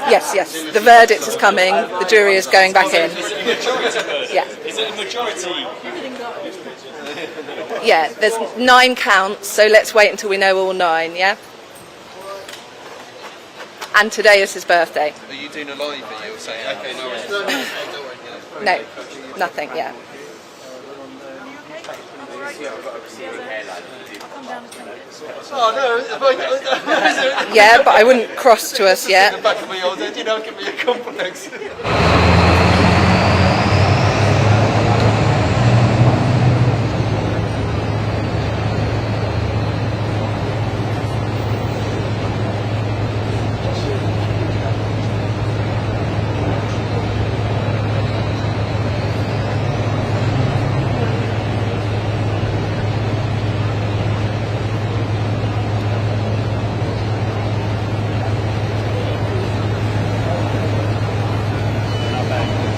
Yes, yes. The verdict is coming. The jury is going back in. Yeah. Is it a majority? Yeah, there's 9 counts, so let's wait until we know all 9, yeah? And today is his birthday. Are you doing a live video saying, okay, no worries? No, nothing, yeah. Yeah, but I wouldn't cross to us yet. Back of me all day, give me a complex. Not bad.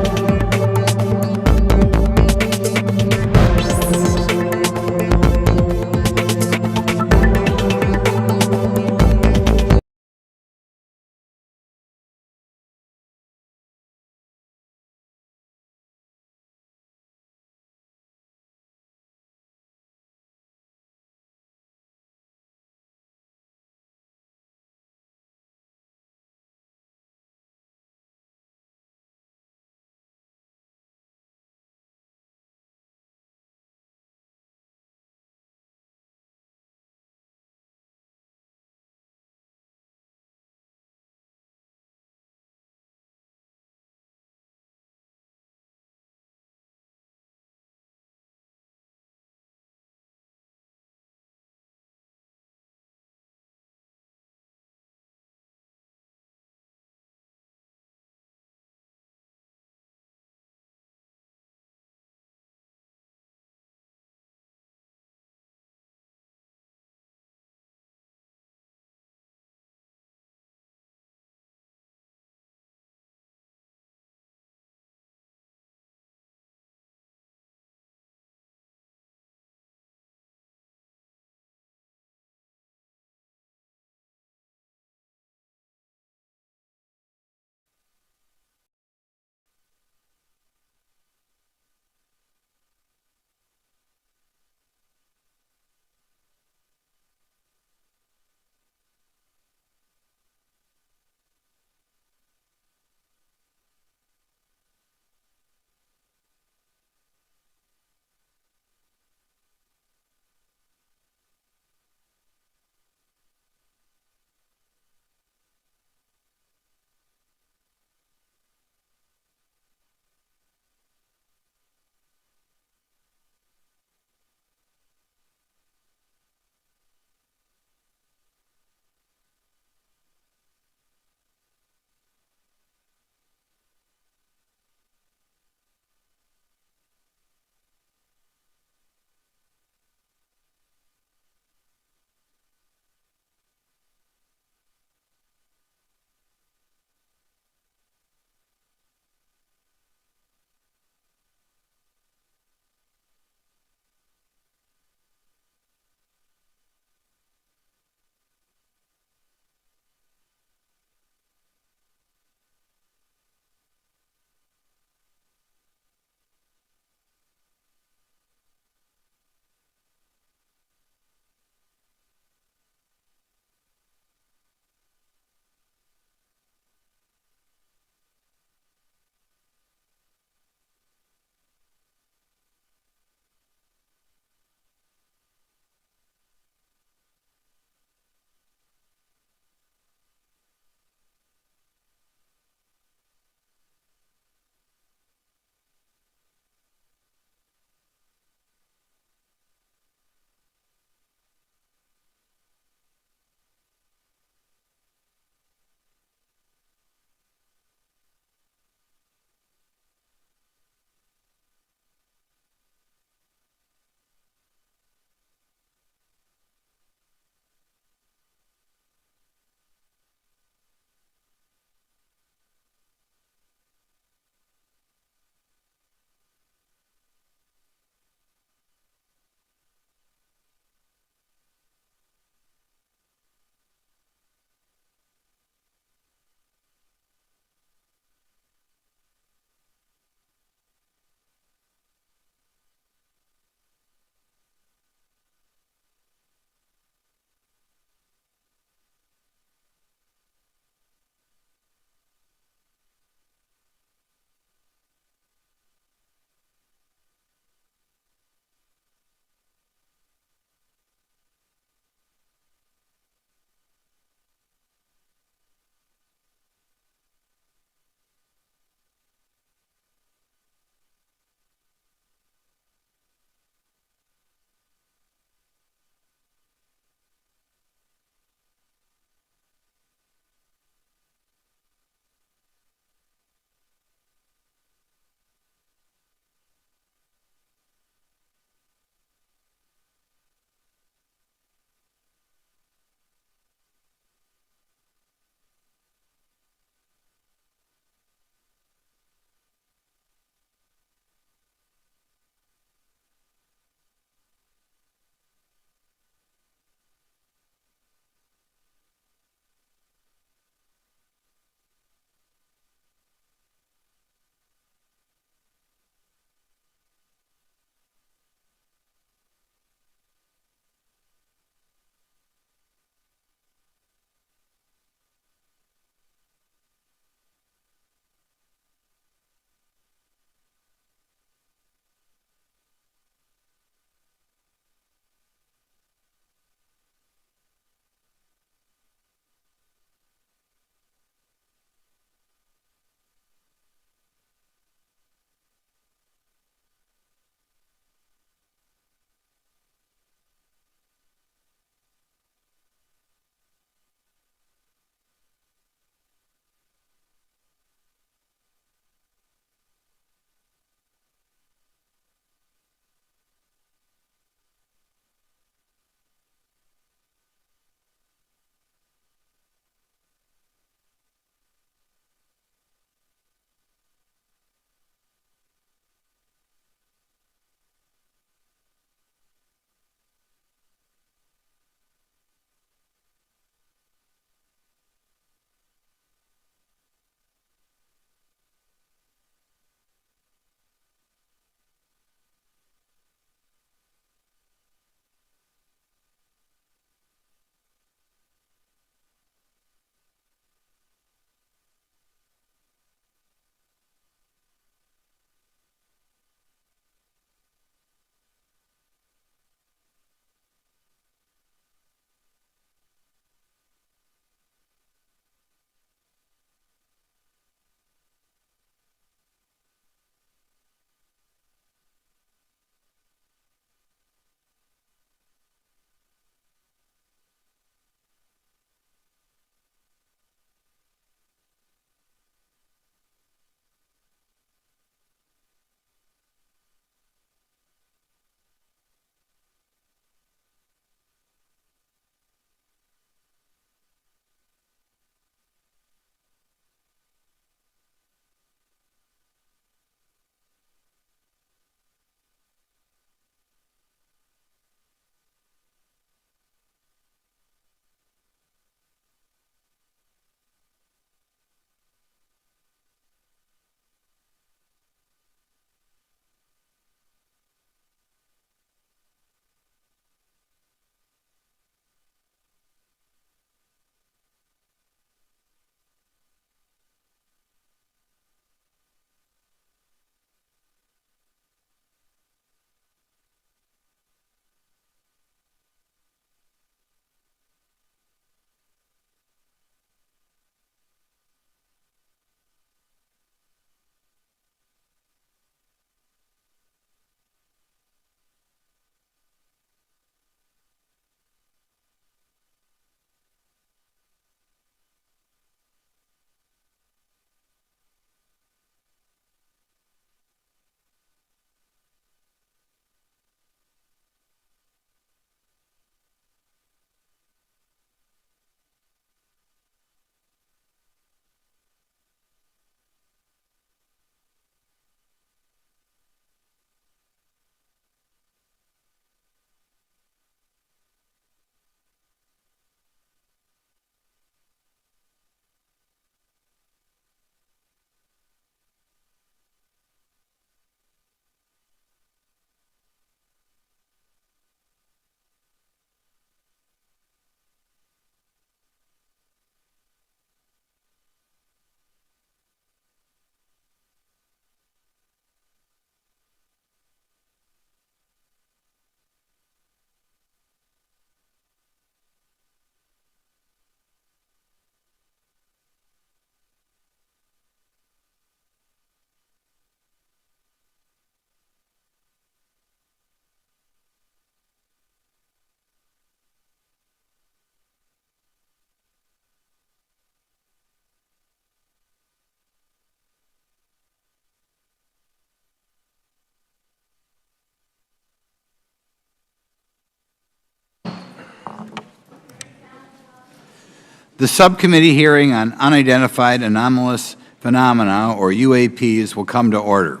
The subcommittee hearing on unidentified anomalous phenomena, or UAPs, will come to order.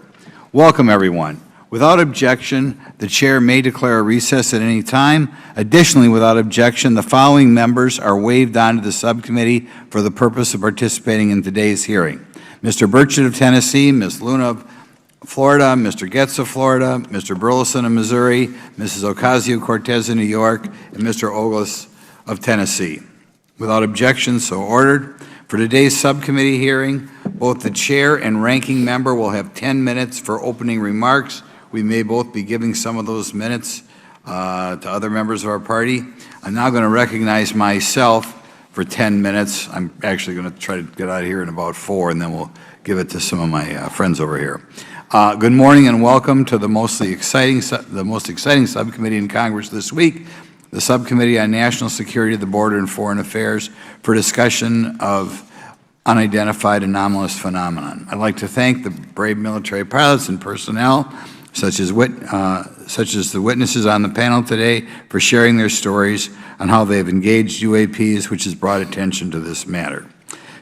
Welcome, everyone. Without objection, the Chair may declare a recess at any time. Additionally, without objection, the following members are waived onto the subcommittee for the purpose of participating in today's hearing: Mr. Burchett of Tennessee, Ms. Luna of Florida, Mr. Getz of Florida, Mr. Burleson of Missouri, Mrs. Ocasio-Cortez of New York, and Mr. Ogles of Tennessee. Without objection, so ordered. For today's subcommittee hearing, both the Chair and Ranking Member will have 10 minutes for opening remarks. We may both be giving some of those minutes to other members of our party. I'm now going to recognize myself for 10 minutes. I'm actually going to try to get out of here in about 4, and then we'll give it to some of my friends over here. Good morning and welcome to the most exciting subcommittee in Congress this week, the Subcommittee on National Security, the Border, and Foreign Affairs, for discussion of unidentified anomalous phenomenon. I'd like to thank the brave military pilots and personnel, such as the witnesses on the panel today, for sharing their stories on how they have engaged UAPs, which has brought attention to this matter.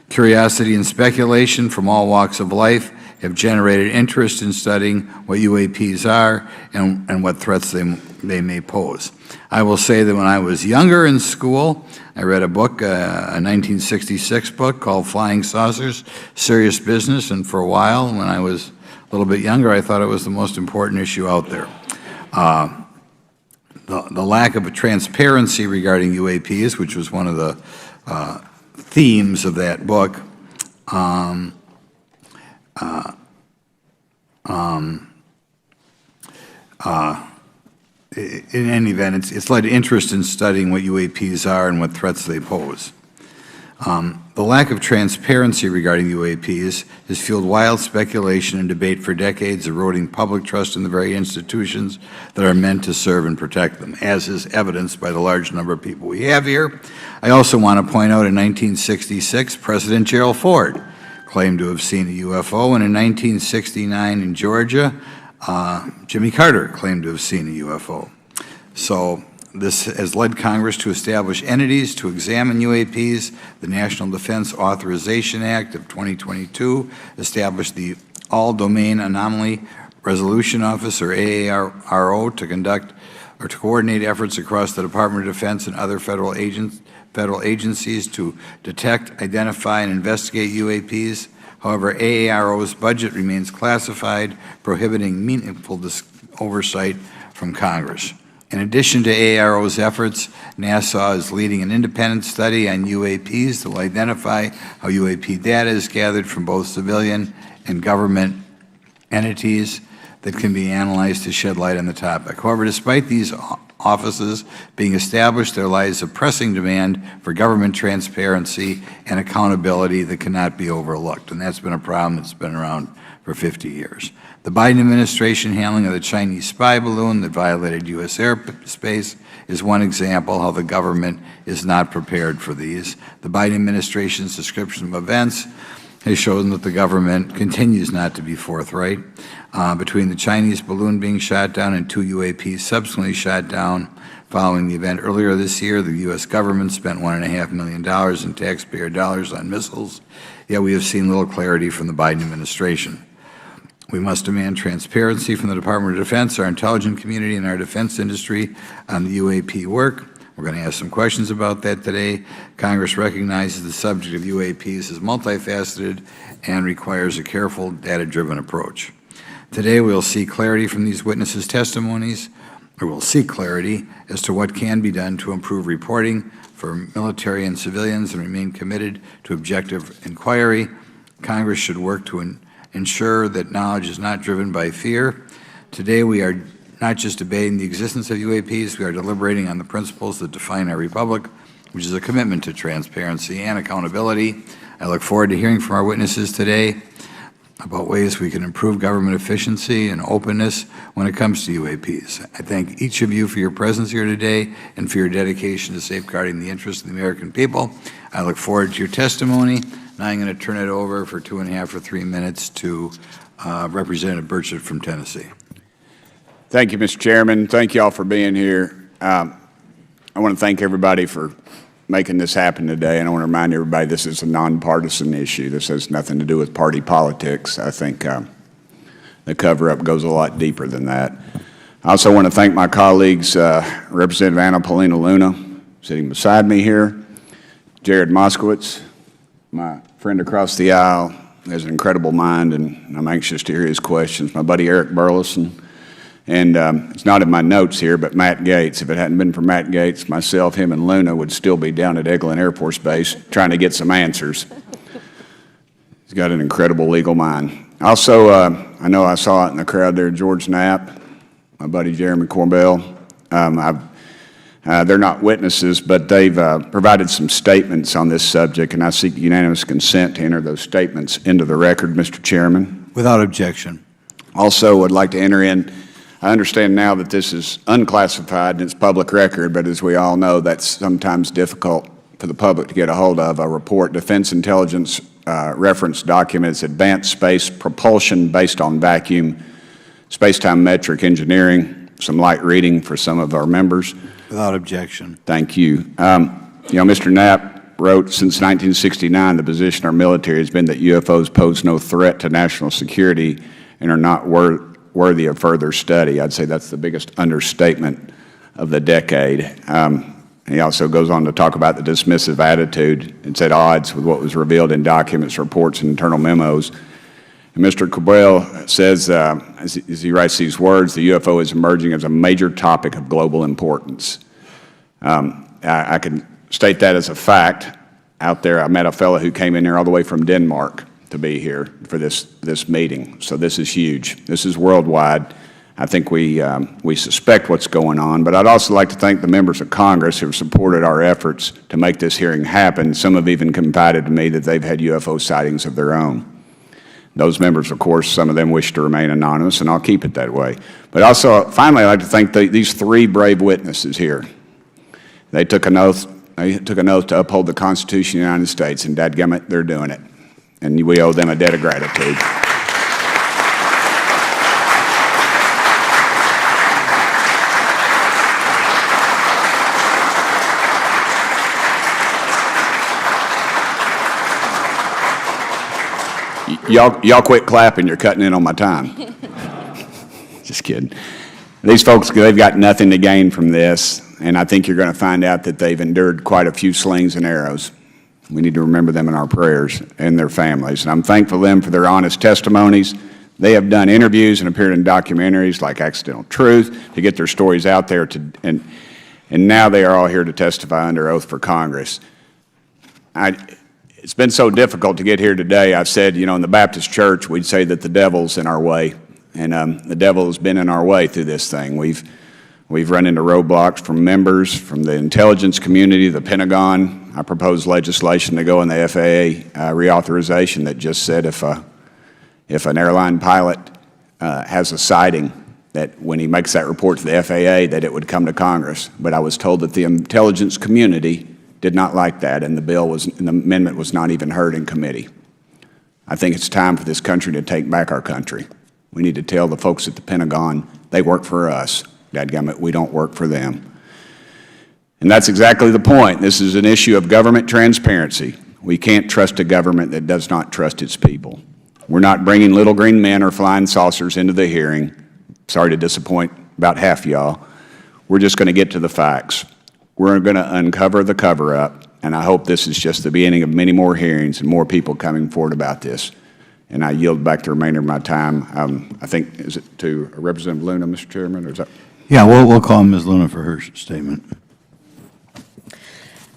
Curiosity and speculation from all walks of life have generated interest in studying what UAPs are and what threats they may pose. I will say that when I was younger in school, I read a book, a 1966 book called Flying Saucers, Serious Business, and for a while, when I was a little bit younger, I thought it was the most important issue out there. The lack of a transparency regarding UAPs, which was one of the themes of that book, in any event, it's led to interest in studying what UAPs are and what threats they pose. The lack of transparency regarding UAPs has fueled wild speculation and debate for decades, eroding public trust in the very institutions that are meant to serve and protect them, as is evidenced by the large number of people we have here. I also want to point out in 1966, President Gerald Ford claimed to have seen a UFO, and in 1969 in Georgia, Jimmy Carter claimed to have seen a UFO. So this has led Congress to establish entities to examine UAPs. The National Defense Authorization Act of 2022 established the All-Domain Anomaly Resolution Office, or AARO, to conduct or to coordinate efforts across the Department of Defense and other federal agencies to detect, identify, and investigate UAPs. However, AARO's budget remains classified, prohibiting meaningful oversight from Congress. In addition to AARO's efforts, NASA is leading an independent study on UAPs that will identify how UAP data is gathered from both civilian and government entities that can be analyzed to shed light on the topic. However, despite these offices being established, there lies a pressing demand for government transparency and accountability that cannot be overlooked, and that's been a problem that's been around for 50 years. The Biden administration handling of the Chinese spy balloon that violated U.S. airspace is one example how the government is not prepared for these. The Biden administration's description of events has shown that the government continues not to be forthright. Between the Chinese balloon being shot down and 2 UAPs subsequently shot down following the event earlier this year, the U.S. government spent $1.5 million in taxpayer dollars on missiles, yet we have seen little clarity from the Biden administration. We must demand transparency from the Department of Defense, our intelligence community, and our defense industry on the UAP work. We're going to ask some questions about that today. Congress recognizes the subject of UAPs is multifaceted and requires a careful, data-driven approach. Today, we'll see clarity from these witnesses' testimonies, or we'll seek clarity as to what can be done to improve reporting for military and civilians and remain committed to objective inquiry. Congress should work to ensure that knowledge is not driven by fear. Today, we are not just debating the existence of UAPs, we are deliberating on the principles that define our republic, which is a commitment to transparency and accountability. I look forward to hearing from our witnesses today about ways we can improve government efficiency and openness when it comes to UAPs. I thank each of you for your presence here today and for your dedication to safeguarding the interests of the American people. I look forward to your testimony. Now I'm going to turn it over for 2.5 or 3 minutes to Representative Burchett from Tennessee. Thank you, Mr. Chairman. Thank you all for being here. I want to thank everybody for making this happen today. And I want to remind everybody this is a nonpartisan issue. This has nothing to do with party politics. I think the cover-up goes a lot deeper than that. I also want to thank my colleagues, Representative Anna Paulina Luna, sitting beside me here, Jared Moskowitz, my friend across the aisle, has an incredible mind, and I'm anxious to hear his questions. My buddy Eric Burleson, and it's not in my notes here, but Matt Gates. If it hadn't been for Matt Gates, myself, him, and Luna would still be down at Eglin Air Force Base trying to get some answers. He's got an incredible legal mind. Also, I know I saw it in the crowd there, George Knapp, my buddy Jeremy Corbell. They're not witnesses, but they've provided some statements on this subject, and I seek unanimous consent to enter those statements into the record, Mr. Chairman. Without objection. Also, would like to enter in, I understand now that this is unclassified and it's public record, but as we all know, that's sometimes difficult for the public to get a hold of. A report, Defense Intelligence Reference Documents, Advanced Space Propulsion Based on Vacuum, Space-Time Metric Engineering, some light reading for some of our members. Without objection. Thank you. You know, Mr. Knapp wrote, since 1969, the position of our military has been that UFOs pose no threat to national security and are not worthy of further study. I'd say that's the biggest understatement of the decade. He also goes on to talk about the dismissive attitude. It's at odds with what was revealed in documents, reports, and internal memos. And Mr. Cabral says, as he writes these words, the UFO is emerging as a major topic of global importance. I can state that as a fact. Out there, I met a fellow who came in here all the way from Denmark to be here for this meeting. So this is huge. This is worldwide. I think we suspect what's going on, but I'd also like to thank the members of Congress who have supported our efforts to make this hearing happen. Some have even confided to me that they've had UFO sightings of their own. Those members, of course, some of them wish to remain anonymous, and I'll keep it that way. But also, finally, I'd like to thank these three brave witnesses here. They took an oath. They took an oath to uphold the Constitution of the United States, and dadgummit, they're doing it. And we owe them a debt of gratitude. Y'all quit clapping, you're cutting in on my time. Just kidding. These folks, they've got nothing to gain from this, and I think you're going to find out that they've endured quite a few slings and arrows. We need to remember them in our prayers and their families. And I'm thankful to them for their honest testimonies. They have done interviews and appeared in documentaries like Accidental Truth to get their stories out there, and now they are all here to testify under oath for Congress. It's been so difficult to get here today. I've said, you know, in the Baptist church, we'd say that the devil's in our way. And the devil has been in our way through this thing. We've run into roadblocks from members, from the intelligence community, the Pentagon. I proposed legislation to go in the FAA reauthorization that just said if an airline pilot has a sighting, that when he makes that report to the FAA, that it would come to Congress. But I was told that the intelligence community did not like that, and the amendment was not even heard in committee. I think it's time for this country to take back our country. We need to tell the folks at the Pentagon they work for us. Dadgummit, we don't work for them. And that's exactly the point. This is an issue of government transparency. We can't trust a government that does not trust its people. We're not bringing little green men or flying saucers into the hearing. Sorry to disappoint about half y'all. We're just going to get to the facts. We're going to uncover the cover-up, and I hope this is just the beginning of many more hearings and more people coming forward about this. And I yield back the remainder of my time. I think, is it to Representative Luna, Mr. Chairman, or is that? Yeah, we'll call Ms. Luna for her statement.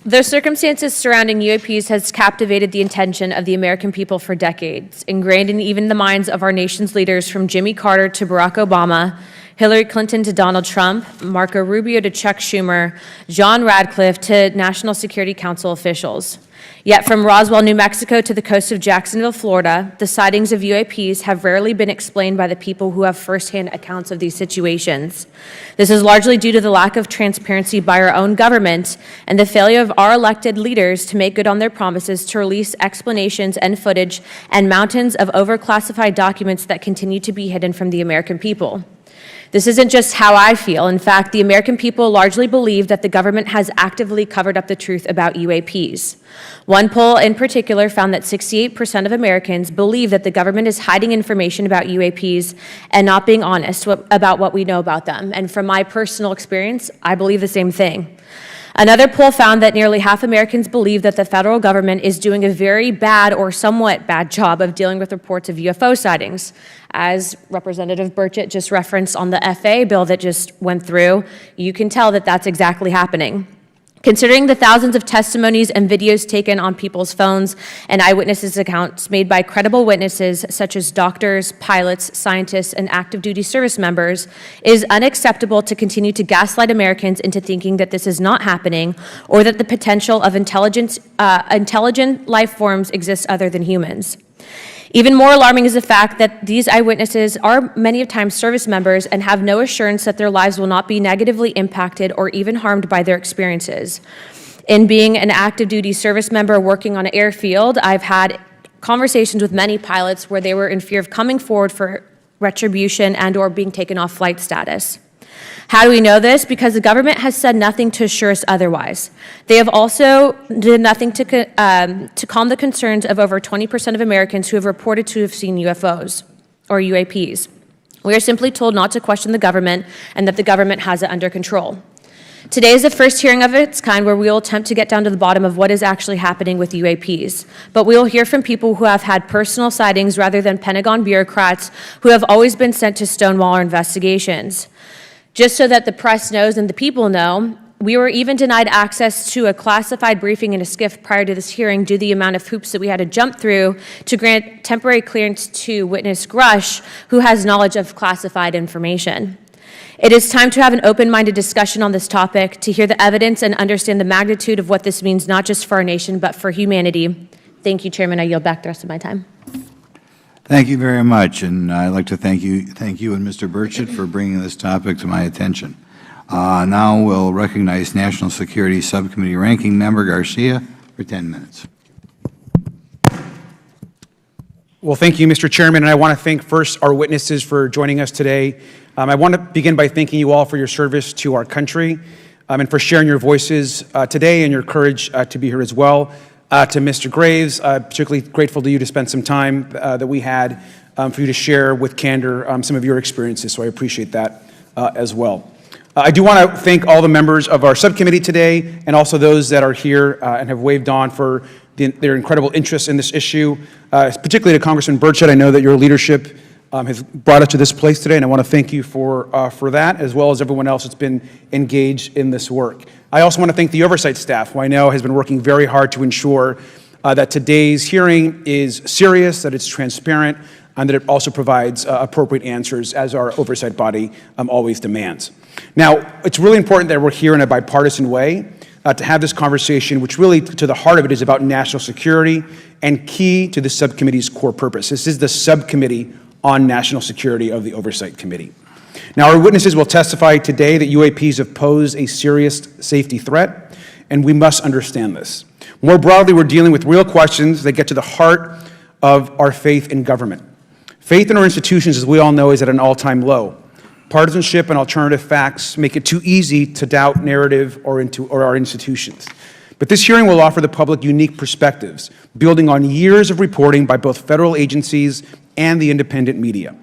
The circumstances surrounding UAPs has captivated the attention of the American people for decades, ingrained in even the minds of our nation's leaders from Jimmy Carter to Barack Obama, Hillary Clinton to Donald Trump, Marco Rubio to Chuck Schumer, John Radcliffe to National Security Council officials. Yet from Roswell, New Mexico to the coast of Jacksonville, Florida, the sightings of UAPs have rarely been explained by the people who have firsthand accounts of these situations. This is largely due to the lack of transparency by our own government and the failure of our elected leaders to make good on their promises to release explanations and footage and mountains of overclassified documents that continue to be hidden from the American people. This isn't just how I feel. In fact, the American people largely believe that the government has actively covered up the truth about UAPs. One poll in particular found that 68% of Americans believe that the government is hiding information about UAPs and not being honest about what we know about them. And from my personal experience, I believe the same thing. Another poll found that nearly half Americans believe that the federal government is doing a very bad or somewhat bad job of dealing with reports of UFO sightings. As Representative Burchett just referenced on the FAA bill that just went through, you can tell that that's exactly happening. Considering the thousands of testimonies and videos taken on people's phones and eyewitnesses' accounts made by credible witnesses such as doctors, pilots, scientists, and active duty service members, it is unacceptable to continue to gaslight Americans into thinking that this is not happening or that the potential of intelligent life forms exists other than humans. Even more alarming is the fact that these eyewitnesses are many times service members and have no assurance that their lives will not be negatively impacted or even harmed by their experiences. In being an active duty service member working on an airfield, I've had conversations with many pilots where they were in fear of coming forward for retribution and or being taken off flight status. How do we know this? Because the government has said nothing to assure us otherwise. They have also did nothing to calm the concerns of over 20% of Americans who have reported to have seen UFOs or UAPs. We are simply told not to question the government and that the government has it under control. Today is the first hearing of its kind where we will attempt to get down to the bottom of what is actually happening with UAPs. But we will hear from people who have had personal sightings rather than Pentagon bureaucrats who have always been sent to stonewall our investigations. Just so that the press knows and the people know, we were even denied access to a classified briefing in a SCIF prior to this hearing due to the amount of hoops that we had to jump through to grant temporary clearance to witness Grush, who has knowledge of classified information. It is time to have an open-minded discussion on this topic, to hear the evidence and understand the magnitude of what this means not just for our nation, but for humanity. Thank you, Chairman. I yield back the rest of my time. Thank you very much, and I'd like to thank you and Mr. Burchett for bringing this topic to my attention. Now we'll recognize National Security Subcommittee Ranking Member Garcia for 10 minutes. Well, thank you, Mr. Chairman, and I want to thank first our witnesses for joining us today. I want to begin by thanking you all for your service to our country and for sharing your voices today and your courage to be here as well. To Mr. Graves, particularly grateful to you to spend some time that we had for you to share with candor some of your experiences, so I appreciate that as well. I do want to thank all the members of our subcommittee today and also those that are here and have waved on for their incredible interest in this issue, particularly to Congressman Burchett. I know that your leadership has brought us to this place today, and I want to thank you for that, as well as everyone else that's been engaged in this work. I also want to thank the oversight staff, who I know has been working very hard to ensure that today's hearing is serious, that it's transparent, and that it also provides appropriate answers, as our oversight body always demands. Now, it's really important that we're here in a bipartisan way to have this conversation, which really, to the heart of it, is about national security and key to the subcommittee's core purpose. This is the subcommittee on national security of the Oversight Committee. Now, our witnesses will testify today that UAPs have posed a serious safety threat, and we must understand this. More broadly, we're dealing with real questions that get to the heart of our faith in government. Faith in our institutions, as we all know, is at an all-time low. Partisanship and alternative facts make it too easy to doubt narrative or our institutions. But this hearing will offer the public unique perspectives, building on years of reporting by both federal agencies and the independent media.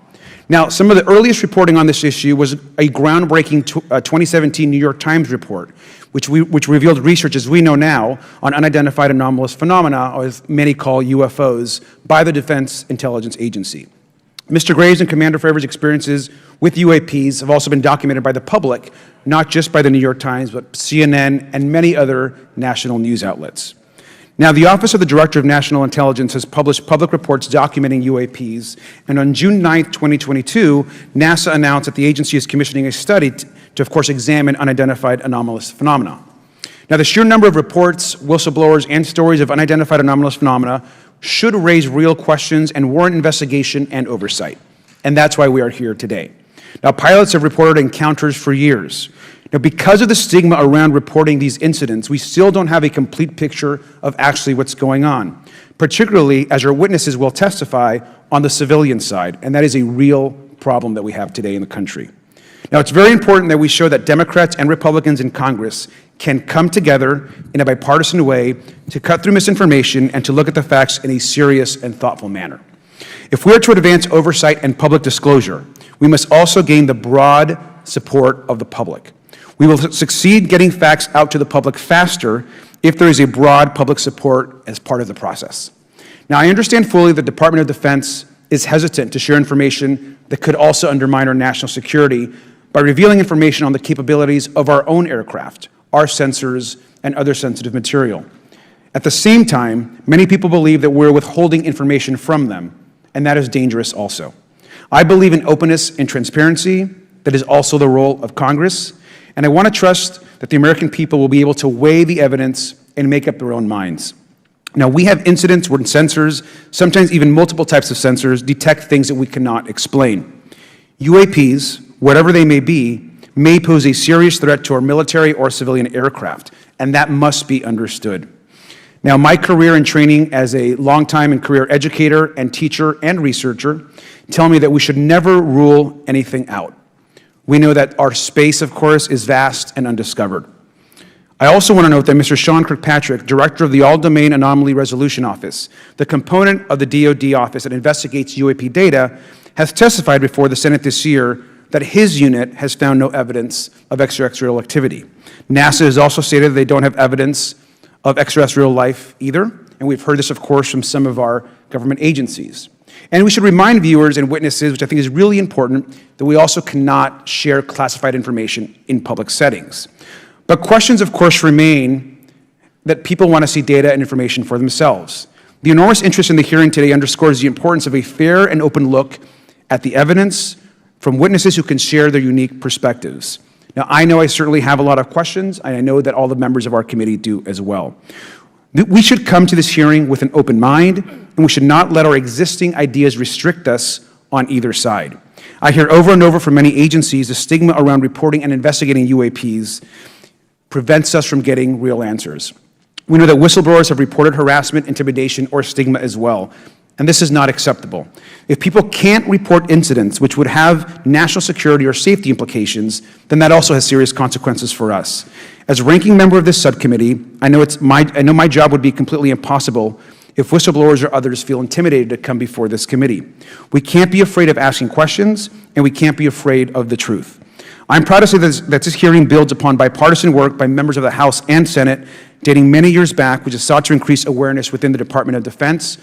Now, some of the earliest reporting on this issue was a groundbreaking 2017 New York Times report, which revealed research, as we know now, on unidentified anomalous phenomena, or as many call UFOs, by the Defense Intelligence Agency. Mr. Graves and Commander Fravors' experiences with UAPs have also been documented by the public, not just by the New York Times, but CNN and many other national news outlets. Now, the Office of the Director of National Intelligence has published public reports documenting UAPs, and on June 9th, 2022, NASA announced that the agency is commissioning a study to, of course, examine unidentified anomalous phenomena. Now, the sheer number of reports, whistleblowers, and stories of unidentified anomalous phenomena should raise real questions and warrant investigation and oversight, and that's why we are here today. Now, pilots have reported encounters for years. Now, because of the stigma around reporting these incidents, we still don't have a complete picture of actually what's going on, particularly as our witnesses will testify on the civilian side, and that is a real problem that we have today in the country. Now, it's very important that we show that Democrats and Republicans in Congress can come together in a bipartisan way to cut through misinformation and to look at the facts in a serious and thoughtful manner. If we are to advance oversight and public disclosure, we must also gain the broad support of the public. We will succeed getting facts out to the public faster if there is a broad public support as part of the process. Now, I understand fully the Department of Defense is hesitant to share information that could also undermine our national security by revealing information on the capabilities of our own aircraft, our sensors, and other sensitive material. At the same time, many people believe that we're withholding information from them, and that is dangerous also. I believe in openness and transparency. That is also the role of Congress, and I want to trust that the American people will be able to weigh the evidence and make up their own minds. Now, we have incidents where sensors, sometimes even multiple types of sensors, detect things that we cannot explain. UAPs, whatever they may be, may pose a serious threat to our military or civilian aircraft, and that must be understood. Now, my career and training as a longtime and career educator and teacher and researcher tell me that we should never rule anything out. We know that our space, of course, is vast and undiscovered. I also want to note that Mr. Sean Kirkpatrick, director of the All-Domain Anomaly Resolution Office, the component of the DoD office that investigates UAP data, has testified before the Senate this year that his unit has found no evidence of extraterrestrial activity. NASA has also stated they don't have evidence of extraterrestrial life either, and we've heard this, of course, from some of our government agencies. And we should remind viewers and witnesses, which I think is really important, that we also cannot share classified information in public settings. But questions, of course, remain that people want to see data and information for themselves. The enormous interest in the hearing today underscores the importance of a fair and open look at the evidence from witnesses who can share their unique perspectives. Now, I know I certainly have a lot of questions, and I know that all the members of our committee do as well. We should come to this hearing with an open mind, and we should not let our existing ideas restrict us on either side. I hear over and over from many agencies the stigma around reporting and investigating UAPs prevents us from getting real answers. We know that whistleblowers have reported harassment, intimidation, or stigma as well, and this is not acceptable. If people can't report incidents which would have national security or safety implications, then that also has serious consequences for us. As ranking member of this subcommittee, I know my job would be completely impossible if whistleblowers or others feel intimidated to come before this committee. We can't be afraid of asking questions, and we can't be afraid of the truth. I'm proud to say that this hearing builds upon bipartisan work by members of the House and Senate dating many years back, which has sought to increase awareness within the Department of Defense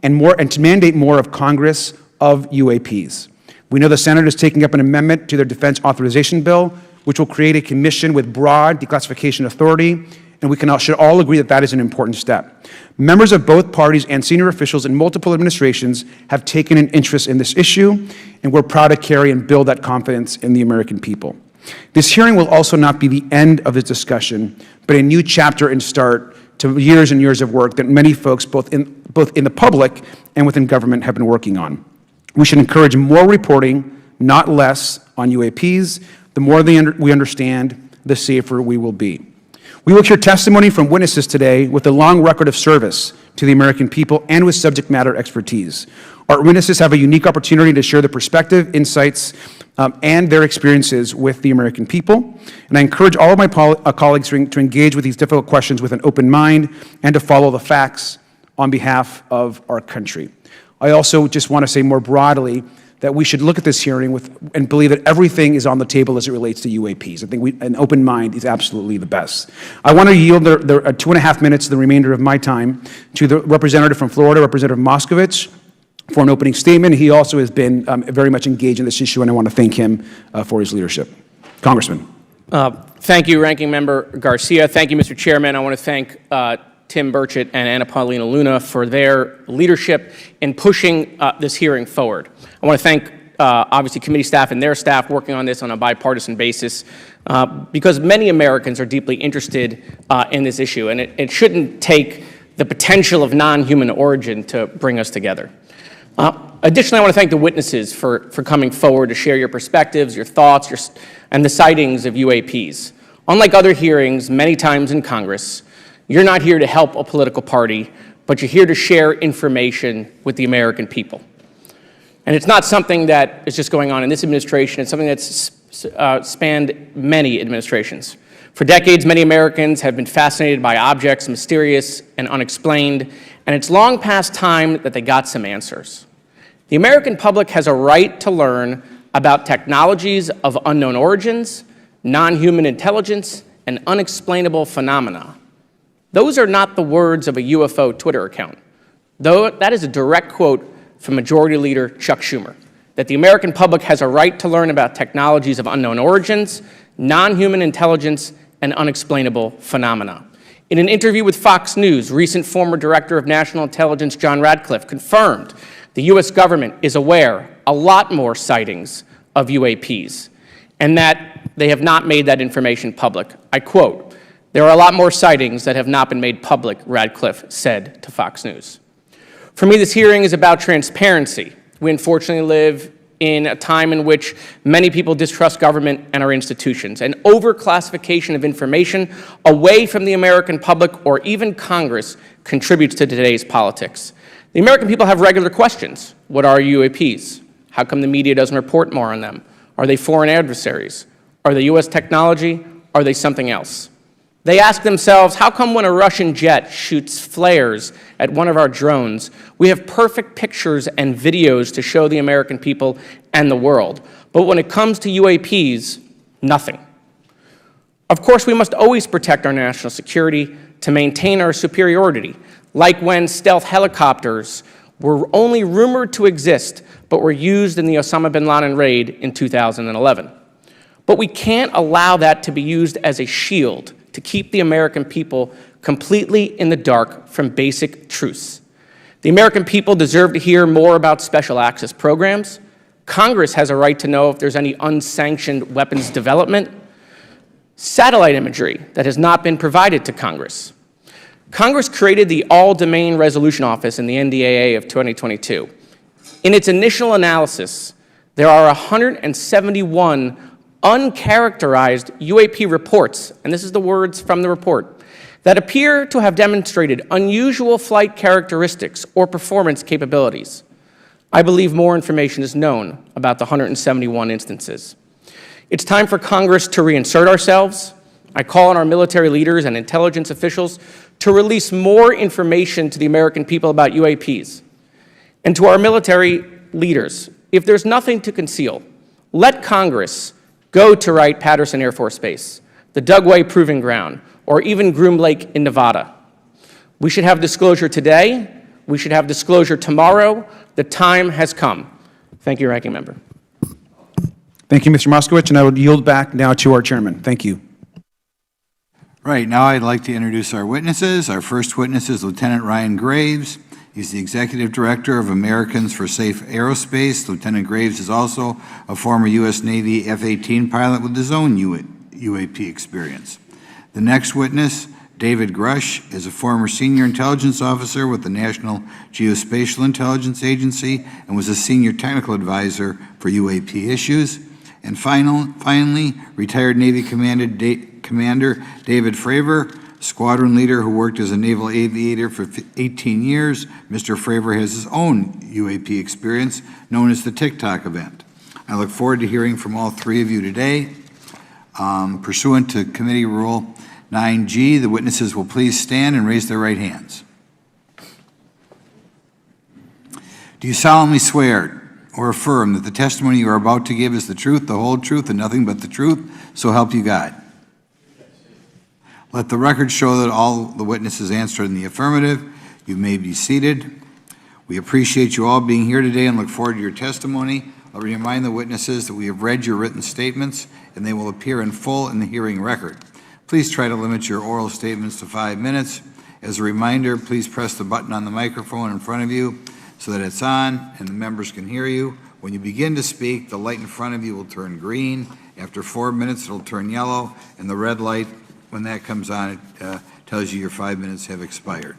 and to mandate more of Congress of UAPs. We know the Senate is taking up an amendment to their defense authorization bill, which will create a commission with broad declassification authority, and we should all agree that that is an important step. Members of both parties and senior officials in multiple administrations have taken an interest in this issue, and we're proud to carry and build that confidence in the American people. This hearing will also not be the end of this discussion, but a new chapter and start to years and years of work that many folks, both in the public and within government, have been working on. We should encourage more reporting, not less, on UAPs. The more we understand, the safer we will be. We will hear testimony from witnesses today with a long record of service to the American people and with subject matter expertise. Our witnesses have a unique opportunity to share their perspective, insights, and their experiences with the American people. And I encourage all of my colleagues to engage with these difficult questions with an open mind and to follow the facts on behalf of our country. I also just want to say more broadly that we should look at this hearing and believe that everything is on the table as it relates to UAPs. I think an open mind is absolutely the best. I want to yield the 2.5 minutes, the remainder of my time, to the representative from Florida, Representative Moskowitz, for an opening statement. He also has been very much engaged in this issue, and I want to thank him for his leadership. Congressman. Thank you, Ranking Member Garcia. Thank you, Mr. Chairman. I want to thank Tim Burchett and Anna Paulina Luna for their leadership in pushing this hearing forward. I want to thank, obviously, committee staff and their staff working on this on a bipartisan basis because many Americans are deeply interested in this issue, and it shouldn't take the potential of non-human origin to bring us together. Additionally, I want to thank the witnesses for coming forward to share your perspectives, your thoughts, and the sightings of UAPs. Unlike other hearings many times in Congress, you're not here to help a political party, but you're here to share information with the American people. And it's not something that is just going on in this administration. It's something that's spanned many administrations. For decades, many Americans have been fascinated by objects mysterious and unexplained, and it's long past time that they got some answers. The American public has a right to learn about technologies of unknown origins, non-human intelligence, and unexplainable phenomena. Those are not the words of a UFO Twitter account. Though that is a direct quote from Majority Leader Chuck Schumer, that the American public has a right to learn about technologies of unknown origins, non-human intelligence, and unexplainable phenomena. In an interview with Fox News, recent former Director of National Intelligence John Radcliffe confirmed the U.S. government is aware a lot more sightings of UAPs, and that they have not made that information public. I quote, "There are a lot more sightings that have not been made public," Radcliffe said to Fox News. For me, this hearing is about transparency. We unfortunately live in a time in which many people distrust government and our institutions, and overclassification of information away from the American public or even Congress contributes to today's politics. The American people have regular questions. What are UAPs? How come the media doesn't report more on them? Are they foreign adversaries? Are they U.S. technology? Are they something else? They ask themselves, how come when a Russian jet shoots flares at one of our drones, we have perfect pictures and videos to show the American people and the world, but when it comes to UAPs, nothing? Of course, we must always protect our national security to maintain our superiority, like when stealth helicopters were only rumored to exist, but were used in the Osama bin Laden raid in 2011. But we can't allow that to be used as a shield to keep the American people completely in the dark from basic truths. The American people deserve to hear more about special access programs. Congress has a right to know if there's any unsanctioned weapons development, satellite imagery that has not been provided to Congress. Congress created the All-Domain Resolution Office in the NDAA of 2022. In its initial analysis, there are 171 uncharacterized UAP reports, and this is the words from the report, that appear to have demonstrated unusual flight characteristics or performance capabilities. I believe more information is known about the 171 instances. It's time for Congress to reinsert ourselves. I call on our military leaders and intelligence officials to release more information to the American people about UAPs. And to our military leaders, if there's nothing to conceal, let Congress go to Wright-Patterson Air Force Base, the Dugway Proving Ground, or even Groom Lake in Nevada. We should have disclosure today. We should have disclosure tomorrow. The time has come. Thank you, Ranking Member. Thank you, Mr. Moskowitz, and I will yield back now to our chairman. Thank you. Right, now I'd like to introduce our witnesses. Our first witness is Lieutenant Ryan Graves. He's the Executive Director of Americans for Safe Aerospace. Lieutenant Graves is also a former U.S. Navy F-18 pilot with his own UAP experience. The next witness, David Grush, is a former Senior Intelligence Officer with the National Geospatial Intelligence Agency and was a Senior Technical Advisor for UAP issues. And finally, retired Navy Commander David Fravor, squadron leader who worked as a naval aviator for 18 years. Mr. Fravor has his own UAP experience, known as the TikTok event. I look forward to hearing from all three of you today. Pursuant to Committee Rule 9G, the witnesses will please stand and raise their right hands. Do you solemnly swear or affirm that the testimony you are about to give is the truth, the whole truth, and nothing but the truth, so help you God? Let the record show that all the witnesses answered in the affirmative. You may be seated. We appreciate you all being here today and look forward to your testimony. I'll remind the witnesses that we have read your written statements and they will appear in full in the hearing record. Please try to limit your oral statements to 5 minutes. As a reminder, please press the button on the microphone in front of you so that it's on and the members can hear you. When you begin to speak, the light in front of you will turn green. After 4 minutes, it'll turn yellow, and the red light, when that comes on, it tells you your 5 minutes have expired.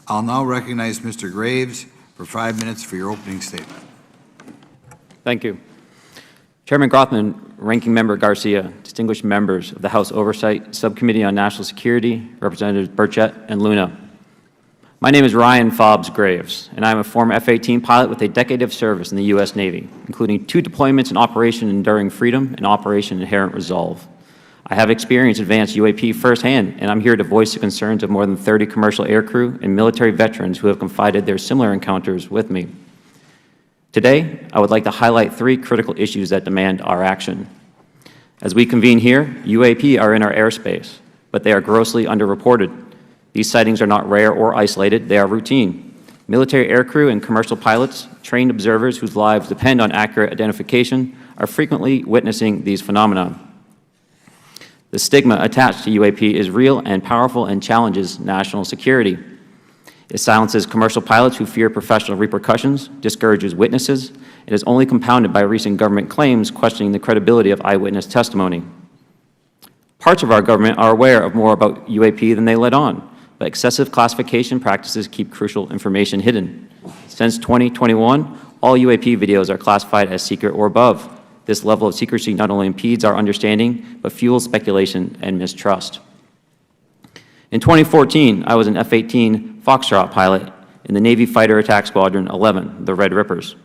I'll now recognize Mr. Graves for 5 minutes for your opening statement. Thank you. Chairman Grothman, Ranking Member Garcia, distinguished members of the House Oversight Subcommittee on National Security, Representatives Burchett and Luna. My name is Ryan Fobbs Graves, and I am a former F-18 pilot with a decade of service in the U.S. Navy, including 2 deployments in Operation Enduring Freedom and Operation Inherent Resolve. I have experienced advanced UAP firsthand, and I'm here to voice the concerns of more than 30 commercial aircrew and military veterans who have confided their similar encounters with me. Today, I would like to highlight 3 critical issues that demand our action. As we convene here, UAP are in our airspace, but they are grossly underreported. These sightings are not rare or isolated, they are routine. Military aircrew and commercial pilots, trained observers whose lives depend on accurate identification, are frequently witnessing these phenomena. The stigma attached to UAP is real and powerful and challenges national security. It silences commercial pilots who fear professional repercussions, discourages witnesses, and is only compounded by recent government claims questioning the credibility of eyewitness testimony. Parts of our government are aware of more about UAP than they let on, but excessive classification practices keep crucial information hidden. Since 2021, all UAP videos are classified as secret or above. This level of secrecy not only impedes our understanding, but fuels speculation and mistrust. In 2014, I was an F-18 Foxtrot pilot in the Navy Fighter Attack Squadron 11, the Red Rippers,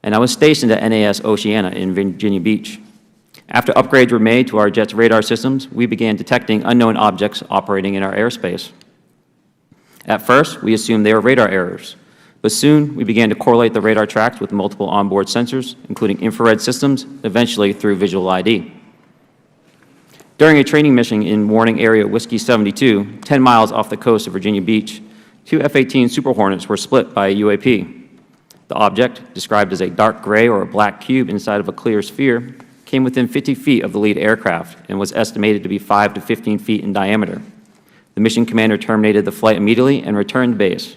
and I was stationed at NAS Oceana in Virginia Beach. After upgrades were made to our jet's radar systems, we began detecting unknown objects operating in our airspace. At first, we assumed they were radar errors, but soon we began to correlate the radar tracks with multiple onboard sensors, including infrared systems, eventually through visual ID. During a training mission in Warning Area Whiskey 72, 10 miles off the coast of Virginia Beach, 2 F-18 Super Hornets were split by a UAP. The object, described as a dark gray or a black cube inside of a clear sphere, came within 50 feet of the lead aircraft and was estimated to be 5 to 15 feet in diameter. The mission commander terminated the flight immediately and returned to base.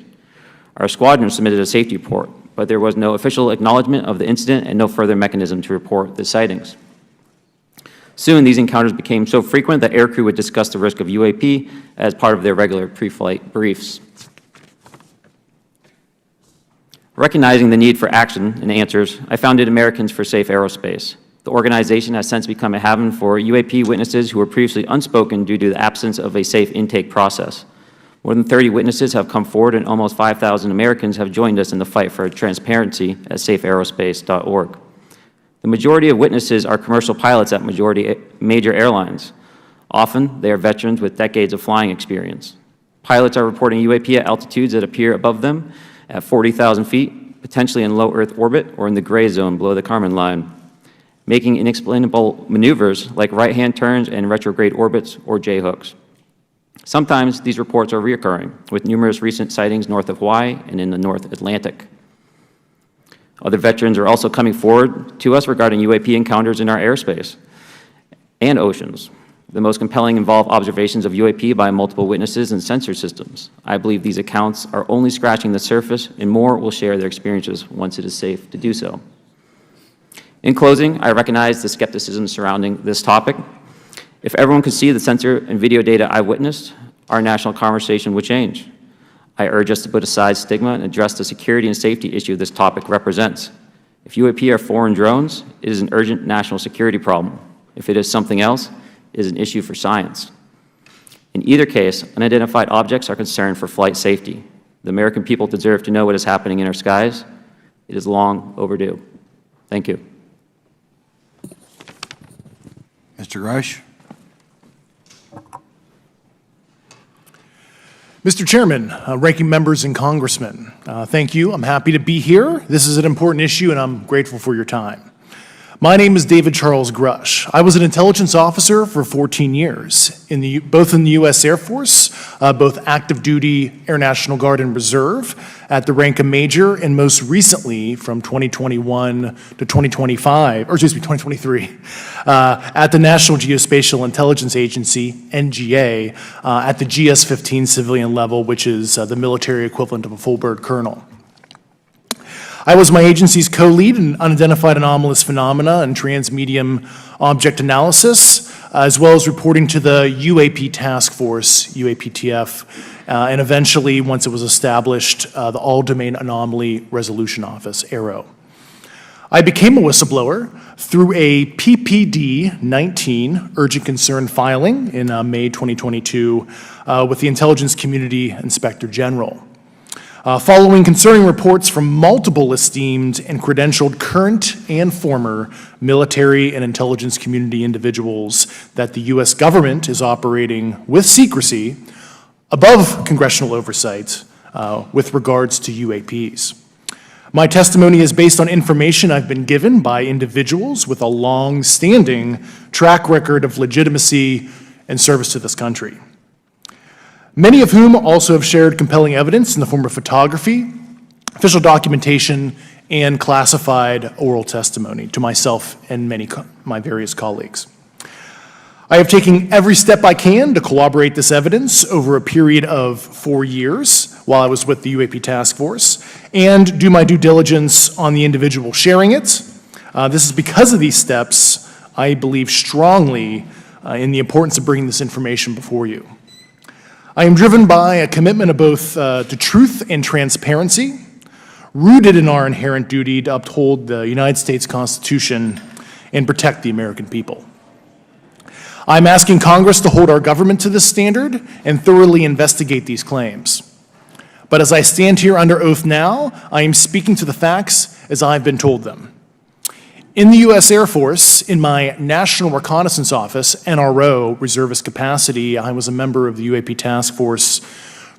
Our squadron submitted a safety report, but there was no official acknowledgement of the incident and no further mechanism to report the sightings. Soon, these encounters became so frequent that aircrew would discuss the risk of UAP as part of their regular pre-flight briefs. Recognizing the need for action and answers, I founded Americans for Safe Aerospace. The organization has since become a haven for UAP witnesses who were previously unspoken due to the absence of a safe intake process. More than 30 witnesses have come forward, and almost 5,000 Americans have joined us in the fight for transparency at safeaerospace.org. The majority of witnesses are commercial pilots at major airlines. Often, they are veterans with decades of flying experience. Pilots are reporting UAP at altitudes that appear above them at 40,000 feet, potentially in low Earth orbit or in the gray zone below the Kármán line, making inexplainable maneuvers like right-hand turns and retrograde orbits or J-hooks. Sometimes these reports are reoccurring, with numerous recent sightings north of Hawaii and in the North Atlantic. Other veterans are also coming forward to us regarding UAP encounters in our airspace and oceans. The most compelling involve observations of UAP by multiple witnesses and sensor systems. I believe these accounts are only scratching the surface, and more will share their experiences once it is safe to do so. In closing, I recognize the skepticism surrounding this topic. If everyone could see the sensor and video data I witnessed, our national conversation would change. I urge us to put aside stigma and address the security and safety issue this topic represents. If UAP are foreign drones, it is an urgent national security problem. If it is something else, it is an issue for science. In either case, unidentified objects are concerned for flight safety. The American people deserve to know what is happening in our skies. It is long overdue. Thank you. Mr. Grush. Mr. Chairman, ranking members and congressmen, thank you. I'm happy to be here. This is an important issue, and I'm grateful for your time. My name is David Charles Grush. I was an intelligence officer for 14 years, both in the U.S. Air Force, both active duty, Air National Guard, and Reserve, at the rank of major, and most recently from 2021 to 2023, at the National Geospatial Intelligence Agency, NGA, at the GS-15 civilian level, which is the military equivalent of a full bird colonel. I was my agency's co-lead in unidentified anomalous phenomena and transmedium object analysis, as well as reporting to the UAP task force, UAPTF, and eventually, once it was established, the All Domain Anomaly Resolution Office, AARO. I became a whistleblower through a PPD-19 urgent concern filing in May 2022 with the Intelligence Community Inspector General. Following concerning reports from multiple esteemed and credentialed current and former military and intelligence community individuals that the U.S. government is operating with secrecy above congressional oversight with regards to UAPs. My testimony is based on information I've been given by individuals with a long-standing track record of legitimacy and service to this country, many of whom also have shared compelling evidence in the form of photography, official documentation, and classified oral testimony to myself and my various colleagues. I have taken every step I can to corroborate this evidence over a period of 4 years while I was with the UAP Task Force and do my due diligence on the individual sharing it. This is because of these steps, I believe strongly in the importance of bringing this information before you. I am driven by a commitment of both to truth and transparency, rooted in our inherent duty to uphold the United States Constitution and protect the American people. I'm asking Congress to hold our government to this standard and thoroughly investigate these claims. But as I stand here under oath now, I am speaking to the facts as I've been told them. In the U.S. Air Force, in my National Reconnaissance Office, NRO, reservist capacity, I was a member of the UAP Task Force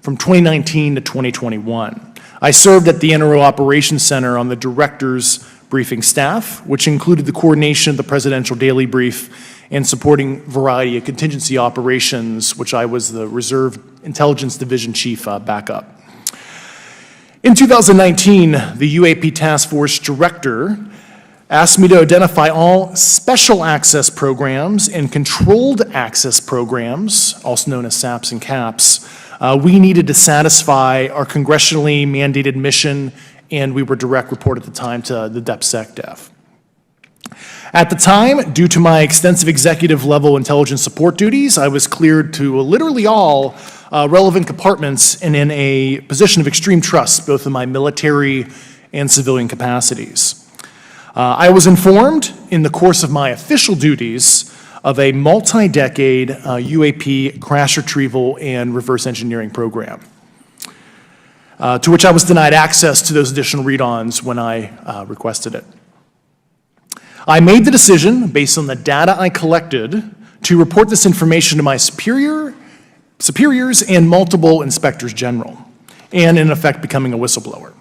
from 2019 to 2021. I served at the NRO Operations Center on the Director's Briefing staff, which included the coordination of the Presidential Daily Brief and supporting variety of contingency operations, which I was the Reserve Intelligence Division Chief backup. In 2019, the UAP Task Force Director asked me to identify all special access programs and controlled access programs, also known as SAPs and CAPs, we needed to satisfy our congressionally mandated mission, and we were direct report at the time to the DepSecDef. At the time, due to my extensive executive level intelligence support duties, I was cleared to literally all relevant compartments and in a position of extreme trust, both in my military and civilian capacities. I was informed in the course of my official duties of a multi-decade UAP crash retrieval and reverse engineering program, to which I was denied access to those additional read-ons when I requested it. I made the decision, based on the data I collected, to report this information to my superiors and multiple inspectors general, and in effect becoming a whistleblower.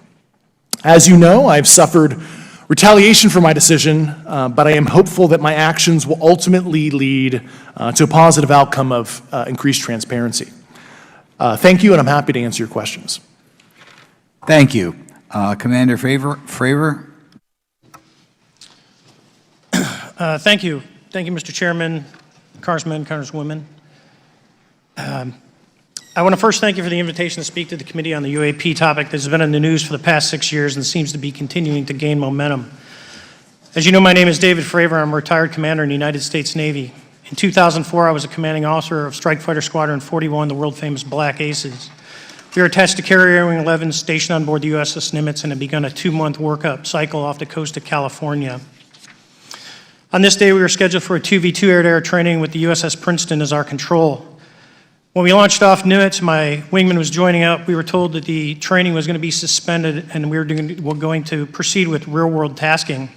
As you know, I've suffered retaliation for my decision, but I am hopeful that my actions will ultimately lead to a positive outcome of increased transparency. Thank you, and I'm happy to answer your questions. Thank you. Commander Fravor? Thank you. Thank you, Mr. Chairman, Congressmen, Congresswomen. I want to first thank you for the invitation to speak to the committee on the UAP topic that has been in the news for the past 6 years and seems to be continuing to gain momentum. As you know, my name is David Fravor. I'm a retired commander in the United States Navy. In 2004, I was a commanding officer of Strike Fighter Squadron 41, the world-famous Black Aces. We were attached to Carrier Wing 11, stationed on board the USS Nimitz, and had begun a 2-month workup cycle off the coast of California. On this day, we were scheduled for a 2v2 air-to-air training with the USS Princeton as our control. When we launched off Nimitz, my wingman was joining up. We were told that the training was going to be suspended and we were going to proceed with real-world tasking.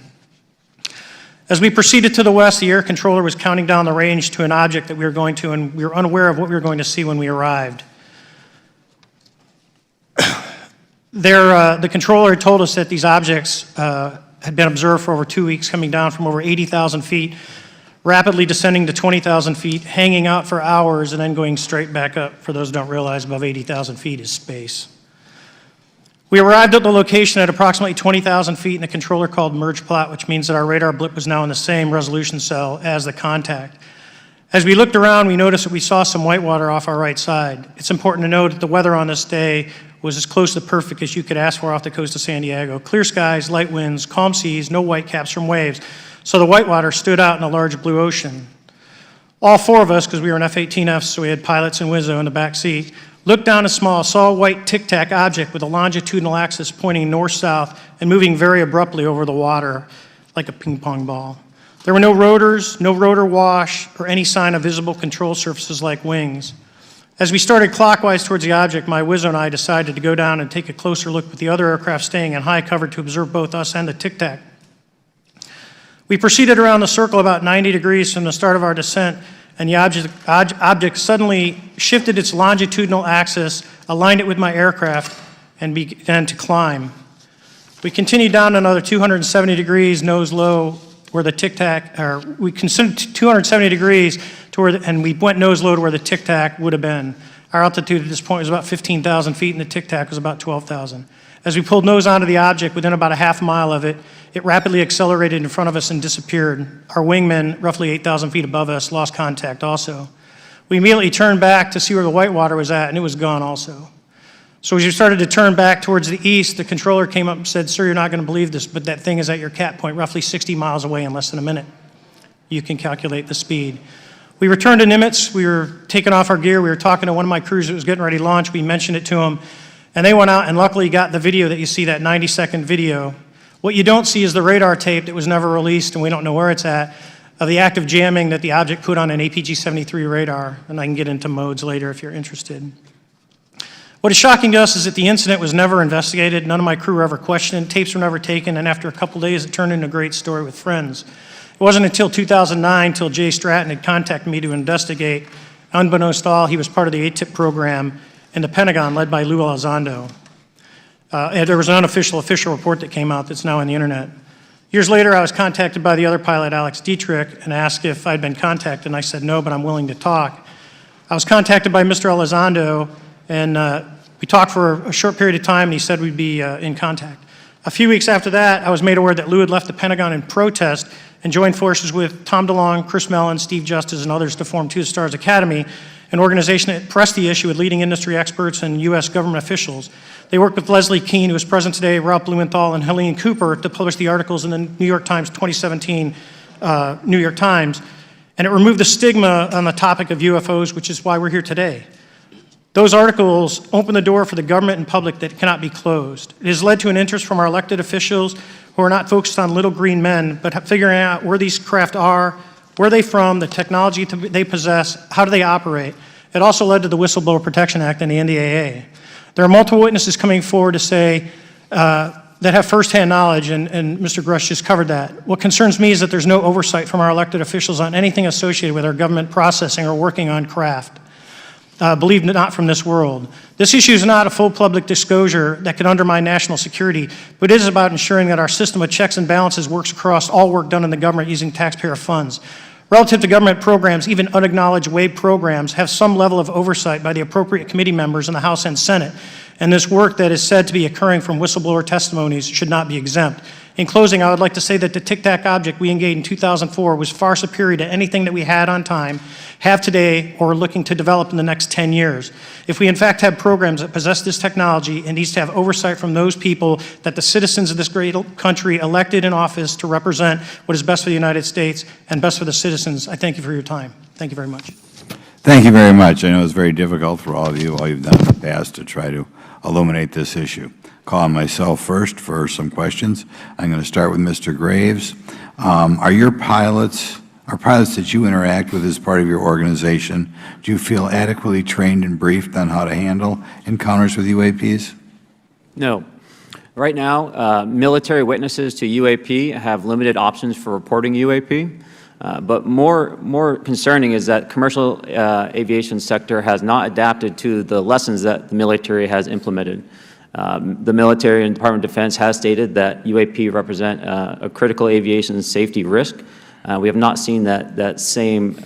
As we proceeded to the west, the air controller was counting down the range to an object that we were going to, and we were unaware of what we were going to see when we arrived. The controller had told us that these objects had been observed for over 2 weeks, coming down from over 80,000 feet, rapidly descending to 20,000 feet, hanging out for hours, and then going straight back up. For those who don't realize, above 80,000 feet is space. We arrived at the location at approximately 20,000 feet, and the controller called merge plot, which means that our radar blip was now in the same resolution cell as the contact. As we looked around, we noticed that we saw some whitewater off our right side. It's important to note that the weather on this day was as close to perfect as you could ask for off the coast of San Diego. Clear skies, light winds, calm seas, no whitecaps from waves. So the whitewater stood out in a large blue ocean. All 4 of us, because we were in F-18Fs, so we had pilots and Wizzo in the back seat, Looked down a small, saw a white tic-tac object with a longitudinal axis pointing north-south and moving very abruptly over the water like a ping-pong ball. There were no rotors, no rotor wash, or any sign of visible control surfaces like wings. As we started clockwise towards the object, my Wizzo and I decided to go down and take a closer look with the other aircraft staying in high cover to observe both us and the tic-tac. We proceeded around the circle about 90 degrees from the start of our descent, and the object suddenly shifted its longitudinal axis, aligned it with my aircraft, and began to climb. We continued down another 270 degrees, nose low, where the tic-tac, or we considered 270 degrees to where, and we went nose low to where the tic-tac would have been. Our altitude at this point was about 15,000 feet, and the tic-tac was about 12,000. As we pulled nose onto the object, within about a half mile of it, it rapidly accelerated in front of us and disappeared. Our wingmen, roughly 8,000 feet above us, lost contact also. We immediately turned back to see where the whitewater was at, and it was gone also. So as we started to turn back towards the east, the controller came up and said, "Sir, you're not going to believe this, but that thing is at your cap point, roughly 60 miles away in less than a minute." You can calculate the speed. We returned to Nimitz. We were taking off our gear. We were talking to one of my crews that was getting ready to launch. We mentioned it to them, and they went out and luckily got the video that you see, that 90-second video. What you don't see is the radar tape that was never released, and we don't know where it's at, of the active jamming that the object put on an APG-73 radar, and I can get into modes later if you're interested. What is shocking to us is that the incident was never investigated. None of my crew were ever questioned. Tapes were never taken, and after a couple days, it turned into a great story with friends. It wasn't until 2009 till Jay Stratton had contacted me to investigate. Unbeknownst to all, he was part of the ATIP program in the Pentagon led by Lou Elizondo. There was an unofficial official report that came out that's now on the internet. Years later, I was contacted by the other pilot, Alex Dietrich, and asked if I'd been contacted, and I said no, but I'm willing to talk. I was contacted by Mr. Elizondo, and we talked for a short period of time, and he said we'd be in contact. A few weeks after that, I was made aware that Lou had left the Pentagon in protest and joined forces with Tom DeLonge, Chris Mellon, Steve Justice, and others to form Two Stars Academy, an organization that pressed the issue with leading industry experts and U.S. government officials. They worked with Leslie Kean, who is present today, Ralph Blumenthal, and Helene Cooper to publish the articles in the New York Times 2017 New York Times, and it removed the stigma on the topic of UFOs, which is why we're here today. Those articles open the door for the government and public that cannot be closed. It has led to an interest from our elected officials who are not focused on little green men, but figuring out where these craft are, where they're from, the technology they possess, how do they operate. It also led to the Whistleblower Protection Act and the NDAA. There are multiple witnesses coming forward to say that have firsthand knowledge, and Mr. Grush just covered that. What concerns me is that there's no oversight from our elected officials on anything associated with our government processing or working on craft. Believe it, not from this world. This issue is not a full public disclosure that could undermine national security, but it is about ensuring that our system of checks and balances works across all work done in the government using taxpayer funds. Relative to government programs, even unacknowledged WAVE programs have some level of oversight by the appropriate committee members in the House and Senate, and this work that is said to be occurring from whistleblower testimonies should not be exempt. In closing, I would like to say that the tic-tac object we engaged in 2004 was far superior to anything that we had on time, have today, or are looking to develop in the next 10 years. If we in fact have programs that possess this technology, it needs to have oversight from those people that the citizens of this great country elected in office to represent what is best for the United States and best for the citizens. I thank you for your time. Thank you very much. Thank you very much. I know it's very difficult for all of you, all you've done in the past to try to illuminate this issue. Call on myself first for some questions. I'm going to start with Mr. Graves. Are pilots that you interact with as part of your organization, do you feel adequately trained and briefed on how to handle encounters with UAPs? No. Right now, military witnesses to UAP have limited options for reporting UAP. But more concerning is that commercial aviation sector has not adapted to the lessons that the military has implemented. The military and Department of Defense has stated that UAP represent a critical aviation safety risk. We have not seen that same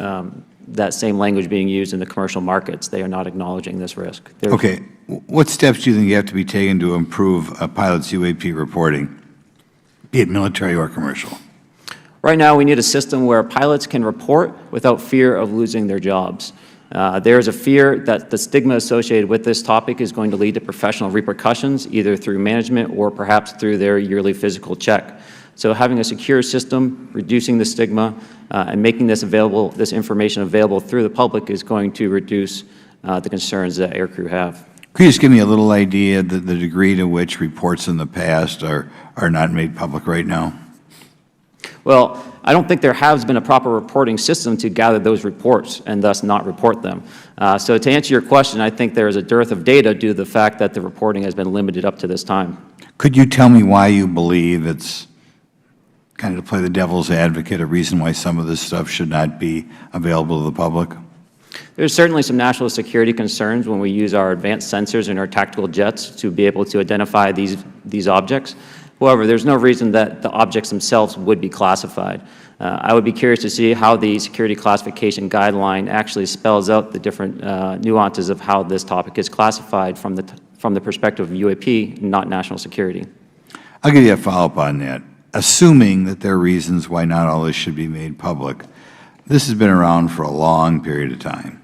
language being used in the commercial markets. They are not acknowledging this risk. Okay. What steps do you think you have to be taken to improve a pilot's UAP reporting, be it military or commercial? Right now, we need a system where pilots can report without fear of losing their jobs. There is a fear that the stigma associated with this topic is going to lead to professional repercussions, either through management or perhaps through their yearly physical check. So having a secure system, reducing the stigma, and making this information available through the public is going to reduce the concerns that aircrew have. Could you just give me a little idea of the degree to which reports in the past are not made public right now? Well, I don't think there has been a proper reporting system to gather those reports and thus not report them. So to answer your question, I think there is a dearth of data due to the fact that the reporting has been limited up to this time. Could you tell me why you believe it's, kind of to play the devil's advocate, a reason why some of this stuff should not be available to the public? There's certainly some national security concerns when we use our advanced sensors in our tactical jets to be able to identify these objects. However, there's no reason that the objects themselves would be classified. I would be curious to see how the security classification guideline actually spells out the different nuances of how this topic is classified from the perspective of UAP, not national security. I'll give you a follow-up on that. Assuming that there are reasons why not all this should be made public, this has been around for a long period of time.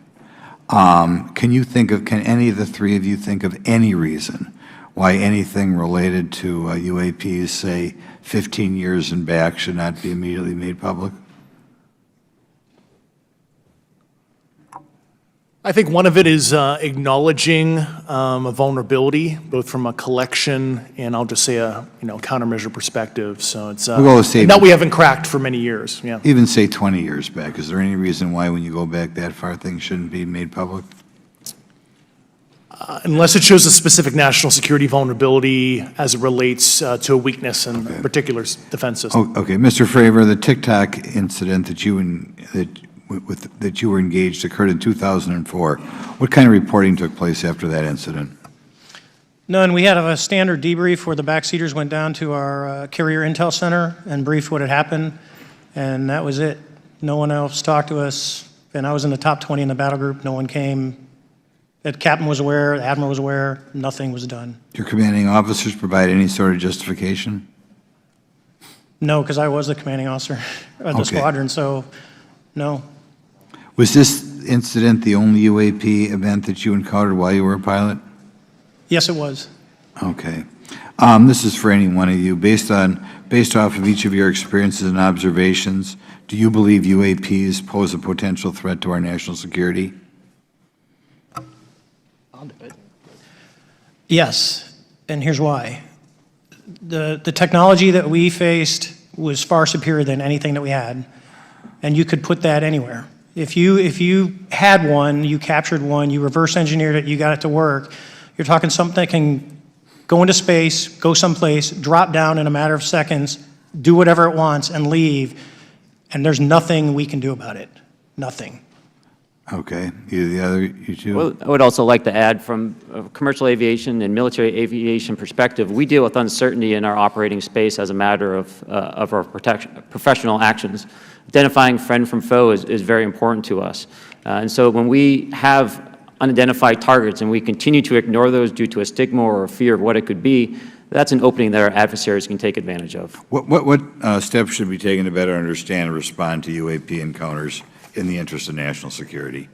Can any of the three of you think of any reason why anything related to UAPs, say 15 years and back, should not be immediately made public? I think one of it is acknowledging a vulnerability, both from a collection and I'll just say a countermeasure perspective. So it's that we haven't cracked for many years. Yeah. Even say 20 years back. Is there any reason why, when you go back that far, things shouldn't be made public? Unless it shows a specific national security vulnerability as it relates to a weakness in a particular defense system. Oh, okay, Mr. Fravor, the TikTok incident that you were engaged occurred in 2004. What kind of reporting took place after that incident? None. We had a standard debrief where the backseaters went down to our carrier intel center and briefed what had happened, and that was it. No one else talked to us, and I was in the top 20 in the battle group. No one came. The captain was aware, the admiral was aware, nothing was done. Your commanding officers provide any sort of justification? No, because I was the commanding officer of the squadron, so no. Was this incident the only UAP event that you encountered while you were a pilot? Yes, it was. Okay. This is for any one of you. Based off of each of your experiences and observations, do you believe UAPs pose a potential threat to our national security? Yes, and here's why. The technology that we faced was far superior than anything that we had, and you could put that anywhere. If you had one, you captured one, you reverse engineered it, you got it to work, you're talking something that can go into space, go someplace, drop down in a matter of seconds, do whatever it wants, and leave, and there's nothing we can do about it. Nothing. Okay. You two? Well, I would also like to add, from a commercial aviation and military aviation perspective, we deal with uncertainty in our operating space as a matter of our professional actions. Identifying friend from foe is very important to us. And so when we have unidentified targets and we continue to ignore those due to a stigma or a fear of what it could be, that's an opening that our adversaries can take advantage of. What steps should be taken to better understand and respond to UAP encounters in the interest of national security?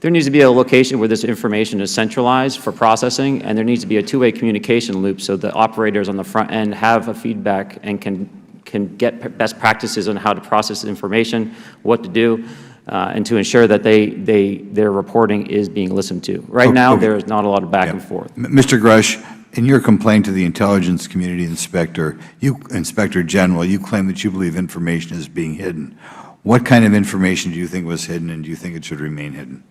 There needs to be a location where this information is centralized for processing, and there needs to be a two-way communication loop so the operators on the front end have a feedback and can get best practices on how to process information, what to do, and to ensure that their reporting is being listened to. Right now, there is not a lot of back and forth. Mr. Grush, in your complaint to the Intelligence Community Inspector General, you claim that you believe information is being hidden. What kind of information do you think was hidden, and do you think it should remain hidden?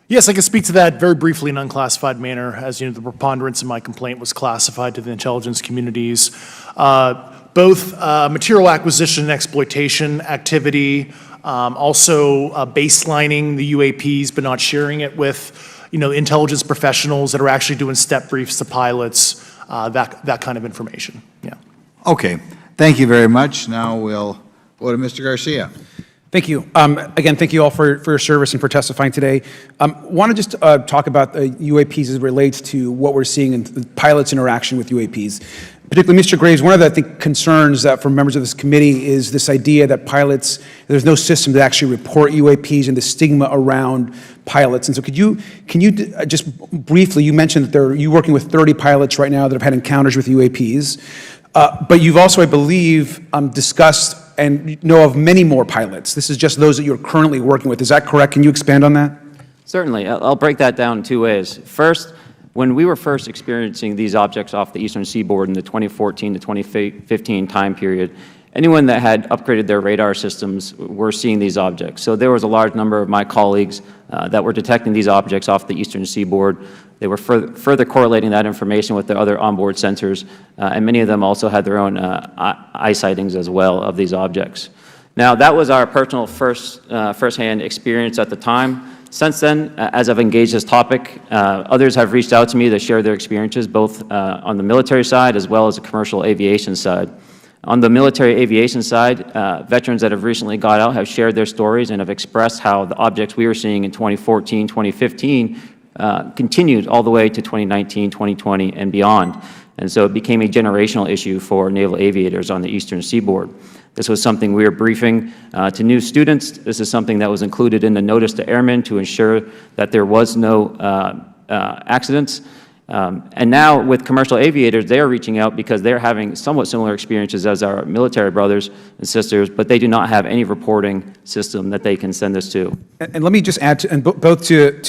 Yes, I can speak to that very briefly in an unclassified manner. As you know, the preponderance of my complaint was classified to the intelligence communities. Both material acquisition and exploitation activity, also baselining the UAPs but not sharing it with intelligence professionals that are actually doing step briefs to pilots, that kind of information. Yeah. Okay. Thank you very much. Now we'll go to Mr. Garcia. Thank you. Again, thank you all for your service and for testifying today. Want to just talk about UAPs as it relates to what we're seeing in the pilots' interaction with UAPs. Particularly, Mr. Graves, one of the concerns that for members of this committee is this idea that pilots, there's no system to actually report UAPs and the stigma around pilots. And so can you just briefly, you mentioned that you're working with 30 pilots right now that have had encounters with UAPs, but you've also, I believe, discussed and know of many more pilots. This is just those that you're currently working with. Is that correct? Can you expand on that? Certainly. I'll break that down in two ways. First, when we were first experiencing these objects off the eastern seaboard in the 2014 to 2015 time period, anyone that had upgraded their radar systems were seeing these objects. So there was a large number of my colleagues that were detecting these objects off the eastern seaboard. They were further correlating that information with the other onboard sensors, and many of them also had their own eye sightings as well of these objects. Now, that was our personal firsthand experience at the time. Since then, as I've engaged this topic, others have reached out to me to share their experiences, both on the military side as well as the commercial aviation side. On the military aviation side, veterans that have recently got out have shared their stories and have expressed how the objects we were seeing in 2014, 2015 continued all the way to 2019, 2020, and beyond. And so it became a generational issue for naval aviators on the eastern seaboard. This was something we were briefing to new students. This is something that was included in the notice to airmen to ensure that there was no accidents. And now with commercial aviators, they are reaching out because they're having somewhat similar experiences as our military brothers and sisters, but they do not have any reporting system that they can send us to. And let me just add, both to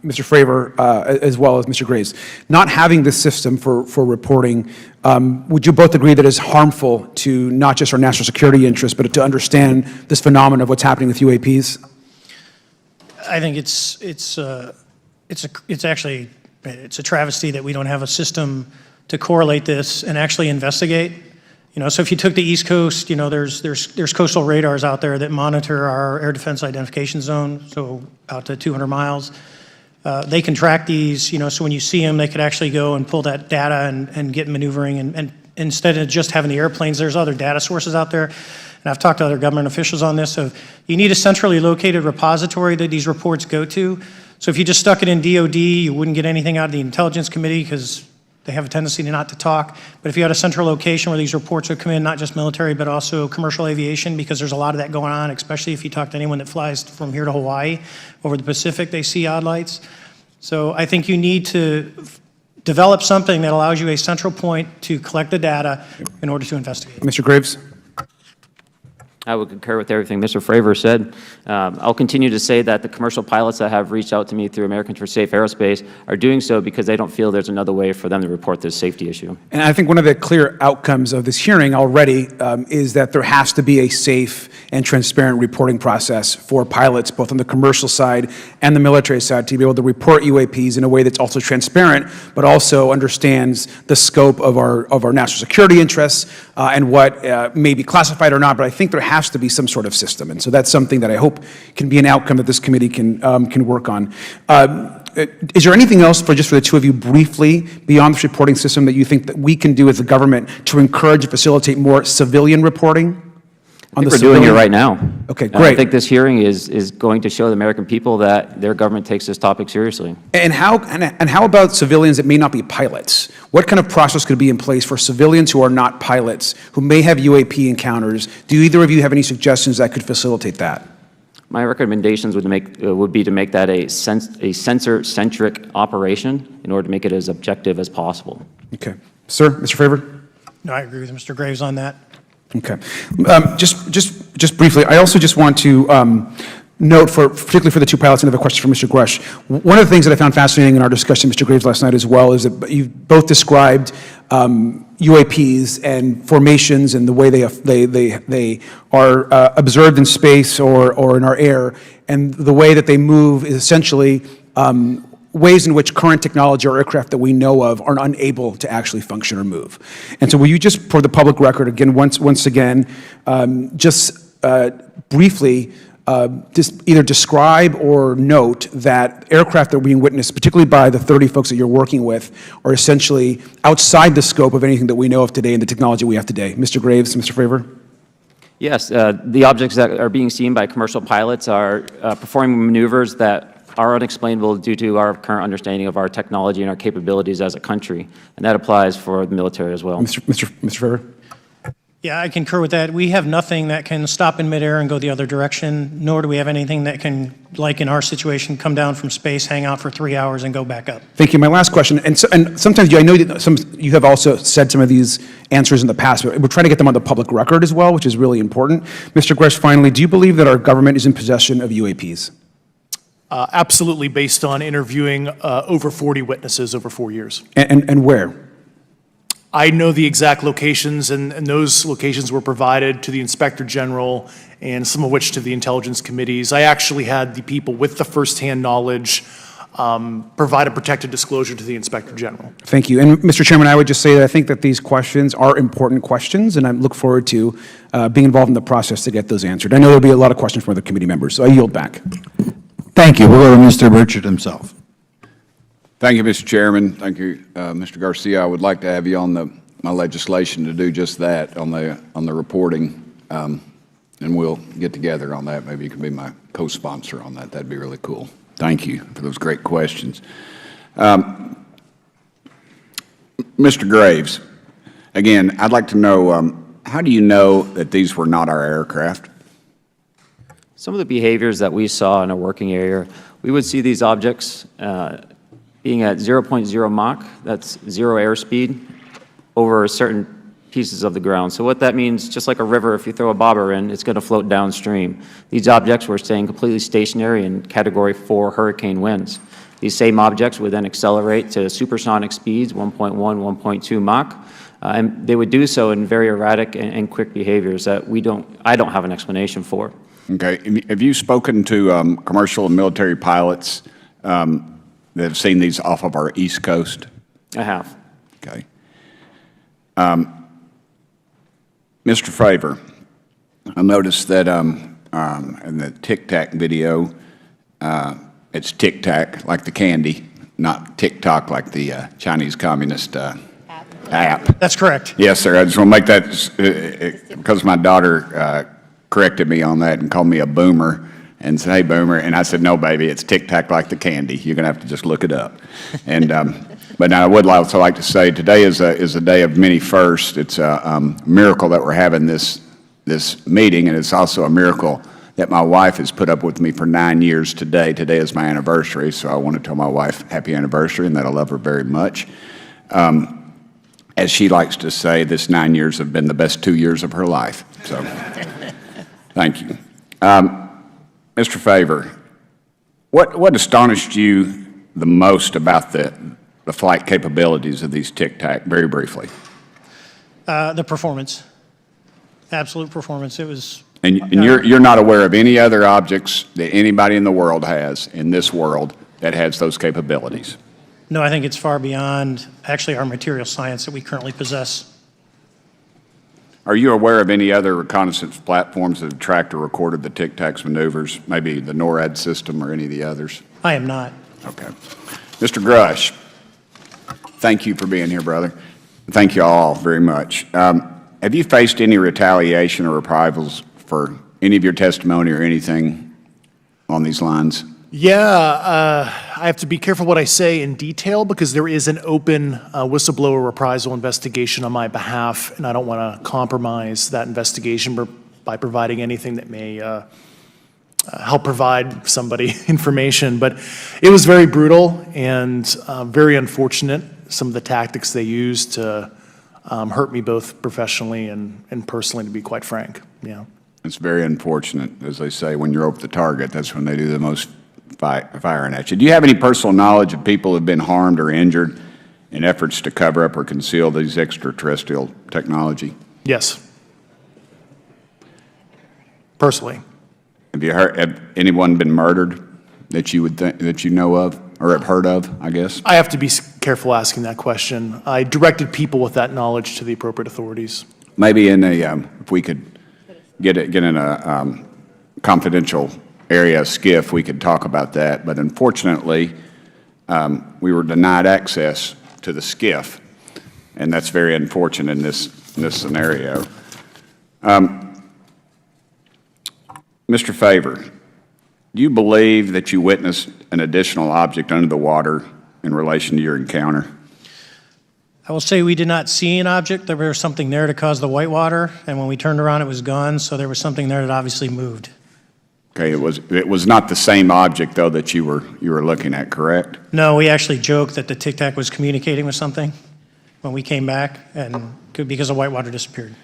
Mr. Fravor as well as Mr. Graves, not having this system for reporting, would you both agree that it's harmful to not just our national security interests, but to understand this phenomenon of what's happening with UAPs? I think it's a travesty that we don't have a system to correlate this and actually investigate. You know, so if you took the East Coast, you know, there's coastal radars out there that monitor our air defense identification zone, so out to 200 miles. They can track these, you know, so when you see them, they could actually go and pull that data and get maneuvering. And instead of just having the airplanes, there's other data sources out there. And I've talked to other government officials on this. So you need a centrally located repository that these reports go to. So if you just stuck it in DOD, you wouldn't get anything out of the Intelligence Committee because they have a tendency to not to talk. But if you had a central location where these reports would come in, not just military, but also commercial aviation, because there's a lot of that going on, especially if you talk to anyone that flies from here to Hawaii, over the Pacific, they see odd lights. So I think you need to develop something that allows you a central point to collect the data in order to investigate. Mr. Graves? I would concur with everything Mr. Fravor said. I'll continue to say that the commercial pilots that have reached out to me through Americans for Safe Aerospace are doing so because they don't feel there's another way for them to report this safety issue. And I think one of the clear outcomes of this hearing already is that there has to be a safe and transparent reporting process for pilots, both on the commercial side and the military side, to be able to report UAPs in a way that's also transparent, but also understands the scope of our national security interests and what may be classified or not. But I think there has to be some sort of system, and so that's something that I hope can be an outcome that this committee can work on. Is there anything else for the two of you briefly beyond this reporting system that you think that we can do as a government to encourage and facilitate more civilian reporting? I think we're doing it right now. Okay, great. I think this hearing is going to show the American people that their government takes this topic seriously. And how about civilians that may not be pilots? What kind of process could be in place for civilians who are not pilots, who may have UAP encounters? Do either of you have any suggestions that could facilitate that? My recommendations would be to make that a sensor-centric operation in order to make it as objective as possible. Okay. Sir, Mr. Fravor? No, I agree with Mr. Graves on that. Okay. Just briefly, I also just want to note, particularly for the two pilots, and I have a question for Mr. Grush. One of the things that I found fascinating in our discussion, Mr. Graves, last night as well, is that you both described UAPs and formations and the way they are observed in space or in our air, and the way that they move is essentially ways in which current technology or aircraft that we know of are unable to actually function or move. And so will you just, for the public record, again, once again, just briefly just either describe or note that aircraft that are being witnessed, particularly by the 30 folks that you're working with, are essentially outside the scope of anything that we know of today and the technology we have today. Mr. Graves, Mr. Fravor? Yes, the objects that are being seen by commercial pilots are performing maneuvers that are unexplainable due to our current understanding of our technology and our capabilities as a country, and that applies for the military as well. Mr. Fravor? Yeah, I concur with that. We have nothing that can stop in midair and go the other direction, nor do we have anything that can, like in our situation, come down from space, hang out for 3 hours, and go back up. Thank you. My last question, and sometimes I know that you have also said some of these answers in the past, but we're trying to get them on the public record as well, which is really important. Mr. Grush, finally, do you believe that our government is in possession of UAPs? Absolutely, based on interviewing over 40 witnesses over 4 years. And where? I know the exact locations, and those locations were provided to the Inspector General and some of which to the intelligence committees. I actually had the people with the firsthand knowledge provide a protected disclosure to the Inspector General. Thank you. And Mr. Chairman, I would just say that I think that these questions are important questions, and I look forward to being involved in the process to get those answered. I know there'll be a lot of questions from other committee members, so I yield back. Thank you. We'll go to Mr. Burchett himself. Thank you, Mr. Chairman. Thank you, Mr. Garcia. I would like to have you on my legislation to do just that on the reporting, and we'll get together on that. Maybe you can be my co-sponsor on that. That'd be really cool. Thank you for those great questions. Mr. Graves, again, I'd like to know, how do you know that these were not our aircraft? Some of the behaviors that we saw in a working area, we would see these objects being at 0.0 Mach, that's 0 airspeed, over certain pieces of the ground. So what that means, just like a river, if you throw a bobber in, it's going to float downstream. These objects were staying completely stationary in Category 4 hurricane winds. These same objects would then accelerate to supersonic speeds, 1.1, 1.2 Mach, and they would do so in very erratic and quick behaviors that I don't have an explanation for. Okay. Have you spoken to commercial and military pilots that have seen these off of our East Coast? I have. Okay. Mr. Favor, I noticed that in the Tic Tac video, it's Tic Tac like the candy, not TikTok like the Chinese Communist app. That's correct. Yes, sir. I just want to make that, because my daughter corrected me on that and called me a boomer and said, "Hey, boomer," and I said, "No, baby, it's Tic Tac like the candy. You're going to have to just look it up." And but now I would also like to say today is a day of many firsts. It's a miracle that we're having this meeting, and it's also a miracle that my wife has put up with me for 9 years today. Today is my anniversary, so I want to tell my wife happy anniversary and that I love her very much. As she likes to say, this 9 years have been the best 2 years of her life. So, thank you. Mr. Favor, what astonished you the most about the flight capabilities of these Tic Tac, very briefly? The performance, absolute performance. It was. And you're not aware of any other objects that anybody in the world has, in this world, that has those capabilities? No, I think it's far beyond actually our material science that we currently possess. Are you aware of any other reconnaissance platforms that have tracked or recorded the Tic Tac's maneuvers, maybe the NORAD system or any of the others? I am not. Okay. Mr. Grush, thank you for being here, brother. Thank you all very much. Have you faced any retaliation or reprisals for any of your testimony or anything on these lines? Yeah, I have to be careful what I say in detail because there is an open whistleblower reprisal investigation on my behalf, and I don't want to compromise that investigation by providing anything that may help provide somebody information. But it was very brutal and very unfortunate, some of the tactics they used to hurt me both professionally and personally, to be quite frank. Yeah. It's very unfortunate. As they say, when you're over the target, that's when they do the most firing at you. Do you have any personal knowledge of people who have been harmed or injured in efforts to cover up or conceal these extraterrestrial technology? Yes. Personally. Have anyone been murdered that you would that you know of or have heard of, I guess? I have to be careful asking that question. I directed people with that knowledge to the appropriate authorities. Maybe in a, if we could get in a confidential area, SCIF, we could talk about that. But unfortunately, we were denied access to the SCIF, and that's very unfortunate in this scenario. Mr. Favor, do you believe that you witnessed an additional object under the water in relation to your encounter? I will say we did not see an object. There was something there to cause the whitewater, and when we turned around, it was gone. So there was something there that obviously moved. Okay, it was not the same object though that you were looking at, correct? No, we actually joked that the Tic Tac was communicating with something when we came back, and because the whitewater disappeared.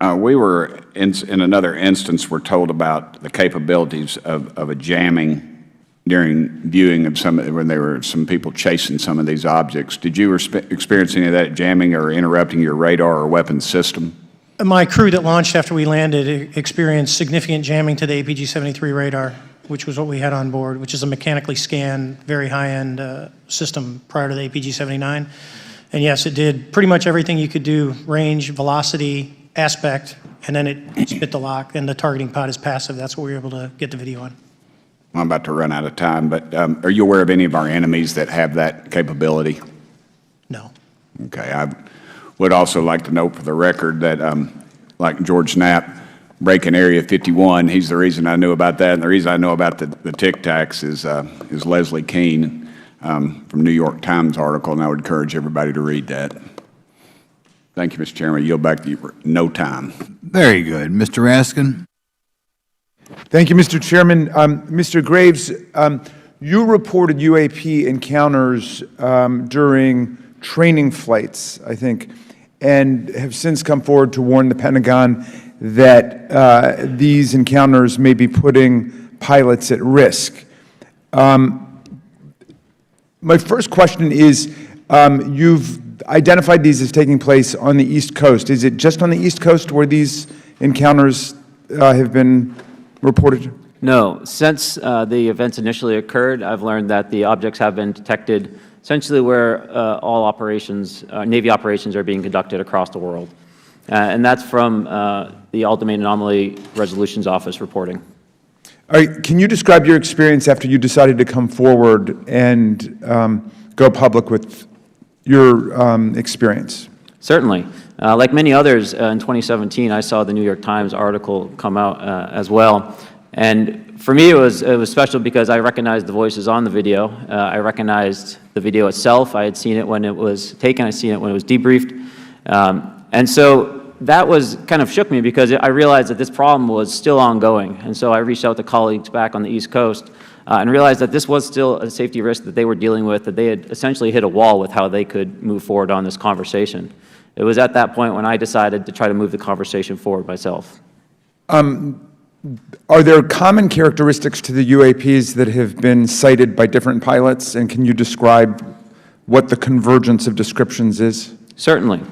We were in another instance. We're told about the capabilities of a jamming during viewing of when there were some people chasing some of these objects. Did you experience any of that jamming or interrupting your radar or weapons system? My crew that launched after we landed experienced significant jamming to the APG-73 radar, which was what we had on board, which is a mechanically scanned, very high-end system prior to the APG-79. And yes, it did pretty much everything you could do, range, velocity, aspect, and then it spit the lock, and the targeting pod is passive. That's what we were able to get the video on. I'm about to run out of time, but are you aware of any of our enemies that have that capability? No. Okay. I would also like to note for the record that, like George Knapp, breaking Area 51, he's the reason I knew about that, and the reason I know about the Tic Tacs is Leslie Keene from New York Times article, and I would encourage everybody to read that. Thank you, Mr. Chairman. I yield back to you for no time. Very good. Mr. Raskin? Thank you, Mr. Chairman. Mr. Graves, you reported UAP encounters during training flights, I think, and have since come forward to warn the Pentagon that these encounters may be putting pilots at risk. My first question is, you've identified these as taking place on the East Coast. Is it just on the East Coast where these encounters have been reported? No. Since the events initially occurred, I've learned that the objects have been detected essentially where all operations, Navy operations are being conducted across the world. And that's from the All-Domain Anomaly Resolutions Office reporting. All right, can you describe your experience after you decided to come forward and go public with your experience? Certainly. Like many others, in 2017, I saw the New York Times article come out as well. And for me, it was special because I recognized the voices on the video. I recognized the video itself. I had seen it when it was taken. I'd seen it when it was debriefed. And so that was kind of shook me because I realized that this problem was still ongoing. And so I reached out to colleagues back on the East Coast and realized that this was still a safety risk that they were dealing with, that they had essentially hit a wall with how they could move forward on this conversation. It was at that point when I decided to try to move the conversation forward myself. Are there common characteristics to the UAPs that have been cited by different pilots, and can you describe what the convergence of descriptions is? Certainly.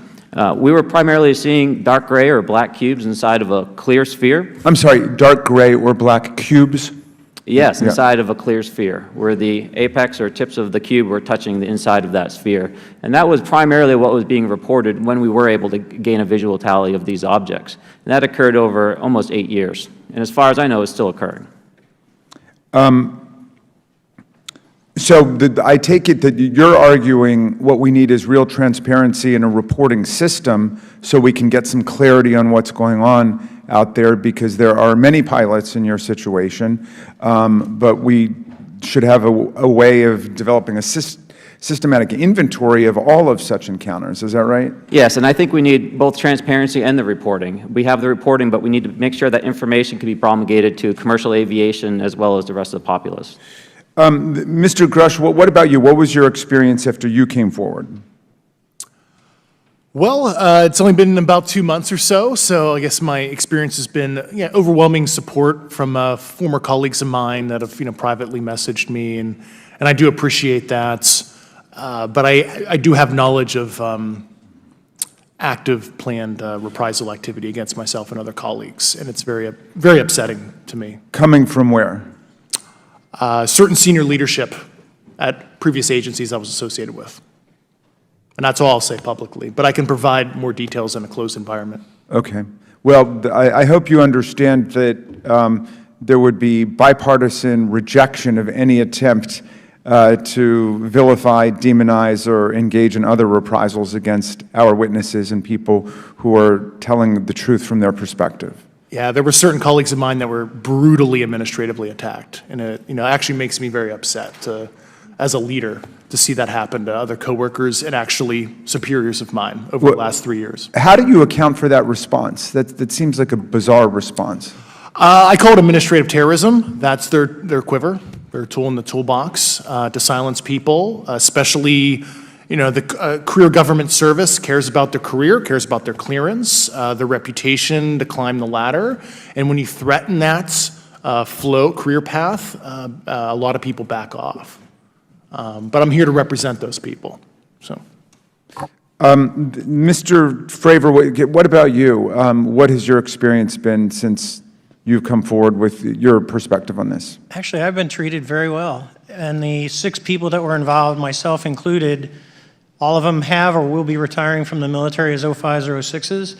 We were primarily seeing dark gray or black cubes inside of a clear sphere. I'm sorry, dark gray or black cubes? Yes, inside of a clear sphere, where the apex or tips of the cube were touching the inside of that sphere. And that was primarily what was being reported when we were able to gain a visual tally of these objects. And that occurred over almost 8 years. And as far as I know, it's still occurring. So I take it that you're arguing what we need is real transparency in a reporting system so we can get some clarity on what's going on out there, because there are many pilots in your situation, but we should have a way of developing a systematic inventory of all of such encounters. Is that right? Yes, and I think we need both transparency and the reporting. We have the reporting, but we need to make sure that information can be promulgated to commercial aviation as well as the rest of the populace. Mr. Grush, what about you? What was your experience after you came forward? Well, it's only been about 2 months or so, so I guess my experience has been overwhelming support from former colleagues of mine that have privately messaged me, and I do appreciate that. But I do have knowledge of active planned reprisal activity against myself and other colleagues, and it's very upsetting to me. Coming from where? Certain senior leadership at previous agencies I was associated with. And that's all I'll say publicly, but I can provide more details in a closed environment. Okay. Well, I hope you understand that there would be bipartisan rejection of any attempt to vilify, demonize, or engage in other reprisals against our witnesses and people who are telling the truth from their perspective. Yeah, there were certain colleagues of mine that were brutally administratively attacked, and it actually makes me very upset as a leader to see that happen to other coworkers and actually superiors of mine over the last 3 years. How do you account for that response? That seems like a bizarre response. I call it administrative terrorism. That's their quiver, their tool in the toolbox to silence people, especially the career government service cares about their career, cares about their clearance, their reputation to climb the ladder. And when you threaten that float, career path, a lot of people back off. But I'm here to represent those people. So, Mr. Fravor, what about you? What has your experience been since you've come forward with your perspective on this? Actually, I've been treated very well. And the 6 people that were involved, myself included, all of them have or will be retiring from the military as 05s or 06s.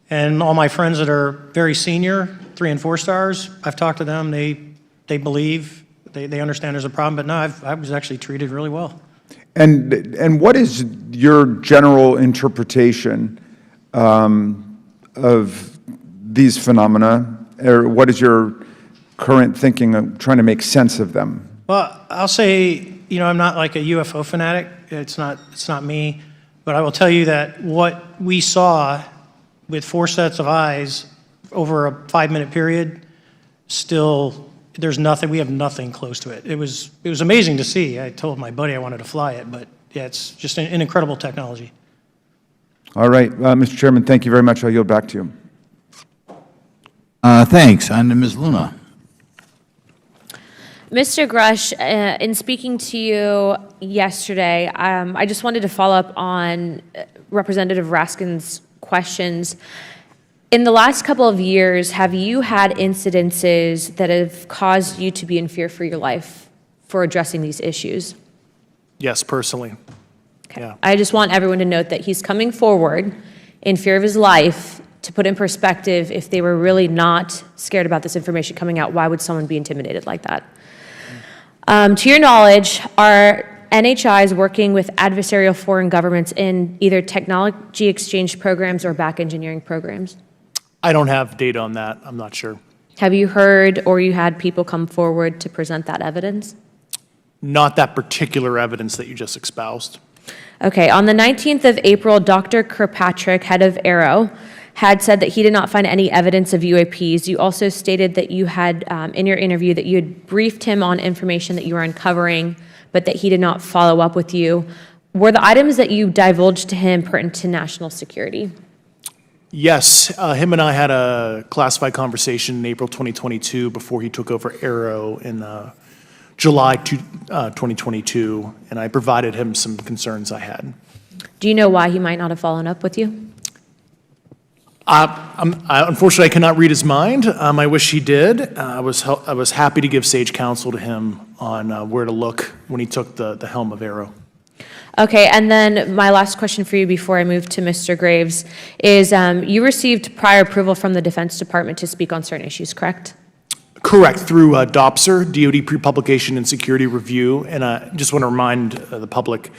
And all my friends that are very senior, 3 and 4 stars, I've talked to them. They believe, they understand there's a problem. But no, I was actually treated really well. And what is your general interpretation of these phenomena? Or what is your current thinking of trying to make sense of them? Well, I'll say, you know, I'm not like a UFO fanatic. It's not me. But I will tell you that what we saw with 4 sets of eyes over a 5-minute period, still, there's nothing, we have nothing close to it. It was amazing to see. I told my buddy I wanted to fly it, but yeah, it's just an incredible technology. All right, Mr. Chairman, thank you very much. I'll yield back to you. Thanks. On to Ms. Luna. Mr. Grush, in speaking to you yesterday, I just wanted to follow up on Representative Raskin's questions. In the last couple of years, have you had incidences that have caused you to be in fear for your life for addressing these issues? Yes, personally. Okay. Yeah. I just want everyone to note that he's coming forward in fear of his life. To put in perspective, if they were really not scared about this information coming out, why would someone be intimidated like that? To your knowledge, are NHIs working with adversarial foreign governments in either technology exchange programs or back engineering programs? I don't have data on that. I'm not sure. Have you heard or you had people come forward to present that evidence? Not that particular evidence that you just espoused. Okay, on the 19th of April, Dr. Kirkpatrick, head of Aero, had said that he did not find any evidence of UAPs. You also stated that you had, in your interview, that you had briefed him on information that you were uncovering, but that he did not follow up with you. Were the items that you divulged to him pertinent to national security? Yes, him and I had a classified conversation in April 2022 before he took over Aero in July 2022, and I provided him some concerns I had. Do you know why he might not have followed up with you? Unfortunately, I cannot read his mind. I wish he did. I was happy to give sage counsel to him on where to look when he took the helm of Aero. Okay, and then my last question for you before I move to Mr. Graves is you received prior approval from the Defense Department to speak on certain issues, correct? Correct, through DOPSR, DoD Pre-Publication and Security Review, and I just want to remind the public,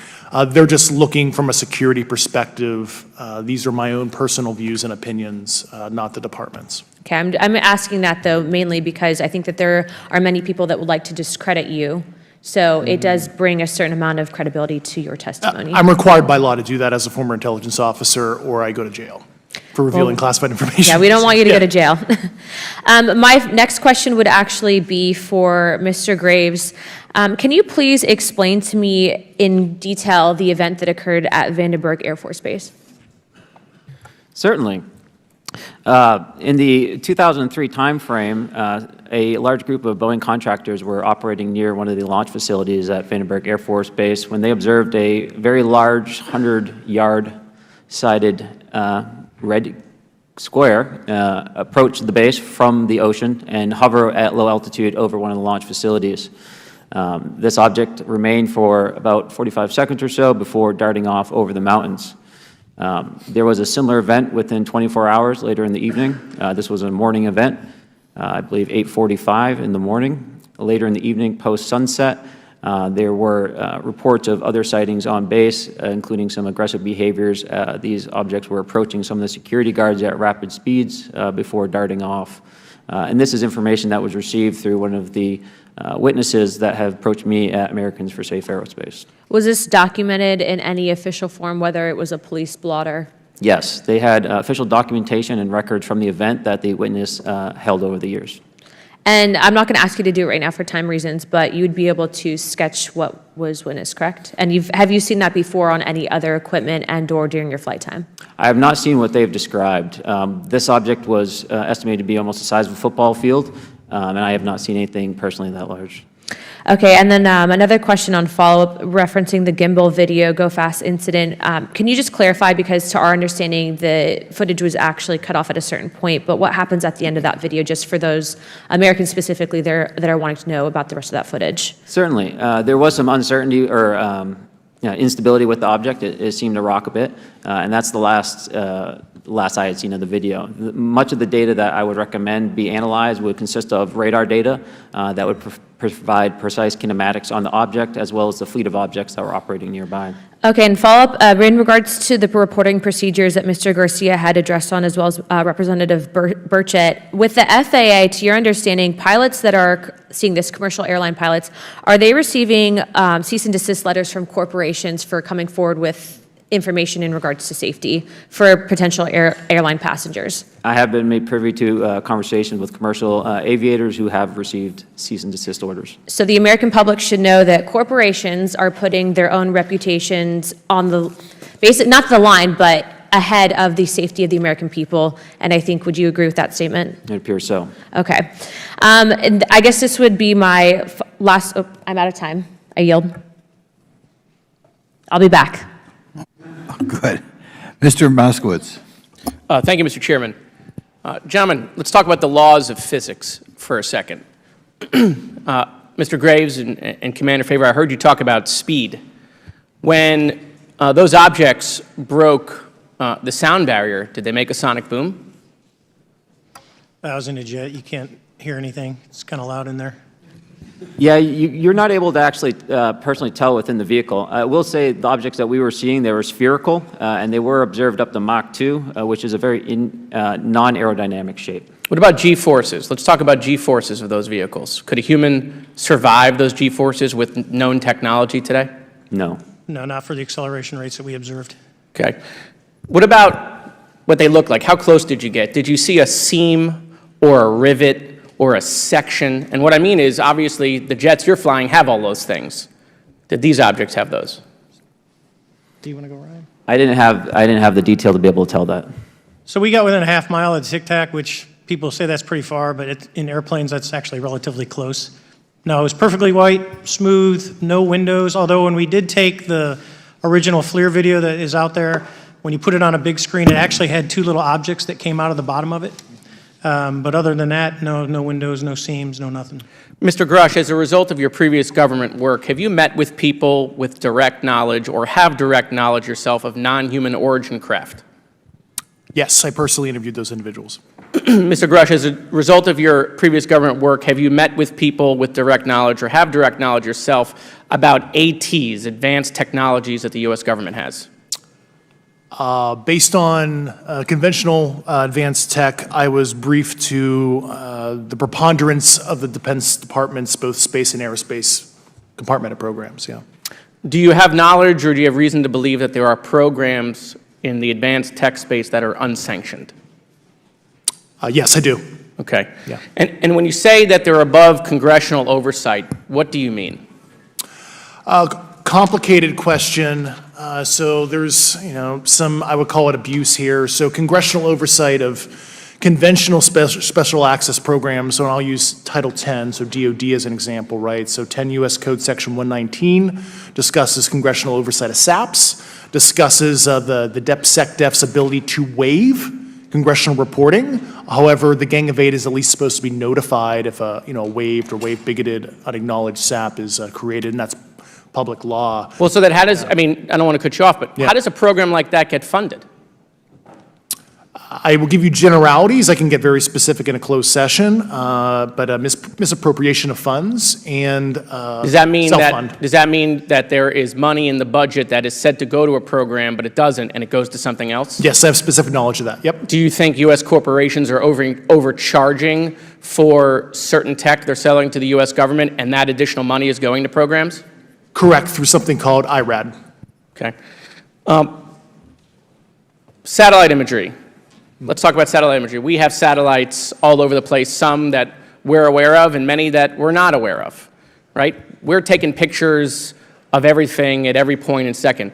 they're just looking from a security perspective. These are my own personal views and opinions, not the department's. Okay, I'm asking that though mainly because I think that there are many people that would like to discredit you, so it does bring a certain amount of credibility to your testimony. I'm required by law to do that as a former intelligence officer, or I go to jail for revealing classified information. Yeah, we don't want you to go to jail. My next question would actually be for Mr. Graves. Can you please explain to me in detail the event that occurred at Vandenberg Air Force Base? Certainly. In the 2003 timeframe, a large group of Boeing contractors were operating near one of the launch facilities at Vandenberg Air Force Base when they observed a very large 100-yard-sided red square approach the base from the ocean and hover at low altitude over one of the launch facilities. This object remained for about 45 seconds or so before darting off over the mountains. There was a similar event within 24 hours later in the evening. This was a morning event, I believe 8:45 in the morning. Later in the evening, post-sunset, there were reports of other sightings on base, including some aggressive behaviors. These objects were approaching some of the security guards at rapid speeds before darting off. And this is information that was received through one of the witnesses that have approached me at Americans for Safe Aerospace. Was this documented in any official form, whether it was a police blotter? Yes, they had official documentation and records from the event that the witness held over the years. And I'm not going to ask you to do it right now for time reasons, but you'd be able to sketch what was witnessed, correct? And have you seen that before on any other equipment and/or during your flight time? I have not seen what they've described. This object was estimated to be almost the size of a football field. and I have not seen anything personally that large. Okay, and then another question on follow-up referencing the gimbal video Go Fast incident. Can you just clarify, because to our understanding, the footage was actually cut off at a certain point, but what happens at the end of that video, just for those Americans specifically there that are wanting to know about the rest of that footage? Certainly. There was some uncertainty or instability with the object. It seemed to rock a bit, and that's the last I had seen of the video. Much of the data that I would recommend be analyzed would consist of radar data that would provide precise kinematics on the object, as well as the fleet of objects that were operating nearby. Okay, and follow-up, in regards to the reporting procedures that Mr. Garcia had addressed on, as well as Representative Burchett, with the FAA, to your understanding, pilots that are seeing this, commercial airline pilots, are they receiving cease and desist letters from corporations for coming forward with information in regards to safety for potential airline passengers? I have been made privy to conversations with commercial aviators who have received cease and desist orders. So the American public should know that corporations are putting their own reputations on the not the line, but ahead of the safety of the American people. And I think, would you agree with that statement? It appears so. Okay. And I guess this would be my last, I'm out of time. I yield. I'll be back. Good. Mr. Moskowitz. Thank you, Mr. Chairman. Gentlemen, let's talk about the laws of physics for a second. Mr. Graves and Commander Favor, I heard you talk about speed. When those objects broke the sound barrier, did they make a sonic boom? I was in a jet. You can't hear anything. It's kind of loud in there. Yeah, you're not able to actually personally tell within the vehicle. I will say the objects that we were seeing, they were spherical, and they were observed up to Mach 2, which is a very non-aerodynamic shape. What about G-forces? Let's talk about G-forces of those vehicles. Could a human survive those G-forces with known technology today? No. No, not for the acceleration rates that we observed. Okay. What about what they look like? How close did you get? Did you see a seam or a rivet or a section? And what I mean is, obviously, the jets you're flying have all those things. Did these objects have those? Do you want to go, Ryan? I didn't have the detail to be able to tell that. So we got within a half mile at Tic Tac, which people say that's pretty far, but in airplanes, that's actually relatively close. No, it was perfectly white, smooth, no windows, although when we did take the original FLIR video that is out there, when you put it on a big screen, it actually had two little objects that came out of the bottom of it. But other than that, no windows, no seams, no nothing. Mr. Grush, as a result of your previous government work, have you met with people with direct knowledge or have direct knowledge yourself of non-human origin craft? Yes, I personally interviewed those individuals. Mr. Grush, as a result of your previous government work, have you met with people with direct knowledge or have direct knowledge yourself about ATs, advanced technologies that the U.S. government has? Based on conventional advanced tech, I was briefed to the preponderance of the Defense Department's both space and aerospace compartmented programs, yeah. Do you have knowledge or do you have reason to believe that there are programs in the advanced tech space that are unsanctioned? Yes, I do. Okay. Yeah. And when you say that they're above congressional oversight, what do you mean? Complicated question. So there's, some, I would call it abuse here. So congressional oversight of conventional special access programs, so I'll use Title 10, so DOD as an example, right? So 10 U.S. Code Section 119 discusses congressional oversight of SAPs, discusses the DepSecDef's ability to waive congressional reporting. However, the Gang of Eight is at least supposed to be notified if a waived or waive-bigoted unacknowledged SAP is created, and that's public law. Well, so that how does, I don't want to cut you off, but how does a program like that get funded? I will give you generalities. I can get very specific in a closed session, but misappropriation of funds and does that mean self-fund. Does that mean that there is money in the budget that is said to go to a program, but it doesn't, and it goes to something else? Yes, I have specific knowledge of that. Yep. Do you think U.S. corporations are overcharging for certain tech they're selling to the U.S. government, and that additional money is going to programs? Correct, through something called IRAD. Okay. Satellite imagery. Let's talk about satellite imagery. We have satellites all over the place, some that we're aware of and many that we're not aware of, right? We're taking pictures of everything at every point and second.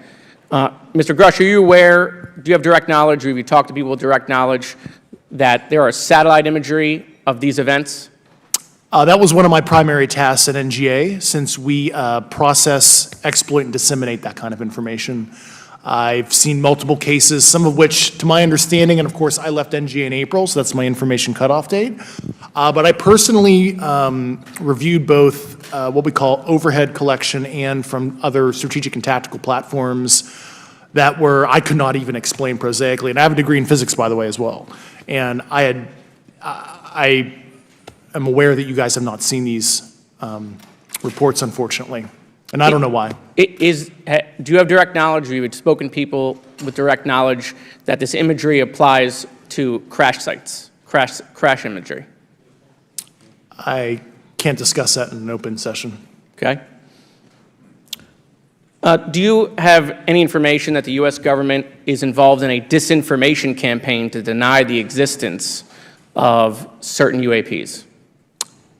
Mr. Grush, are you aware, do you have direct knowledge, or have you talked to people with direct knowledge that there are satellite imagery of these events? That was one of my primary tasks at NGA, since we process, exploit, and disseminate that kind of information. I've seen multiple cases, some of which, to my understanding, and of course I left NGA in April, so that's my information cutoff date, but I personally reviewed both what we call overhead collection and from other strategic and tactical platforms that I could not even explain prosaically. And I have a degree in physics, by the way, as well. And I am aware that you guys have not seen these reports, unfortunately. And I don't know why. Do you have direct knowledge, or you had spoken to people with direct knowledge that this imagery applies to crash sites, crash imagery? I can't discuss that in an open session. Okay. Do you have any information that the U.S. government is involved in a disinformation campaign to deny the existence of certain UAPs?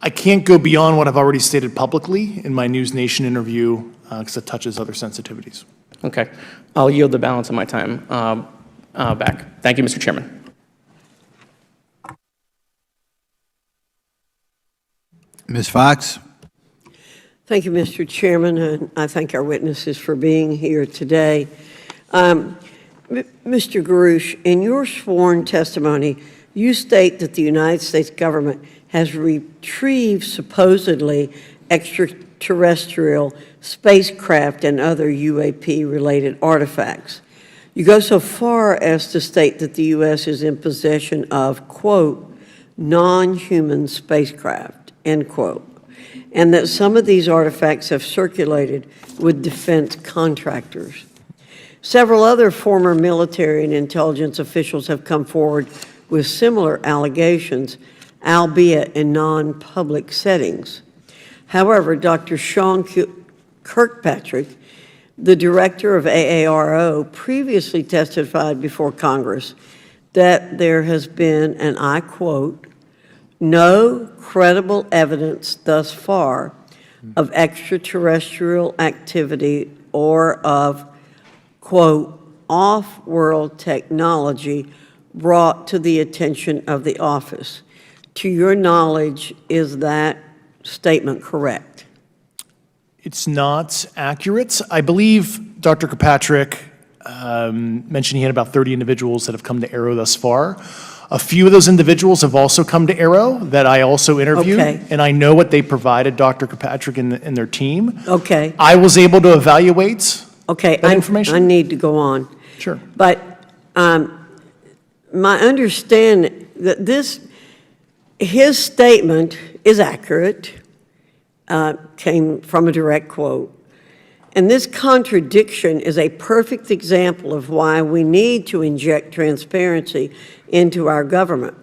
I can't go beyond what I've already stated publicly in my News Nation interview because it touches other sensitivities. Okay. I'll yield the balance of my time back. Thank you, Mr. Chairman. Ms. Fox? Thank you, Mr. Chairman, and I thank our witnesses for being here today. Mr. Garouche, in your sworn testimony, you state that the United States government has retrieved supposedly extraterrestrial spacecraft and other UAP-related artifacts. You go so far as to state that the U.S. is in possession of, quote, non-human spacecraft, end quote, and that some of these artifacts have circulated with defense contractors. Several other former military and intelligence officials have come forward with similar allegations, albeit in non-public settings. However, Dr. Sean Kirkpatrick, the director of AARO, previously testified before Congress that there has been, and I quote, no credible evidence thus far of extraterrestrial activity or of, quote, off-world technology brought to the attention of the office. To your knowledge, is that statement correct? It's not accurate. I believe Dr. Kirkpatrick mentioned he had about 30 individuals that have come to AARO thus far. A few of those individuals have also come to AARO that I also interviewed, and I know what they provided Dr. Kirkpatrick and their team. Okay. I was able to evaluate that information. I need to go on. Sure. But my understanding that his statement is accurate, came from a direct quote. And this contradiction is a perfect example of why we need to inject transparency into our government.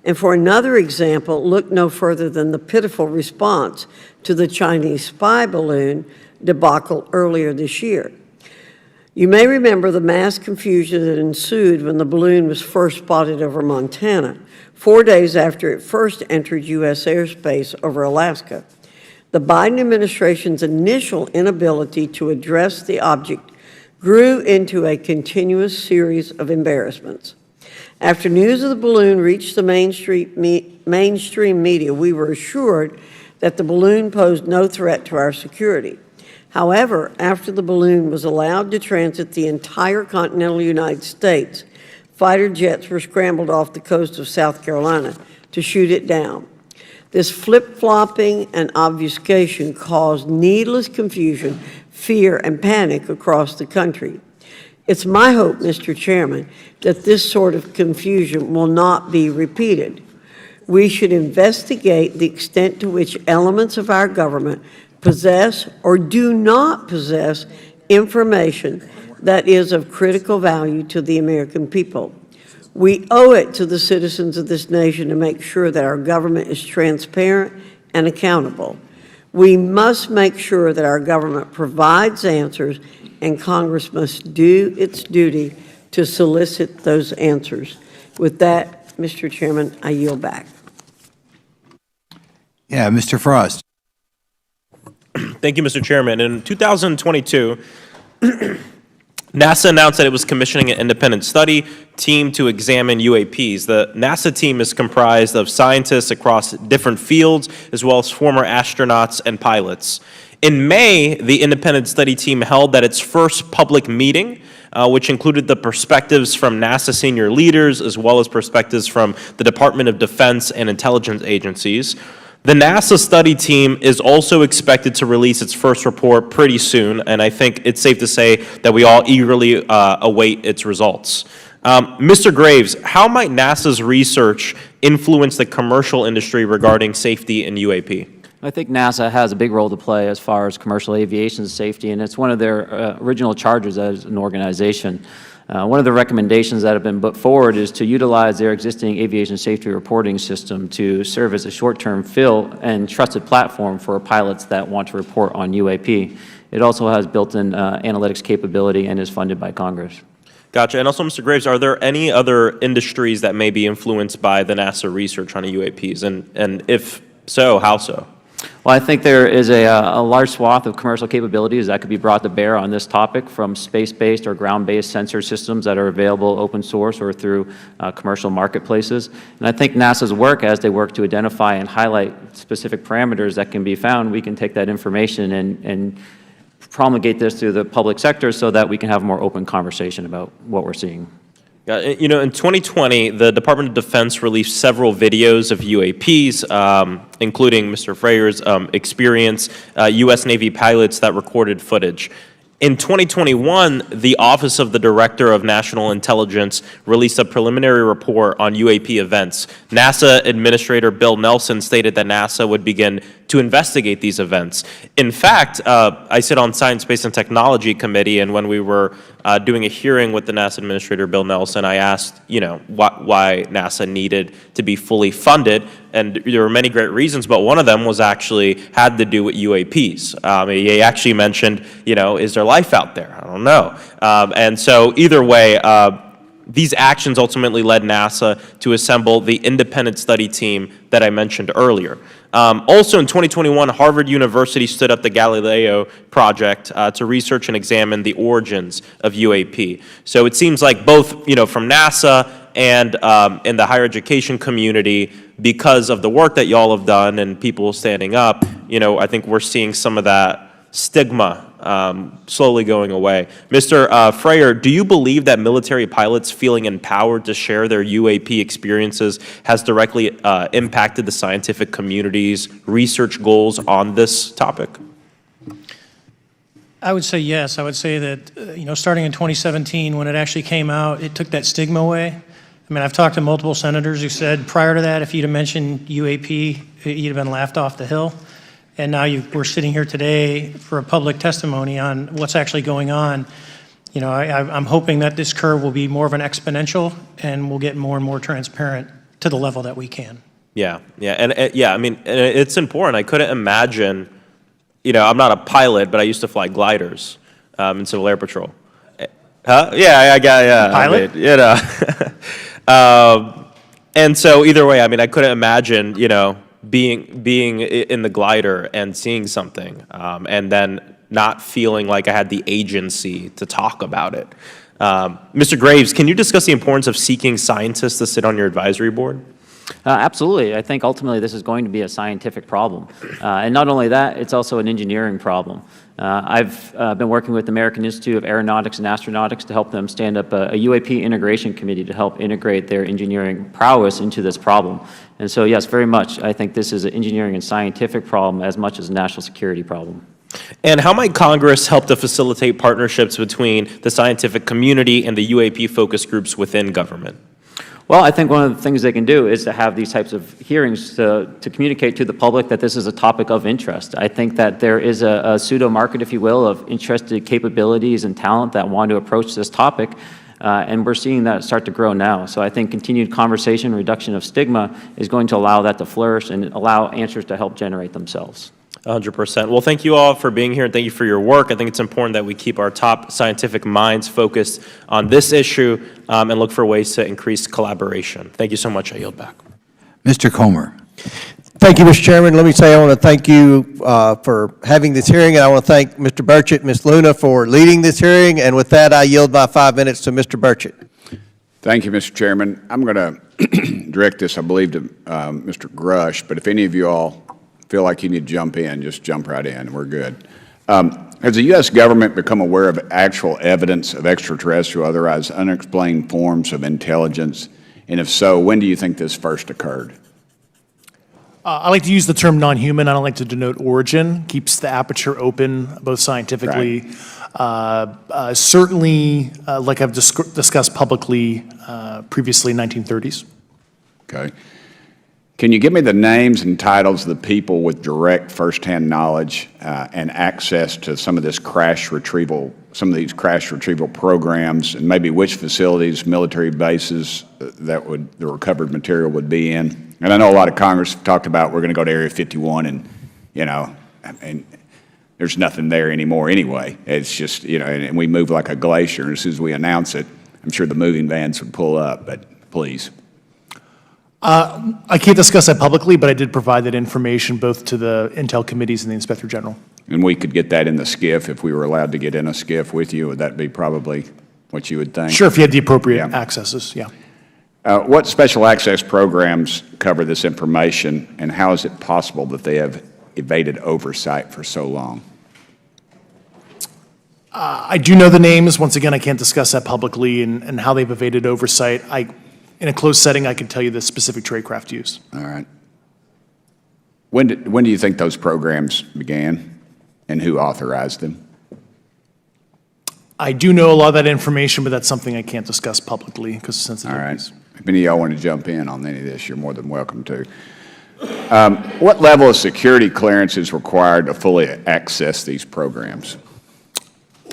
And for another example, look no further than the pitiful response to the Chinese spy balloon debacle earlier this year. You may remember the mass confusion that ensued when the balloon was first spotted over Montana, 4 days after it first entered U.S. airspace over Alaska. The Biden administration's initial inability to address the object grew into a continuous series of embarrassments. After news of the balloon reached the mainstream media, we were assured that the balloon posed no threat to our security. However, after the balloon was allowed to transit the entire continental United States, fighter jets were scrambled off the coast of South Carolina to shoot it down. This flip-flopping and obfuscation caused needless confusion, fear, and panic across the country. It's my hope, Mr. Chairman, that this sort of confusion will not be repeated. We should investigate the extent to which elements of our government possess or do not possess information that is of critical value to the American people. We owe it to the citizens of this nation to make sure that our government is transparent and accountable. We must make sure that our government provides answers, and Congress must do its duty to solicit those answers. With that, Mr. Chairman, I yield back. Yeah, Mr. Frost. Thank you, Mr. Chairman. In 2022, NASA announced that it was commissioning an independent study team to examine UAPs. The NASA team is comprised of scientists across different fields, as well as former astronauts and pilots. In May, the independent study team held its first public meeting, which included the perspectives from NASA senior leaders, as well as perspectives from the Department of Defense and intelligence agencies. The NASA study team is also expected to release its first report pretty soon, and I think it's safe to say that we all eagerly await its results. Mr. Graves, how might NASA's research influence the commercial industry regarding safety in UAP? I think NASA has a big role to play as far as commercial aviation safety, and it's one of their original charges as an organization. One of the recommendations that have been put forward is to utilize their existing aviation safety reporting system to serve as a short-term fill and trusted platform for pilots that want to report on UAP. It also has built-in analytics capability and is funded by Congress. Gotcha. And also, Mr. Graves, are there any other industries that may be influenced by the NASA research on UAPs? And if so, how so? Well, I think there is a large swath of commercial capabilities that could be brought to bear on this topic, from space-based or ground-based sensor systems that are available open source or through commercial marketplaces. And I think NASA's work, as they work to identify and highlight specific parameters that can be found, we can take that information and promulgate this through the public sector so that we can have a more open conversation about what we're seeing. You know, in 2020, the Department of Defense released several videos of UAPs, including Mr. Freier's experience, U.S. Navy pilots that recorded footage. In 2021, the Office of the Director of National Intelligence released a preliminary report on UAP events. NASA Administrator Bill Nelson stated that NASA would begin to investigate these events. In fact, I sit on Science, Space, and Technology Committee, and when we were doing a hearing with the NASA Administrator Bill Nelson, I asked, you know, why NASA needed to be fully funded, and there were many great reasons, but one of them was actually had to do with UAPs. He actually mentioned, you know, is there life out there? I don't know. And so either way, these actions ultimately led NASA to assemble the independent study team that I mentioned earlier. Also in 2021, Harvard University stood up the Galileo project to research and examine the origins of UAP. So it seems like both, you know, from NASA and in the higher education community, because of the work that y'all have done and people standing up, you know, I think we're seeing some of that stigma slowly going away. Mr. Freier, do you believe that military pilots feeling empowered to share their UAP experiences has directly impacted the scientific community's research goals on this topic? I would say yes. I would say that, you know, starting in 2017, when it actually came out, it took that stigma away. I mean, I've talked to multiple senators who said prior to that, if you'd have mentioned UAP, you'd have been laughed off the hill. And now we're sitting here today for a public testimony on what's actually going on. You know, I'm hoping that this curve will be more of an exponential and we'll get more and more transparent to the level that we can. Yeah, I mean, it's important. I couldn't imagine, you know, I'm not a pilot, but I used to fly gliders in Civil Air Patrol. Huh? Yeah. Pilot? I mean, you know. And so either way, I mean, I couldn't imagine, you know, being in the glider and seeing something and then not feeling like I had the agency to talk about it. Mr. Graves, can you discuss the importance of seeking scientists to sit on your advisory board? Absolutely. I think ultimately this is going to be a scientific problem. And not only that, it's also an engineering problem. I've been working with the American Institute of Aeronautics and Astronautics to help them stand up a UAP integration committee to help integrate their engineering prowess into this problem. And so, yes, very much, I think this is an engineering and scientific problem as much as a national security problem. And how might Congress help to facilitate partnerships between the scientific community and the UAP focus groups within government? Well, I think one of the things they can do is to have these types of hearings to communicate to the public that this is a topic of interest. I think that there is a pseudo-market, if you will, of interested capabilities and talent that want to approach this topic, and we're seeing that start to grow now. So I think continued conversation, reduction of stigma is going to allow that to flourish and allow answers to help generate themselves. 100%. Well, thank you all for being here, and thank you for your work. I think it's important that we keep our top scientific minds focused on this issue and look for ways to increase collaboration. Thank you so much. I yield back. Mr. Comer. Thank you, Mr. Chairman. Let me say I want to thank you for having this hearing, and I want to thank Mr. Burchett, Ms. Luna for leading this hearing. And with that, I yield my 5 minutes to Mr. Burchett. Thank you, Mr. Chairman. I'm going to direct this, I believe, to Mr. Grush, but if any of you all feel like you need to jump in, just jump right in. We're good. Has the U.S. government become aware of actual evidence of extraterrestrial, otherwise unexplained forms of intelligence? And if so, when do you think this first occurred? I like to use the term non-human. I don't like to denote origin. Keeps the aperture open, both scientifically. Right. Certainly, like I've discussed publicly previously, 1930s. Okay. Can you give me the names and titles of the people with direct firsthand knowledge and access to some of this crash retrieval, some of these crash retrieval programs, and maybe which facilities, military bases that the recovered material would be in? And I know a lot of Congress have talked about we're going to go to Area 51 and, you know, and there's nothing there anymore anyway. It's just, you know, and we move like a glacier. And as soon as we announce it, I'm sure the moving vans would pull up, but please. I can't discuss that publicly, but I did provide that information both to the Intel committees and the Inspector General. And we could get that in the SCIF if we were allowed to get in a SCIF with you. Would that be probably what you would think? Sure, if you had the appropriate accesses, yeah. What special access programs cover this information, and how is it possible that they have evaded oversight for so long? I do know the names. Once again, I can't discuss that publicly and how they've evaded oversight. In a closed setting, I can tell you the specific tradecraft used. All right. When do you think those programs began, and who authorized them? I do know a lot of that information, but that's something I can't discuss publicly because of sensitivities. All right. If any of y'all want to jump in on any of this, you're more than welcome to. What level of security clearance is required to fully access these programs?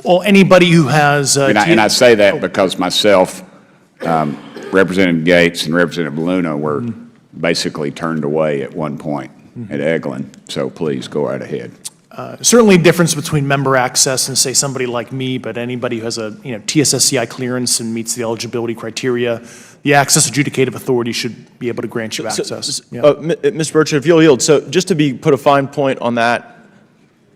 Well, anybody who has... and I say that because myself, Representative Gates and Representative Luna were basically turned away at one point at Eglin. So please go right ahead. Certainly difference between member access and, say, somebody like me, but anybody who has a TSSCI clearance and meets the eligibility criteria, the access adjudicative authority should be able to grant you access. Mr. Burchett, if you'll yield, so just to put a fine point on that,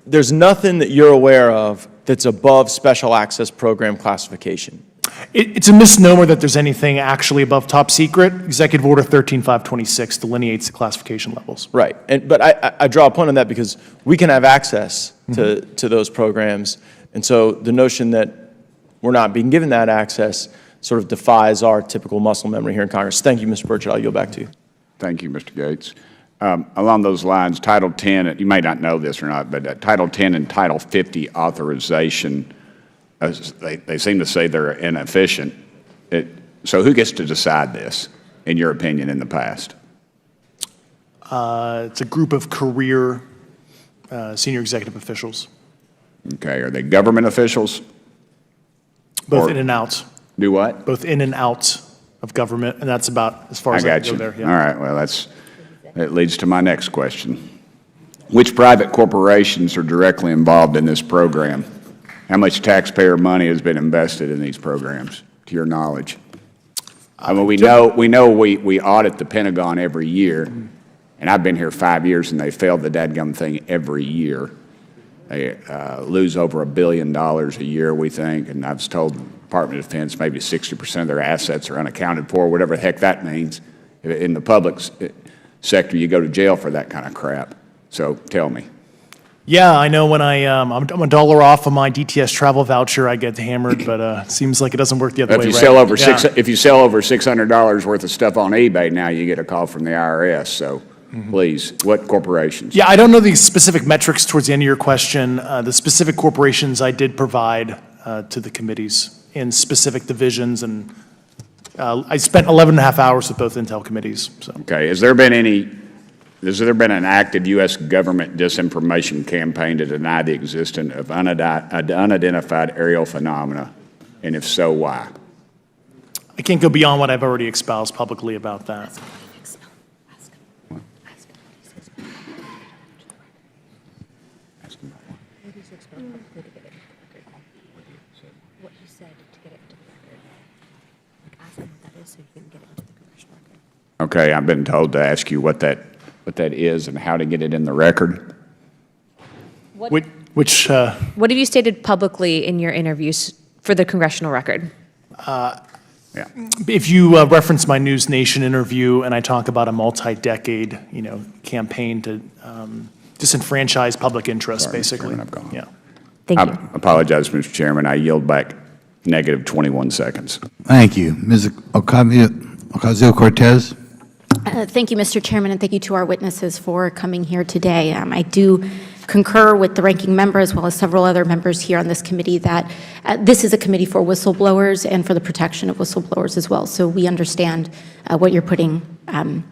there's nothing that you're aware of that's above special access program classification. It's a misnomer that there's anything actually above top secret. Executive Order 13526 delineates the classification levels. Right, but I draw a point on that because we can have access to those programs, and so the notion that we're not being given that access sort of defies our typical muscle memory here in Congress. Thank you, Mr. Burchett. I'll yield back to you. Thank you, Mr. Gates. Along those lines, Title 10, you may not know this or not, but Title 10 and Title 50 authorization, they seem to say they're inefficient. So who gets to decide this, in your opinion, in the past? It's a group of career senior executive officials. Okay, are they government officials? Both in and out. Do what? Both in and out of government, and that's about as far as I can go there. Yeah. All right, well, that leads to my next question. Which private corporations are directly involved in this program? How much taxpayer money has been invested in these programs, to your knowledge? I mean, we know we audit the Pentagon every year, and I've been here 5 years, and they failed the dadgum thing every year. They lose over $1 billion a year, we think, and I've told the Department of Defense maybe 60% of their assets are unaccounted for, whatever the heck that means. In the public sector, you go to jail for that kind of crap. So tell me. Yeah, I know when I'm $1 off of my DTS travel voucher, I get hammered, but it seems like it doesn't work the other way, If you sell over $600 worth of stuff on eBay now, you get a call from the IRS. So please, what corporations? Yeah, I don't know the specific metrics towards the end of your question. The specific corporations I did provide to the committees in specific divisions, and I spent 11 and a half hours with both Intel committees. So. Okay, has there been an active U.S. government disinformation campaign to deny the existence of unidentified aerial phenomena? And if so, why? I can't go beyond what I've already espoused publicly about that. Okay, I've been told to ask you what that what that is and how to get it in the record? What have you stated publicly in your interviews for the congressional record? If you reference my News Nation interview and I talk about a multi-decade, campaign to disenfranchise public interest, basically. Mr. Chairman, Yeah. Thank you. I apologize, Mr. Chairman. I yield back negative 21 seconds. Thank you. Ms. Ocasio-Cortez? Thank you, Mr. Chairman, and thank you to our witnesses for coming here today. I do concur with the ranking member as well as several other members here on this committee that this is a committee for whistleblowers and for the protection of whistleblowers as well. So we understand what you're putting on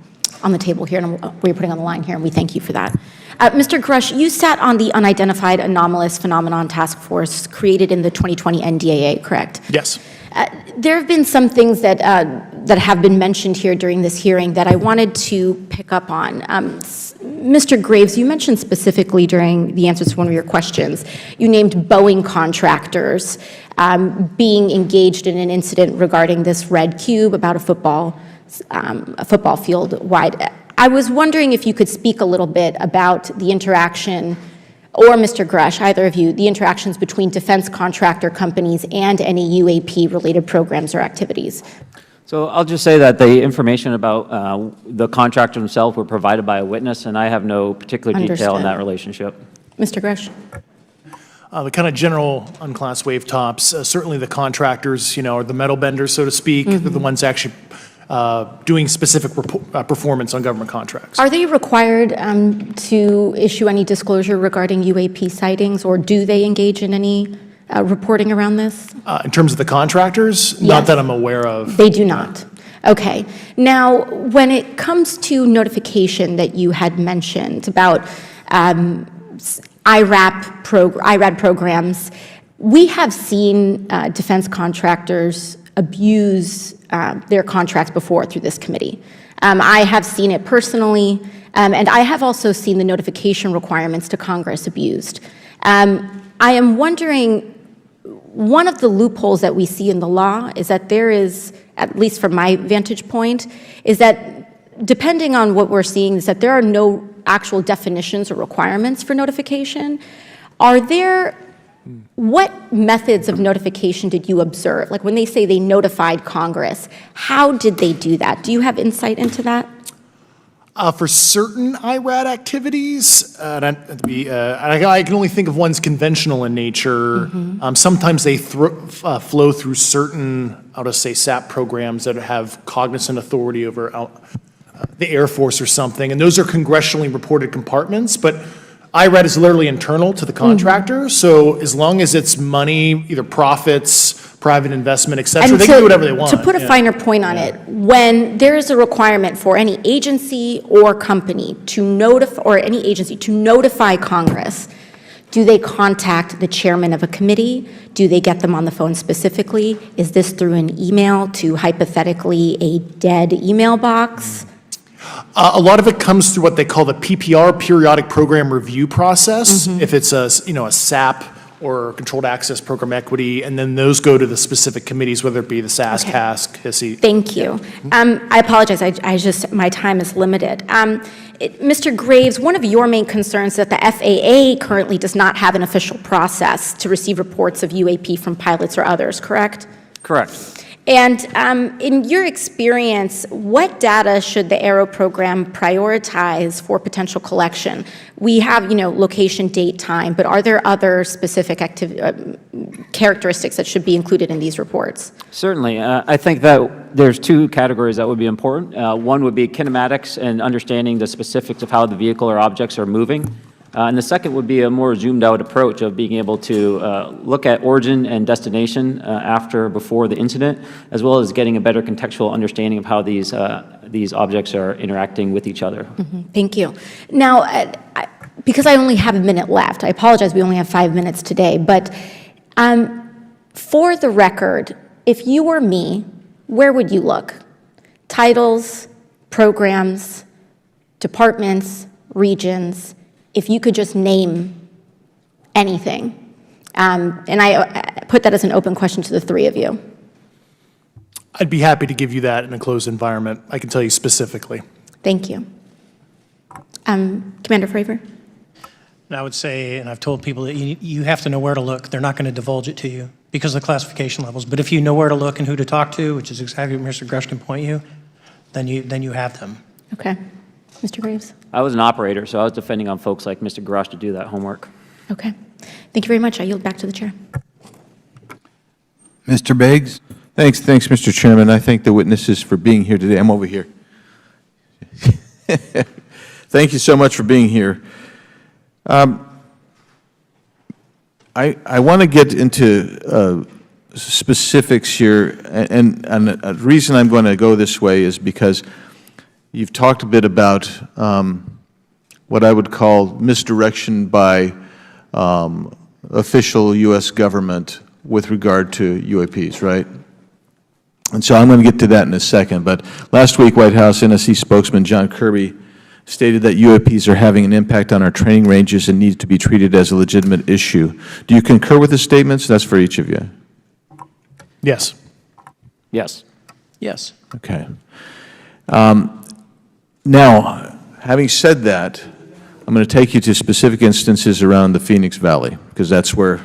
the table here and what you're putting on the line here, and we thank you for that. Mr. Grush, you sat on the Unidentified Anomalous Phenomenon Task Force created in the 2020 NDAA, correct? Yes. There have been some things that have been mentioned here during this hearing that I wanted to pick up on. Mr. Graves, you mentioned specifically during the answers to one of your questions, you named Boeing contractors being engaged in an incident regarding this red cube about a football field wide. I was wondering if you could speak a little bit about the interaction, or Mr. Grush, either of you, the interactions between defense contractor companies and any UAP-related programs or activities. So I'll just say that the information about the contractor themselves were provided by a witness, and I have no particular detail in that relationship. Mr. Grush. The kind of general unclassed wave tops, certainly the contractors, are the metal benders, so to speak. They're the ones actually doing specific performance on government contracts. Are they required to issue any disclosure regarding UAP sightings, or do they engage in any reporting around this? In terms of the contractors? Yes. Not that I'm aware of. They do not. Okay. Now, when it comes to notification that you had mentioned about IRAD programs, we have seen defense contractors abuse their contracts before through this committee. I have seen it personally, and I have also seen the notification requirements to Congress abused. I am wondering, one of the loopholes that we see in the law is that there is, at least from my vantage point, is that depending on what we're seeing, is that there are no actual definitions or requirements for notification. What methods of notification did you observe? Like when they say they notified Congress, how did they do that? Do you have insight into that? For certain IRAD activities, I can only think of ones conventional in nature. Sometimes they flow through certain, I'll just say, SAP programs that have cognizant authority over the Air Force or something, and those are congressionally reported compartments, but IRAD is literally internal to the contractor, so as long as it's money, either profits, private investment, et cetera, they can do whatever they want. To put a finer point on it, when there is a requirement for any agency or company to notify Congress, do they contact the chairman of a committee? Do they get them on the phone specifically? Is this through an email to hypothetically a dead email box? A lot of it comes through what they call the PPR, Periodic Program Review Process, if it's a SAP or Controlled Access Program Equity, and then those go to the specific committees, whether it be the SAS, CASC, HISI. Thank you. I apologize, my time is limited. Mr. Graves, one of your main concerns is that the FAA currently does not have an official process to receive reports of UAP from pilots or others, correct? Correct. And in your experience, what data should the AERO program prioritize for potential collection? We have, location, date, time, but are there other specific characteristics that should be included in these reports? Certainly. I think that there's two categories that would be important. One would be kinematics and understanding the specifics of how the vehicle or objects are moving. And the second would be a more zoomed out approach of being able to look at origin and destination before the incident, as well as getting a better contextual understanding of how these objects are interacting with each other. Thank you. Now, because I only have a minute left, I apologize, we only have 5 minutes today, but for the record, if you were me, where would you look? Titles, programs, departments, regions, if you could just name anything. And I put that as an open question to the three of you. I'd be happy to give you that in a closed environment. I can tell you specifically. Thank you. Commander Fravor? And I would say, and I've told people that you have to know where to look. They're not going to divulge it to you because of the classification levels. But if you know where to look and who to talk to, which is exactly what Mr. Grush can point you, then you have them. Okay. Mr. Graves? I was an operator, so I was depending on folks like Mr. Grosh to do that homework. Okay. Thank you very much. I yield back to the chair. Mr. Biggs? Thanks, Mr. Chairman. I thank the witnesses for being here today. I'm over here. Thank you so much for being here. I want to get into specifics here, and the reason I'm going to go this way is because you've talked a bit about what I would call misdirection by official U.S. government with regard to UAPs, right? And so I'm going to get to that in a second. But last week, White House NSC spokesman John Kirby stated that UAPs are having an impact on our training ranges and need to be treated as a legitimate issue. Do you concur with the statements? That's for each of you. Yes. Yes. Yes. Okay. Now, having said that, I'm going to take you to specific instances around the Phoenix Valley, because that's where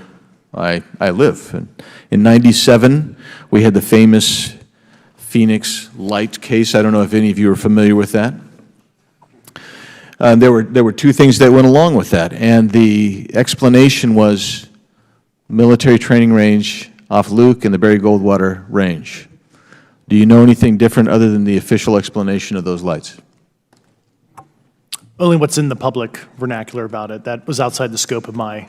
I live. In '97, we had the famous Phoenix Light case. I don't know if any of you are familiar with that. There were two things that went along with that, and the explanation was military training range off Luke and the Barry Goldwater Range. Do you know anything different other than the official explanation of those lights? Only what's in the public vernacular about it. That was outside the scope of my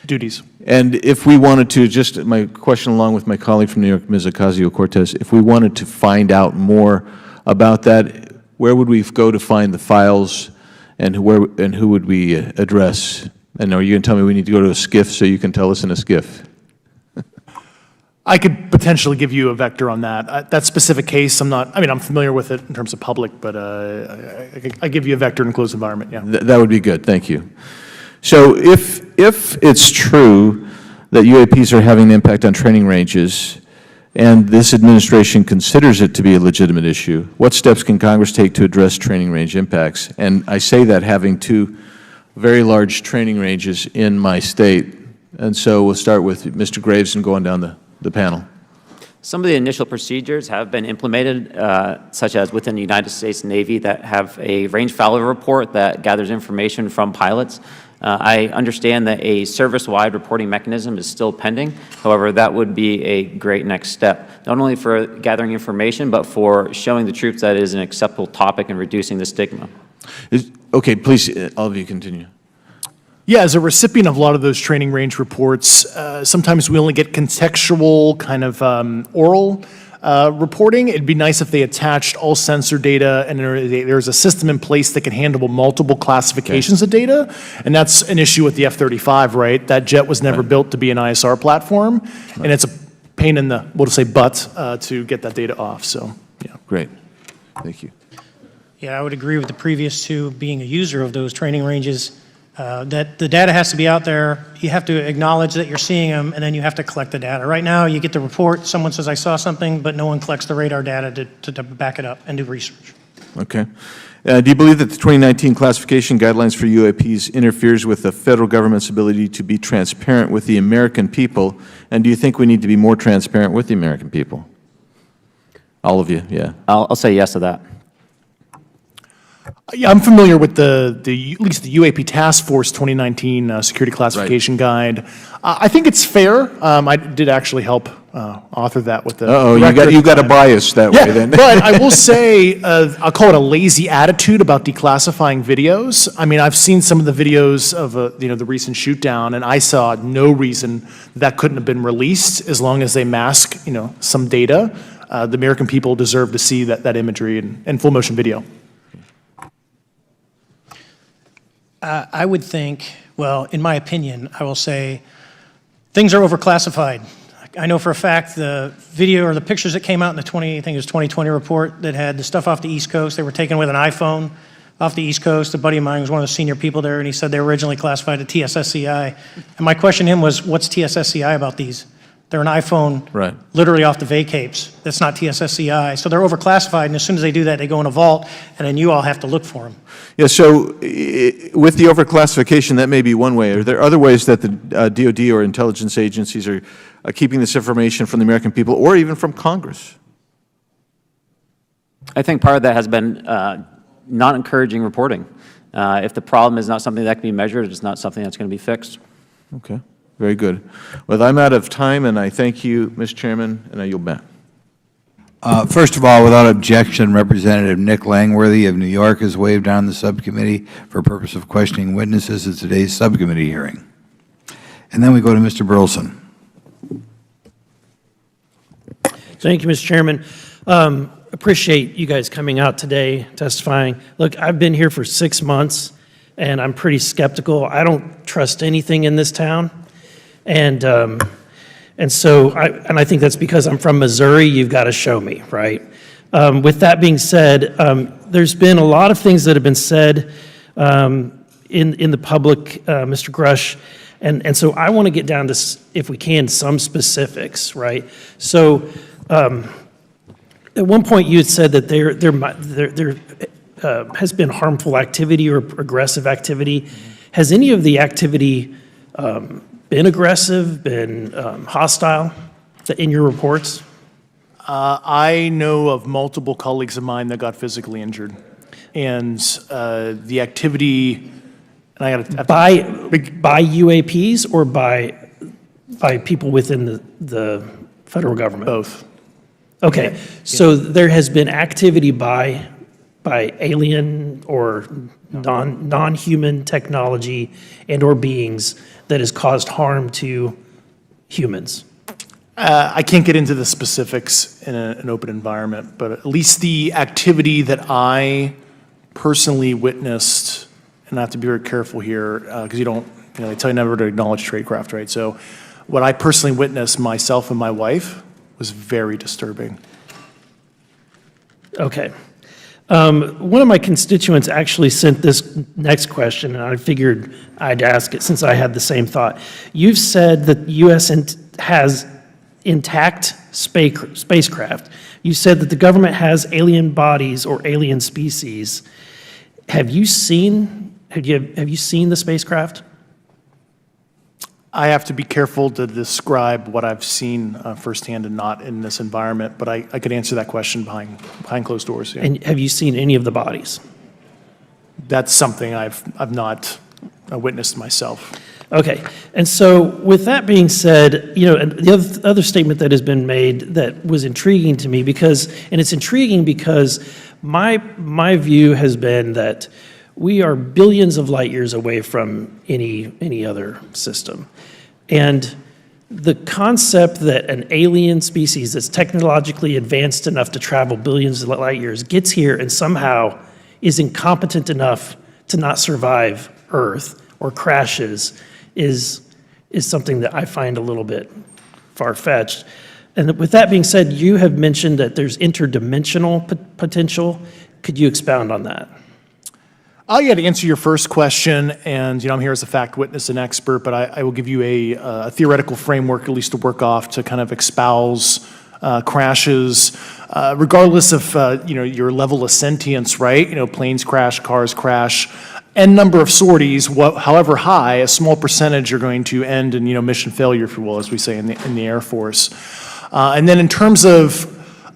duties. And if we wanted to, just my question along with my colleague from New York, Ms. Ocasio-Cortez, if we wanted to find out more about that, where would we go to find the files, and who would we address? And are you going to tell me we need to go to a SCIF so you can tell us in a SCIF? I could potentially give you a vector on that. That specific case, I'm familiar with it in terms of public, but I give you a vector in closed environment, yeah. That would be good, thank you. So if it's true that UAPs are having an impact on training ranges, and this administration considers it to be a legitimate issue, what steps can Congress take to address training range impacts? And I say that having two very large training ranges in my state. And so we'll start with Mr. Graves and go on down the panel. Some of the initial procedures have been implemented, such as within the United States Navy, that have a range failure report that gathers information from pilots. I understand that a service-wide reporting mechanism is still pending. However, that would be a great next step, not only for gathering information, but for showing the troops that it is an acceptable topic and reducing the stigma. Okay, please, all of you continue. Yeah, as a recipient of a lot of those training range reports, sometimes we only get contextual kind of oral reporting. It'd be nice if they attached all sensor data and there's a system in place that can handle multiple classifications of data. And that's an issue with the F-35, right? That jet was never built to be an ISR platform. And it's a pain in the, we'll just say butt, to get that data off, so, yeah. Great, thank you. Yeah, I would agree with the previous two, being a user of those training ranges, that the data has to be out there. You have to acknowledge that you're seeing them, and then you have to collect the data. Right now, you get the report, someone says, I saw something, but no one collects the radar data to back it up and do research. Okay. Do you believe that the 2019 classification guidelines for UAPs interferes with the federal government's ability to be transparent with the American people? And do you think we need to be more transparent with the American people? All of you, yeah. I'll say yes to that. Yeah, I'm familiar with at least the UAP Task Force 2019 Security Classification Guide. I think it's fair. I did actually help author that with the you got a bias that way then. But I will say, I'll call it a lazy attitude about declassifying videos. I mean, I've seen some of the videos of the recent shoot down, and I saw no reason that couldn't have been released as long as they mask some data. The American people deserve to see that imagery in full motion video. I would think, well, in my opinion, I will say things are overclassified. I know for a fact the video or the pictures that came out in the 2020 report that had the stuff off the East Coast, they were taken with an iPhone off the East Coast. A buddy of mine was one of the senior people there, and he said they were originally classified at TSSCI. And my question to him was, what's TSSCI about these? They're an iPhone Right. literally off the vacapes. That's not TSSCI. So they're overclassified, and as soon as they do that, they go in a vault, and then you all have to look for them. Yeah, so with the overclassification, that may be one way. Are there other ways that the DOD or intelligence agencies are keeping this information from the American people or even from Congress? I think part of that has been not encouraging reporting. If the problem is not something that can be measured, it's not something that's going to be fixed. Okay, very good. Well, I'm out of time, and I thank you, Mr. Chairman, and I yield back. First of all, without objection, Representative Nick Langworthy of New York has waived on the subcommittee for purpose of questioning witnesses at today's subcommittee hearing. And then we go to Mr. Burleson. Thank you, Mr. Chairman. Appreciate you guys coming out today, testifying. Look, I've been here for 6 months, and I'm pretty skeptical. I don't trust anything in this town. And I think that's because I'm from Missouri. You've got to show me, right? With that being said, there's been a lot of things that have been said in the public, Mr. Grush, and so I want to get down to, if we can, some specifics, right? So at one point you had said that there has been harmful activity or aggressive activity. Has any of the activity been aggressive, been hostile in your reports? I know of multiple colleagues of mine that got physically injured. And the activity, and I got by UAPs or by people within the federal government? Both. Okay, so there has been activity by alien or non-human technology and or beings that has caused harm to humans? I can't get into the specifics in an open environment, but at least the activity that I personally witnessed, and I have to be very careful here because they tell you never to acknowledge tradecraft, right? So what I personally witnessed myself and my wife was very disturbing. Okay. One of my constituents actually sent this next question, and I figured I'd ask it since I had the same thought. You've said that the U.S. has intact spacecraft. You said that the government has alien bodies or alien species. Have you seen the spacecraft? I have to be careful to describe what I've seen firsthand and not in this environment, but I could answer that question behind closed doors. Yeah. And have you seen any of the bodies? That's something I've not witnessed myself. Okay, and so with that being said, and the other statement that has been made that was intriguing to me it's intriguing because my view has been that we are billions of light years away from any other system. And the concept that an alien species that's technologically advanced enough to travel billions of light years gets here and somehow is incompetent enough to not survive Earth or crashes is something that I find a little bit far-fetched. And with that being said, you have mentioned that there's interdimensional potential. Could you expound on that? Yeah, to answer your first question, and I'm here as a fact witness and expert, but I will give you a theoretical framework, at least to work off, to kind of espouse crashes, regardless of your level of sentience, right? Planes crash, cars crash, n number of sorties, however high, a small percentage are going to end in mission failure, if you will, as we say in the Air Force. And then in terms of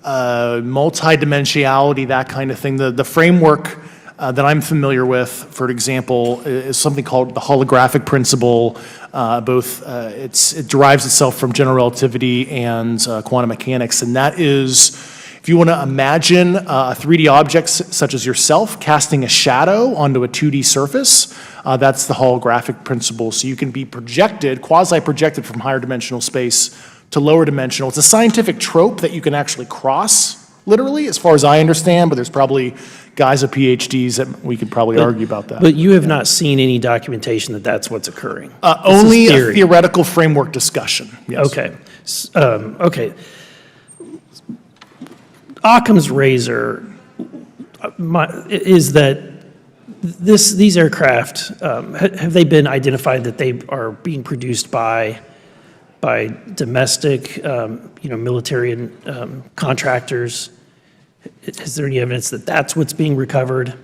multidimensionality, that kind of thing, the framework that I'm familiar with, for example, is something called the holographic principle. It derives itself from general relativity and quantum mechanics, and that is, if you want to imagine a 3D object such as yourself casting a shadow onto a 2D surface, that's the holographic principle. So you can be projected, quasi-projected from higher dimensional space to lower dimensional. It's a scientific trope that you can actually cross, literally, as far as I understand, but there's probably guys with PhDs that we could probably argue about that. But you have not seen any documentation that that's what's occurring? Only a theoretical framework discussion, yes. Okay. Okay. Occam's razor is that these aircraft, have they been identified that they are being produced by by domestic, military and contractors? Is there any evidence that that's what's being recovered?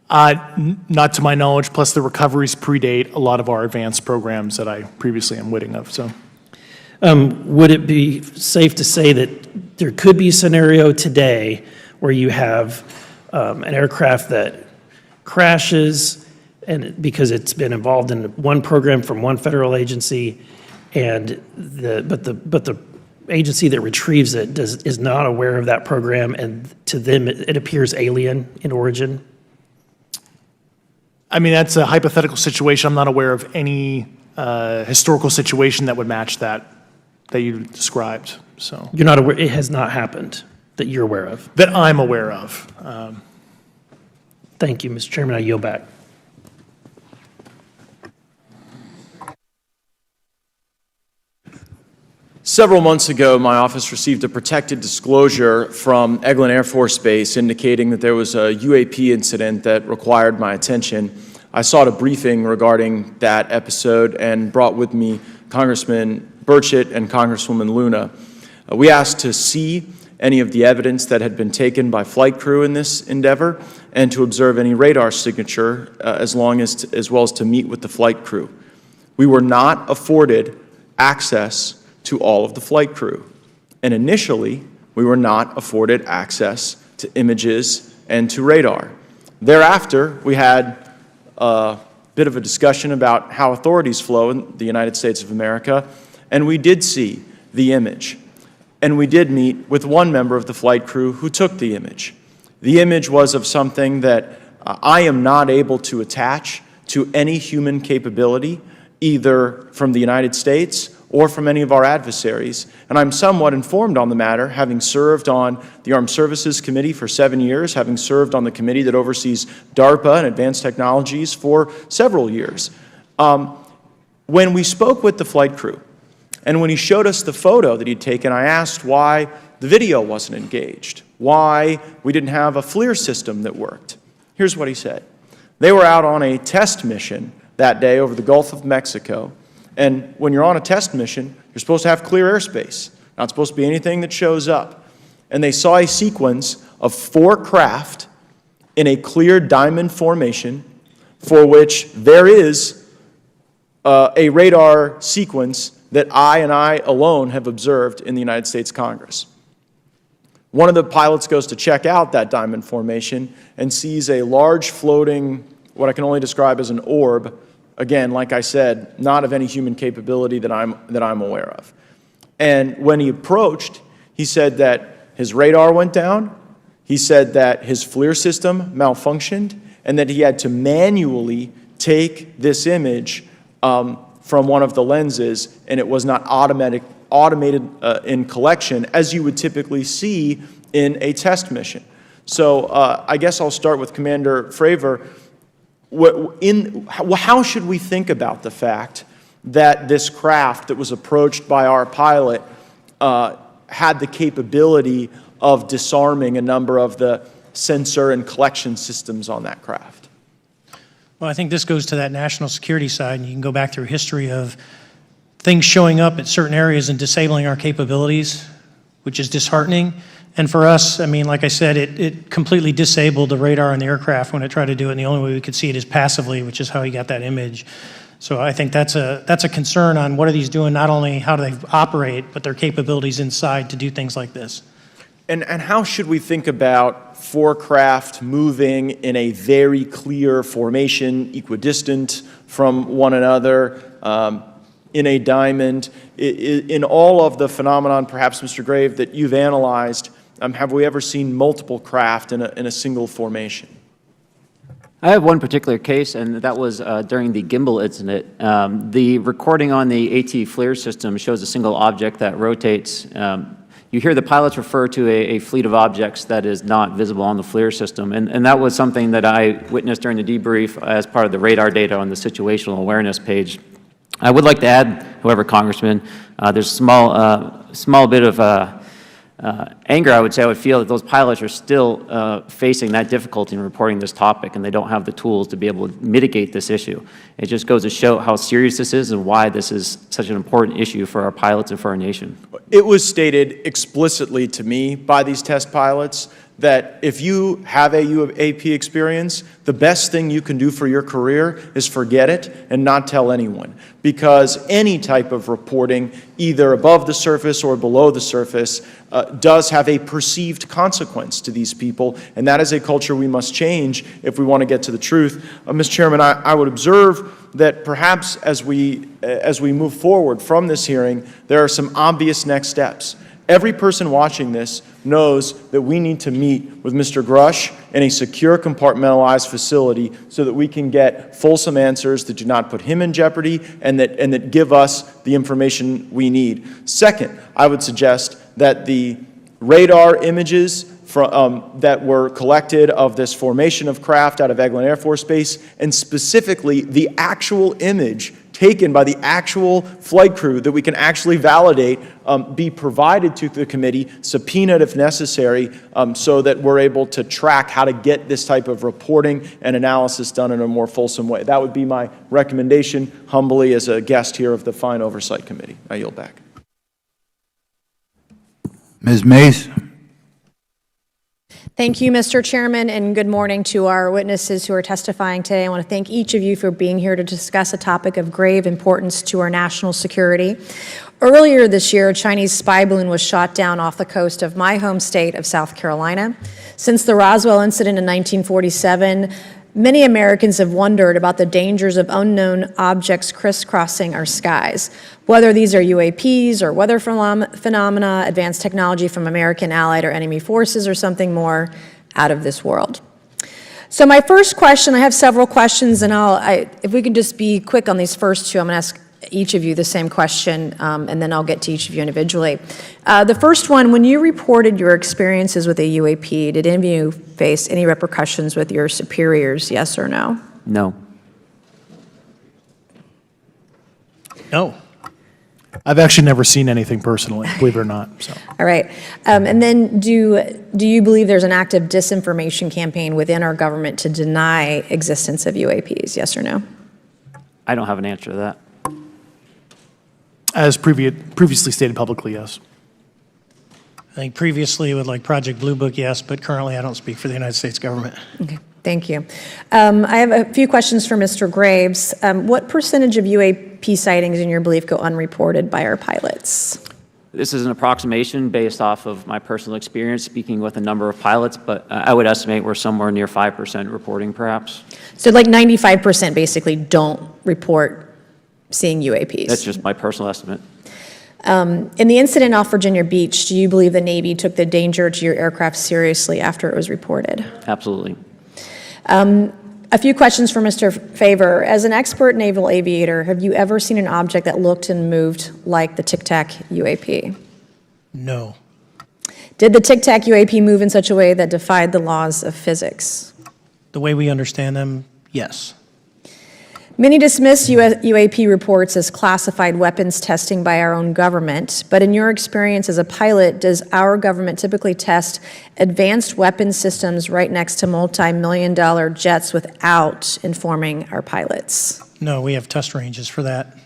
Not to my knowledge, plus the recoveries predate a lot of our advanced programs that I previously am witting of, so. Would it be safe to say that there could be a scenario today where you have an aircraft that crashes and because it's been involved in one program from one federal agency, and but the agency that retrieves it is not aware of that program, and to them it appears alien in origin? I mean, that's a hypothetical situation. I'm not aware of any historical situation that would match that you described, so. You're not aware, it has not happened that you're aware of? That I'm aware of. Thank you, Mr. Chairman, I yield back. Several months ago, my office received a protected disclosure from Eglin Air Force Base indicating that there was a UAP incident that required my attention. I sought a briefing regarding that episode and brought with me Congressman Burchett and Congresswoman Luna. We asked to see any of the evidence that had been taken by flight crew in this endeavor and to observe any radar signature as well as to meet with the flight crew. We were not afforded access to all of the flight crew. And initially, we were not afforded access to images and to radar. Thereafter, we had a bit of a discussion about how authorities flow in the United States of America, and we did see the image. And we did meet with one member of the flight crew who took the image. The image was of something that I am not able to attach to any human capability, either from the United States or from any of our adversaries. And I'm somewhat informed on the matter, having served on the Armed Services Committee for 7 years, having served on the committee that oversees DARPA and advanced technologies for several years. When we spoke with the flight crew, and when he showed us the photo that he'd taken, I asked why the video wasn't engaged, why we didn't have a FLIR system that worked. Here's what he said. They were out on a test mission that day over the Gulf of Mexico. And when you're on a test mission, you're supposed to have clear airspace. Not supposed to be anything that shows up. And they saw a sequence of 4 craft in a clear diamond formation for which there is a radar sequence that I alone have observed in the United States Congress. One of the pilots goes to check out that diamond formation and sees a large floating, what I can only describe as an orb. Again, like I said, not of any human capability that I'm aware of. And when he approached, he said that his radar went down, he said that his FLIR system malfunctioned, and that he had to manually take this image from one of the lenses, and it was not automated in collection, as you would typically see in a test mission. So I guess I'll start with Commander Fravor. How should we think about the fact that this craft that was approached by our pilot had the capability of disarming a number of the sensor and collection systems on that craft? Well, I think this goes to that national security side, and you can go back through history of things showing up at certain areas and disabling our capabilities, which is disheartening. And for us, I mean, like I said, it completely disabled the radar on the aircraft when it tried to do it, and the only way we could see it is passively, which is how he got that image. So I think that's a concern on what are these doing, not only how do they operate, but their capabilities inside to do things like this. And how should we think about 4 craft moving in a very clear formation, equidistant from one another, in a diamond? In all of the phenomenon, perhaps, Mr. Grave, that you've analyzed, have we ever seen multiple craft in a single formation? I have one particular case, and that was during the gimbal incident. The recording on the AT FLIR system shows a single object that rotates. You hear the pilots refer to a fleet of objects that is not visible on the FLIR system, and that was something that I witnessed during the debrief as part of the radar data on the situational awareness page. I would like to add, however, Congressman, there's a small bit of anger, I would say I would feel that those pilots are still facing that difficulty in reporting this topic, and they don't have the tools to be able to mitigate this issue. It just goes to show how serious this is and why this is such an important issue for our pilots and for our nation. It was stated explicitly to me by these test pilots that if you have a UAP experience, the best thing you can do for your career is forget it and not tell anyone. Because any type of reporting, either above the surface or below the surface, does have a perceived consequence to these people, and that is a culture we must change if we want to get to the truth. Mr. Chairman, I would observe that perhaps as we move forward from this hearing, there are some obvious next steps. Every person watching this knows that we need to meet with Mr. Grush in a secure, compartmentalized facility so that we can get fulsome answers that do not put him in jeopardy and that give us the information we need. Second, I would suggest that the radar images that were collected of this formation of craft out of Eglin Air Force Base, and specifically the actual image taken by the actual flight crew that we can actually validate, be provided to the committee, subpoenaed if necessary, so that we're able to track how to get this type of reporting and analysis done in a more fulsome way. That would be my recommendation, humbly, as a guest here of the Fine Oversight Committee. I yield back. Ms. Mays. Thank you, Mr. Chairman, and good morning to our witnesses who are testifying today. I want to thank each of you for being here to discuss a topic of grave importance to our national security. Earlier this year, a Chinese spy balloon was shot down off the coast of my home state of South Carolina. Since the Roswell incident in 1947, many Americans have wondered about the dangers of unknown objects crisscrossing our skies, whether these are UAPs or weather phenomena, advanced technology from American allied or enemy forces, or something more out of this world. So my first question, I have several questions, and if we can just be quick on these first two, I'm going to ask each of you the same question, and then I'll get to each of you individually. The first one, when you reported your experiences with a UAP, did any of you face any repercussions with your superiors, yes or no? No. No. I've actually never seen anything personally, believe it or not. So. All right. And then do you believe there's an active disinformation campaign within our government to deny existence of UAPs, yes or no? I don't have an answer to that. As previously stated publicly, yes. I think previously with like Project Blue Book, yes, but currently I don't speak for the United States government. Okay, thank you. I have a few questions for Mr. Graves. What percentage of UAP sightings, in your belief, go unreported by our pilots? This is an approximation based off of my personal experience speaking with a number of pilots, but I would estimate we're somewhere near 5% reporting, perhaps. So like 95% basically don't report seeing UAPs. That's just my personal estimate. In the incident off Virginia Beach, do you believe the Navy took the danger to your aircraft seriously after it was reported? Absolutely. A few questions for Mr. Favor. As an expert naval aviator, have you ever seen an object that looked and moved like the Tic Tac UAP? No. Did the Tic Tac UAP move in such a way that defied the laws of physics? The way we understand them, yes. Many dismiss UAP reports as classified weapons testing by our own government, but in your experience as a pilot, does our government typically test advanced weapon systems right next to multi-million-dollar jets without informing our pilots? No, we have test ranges for that.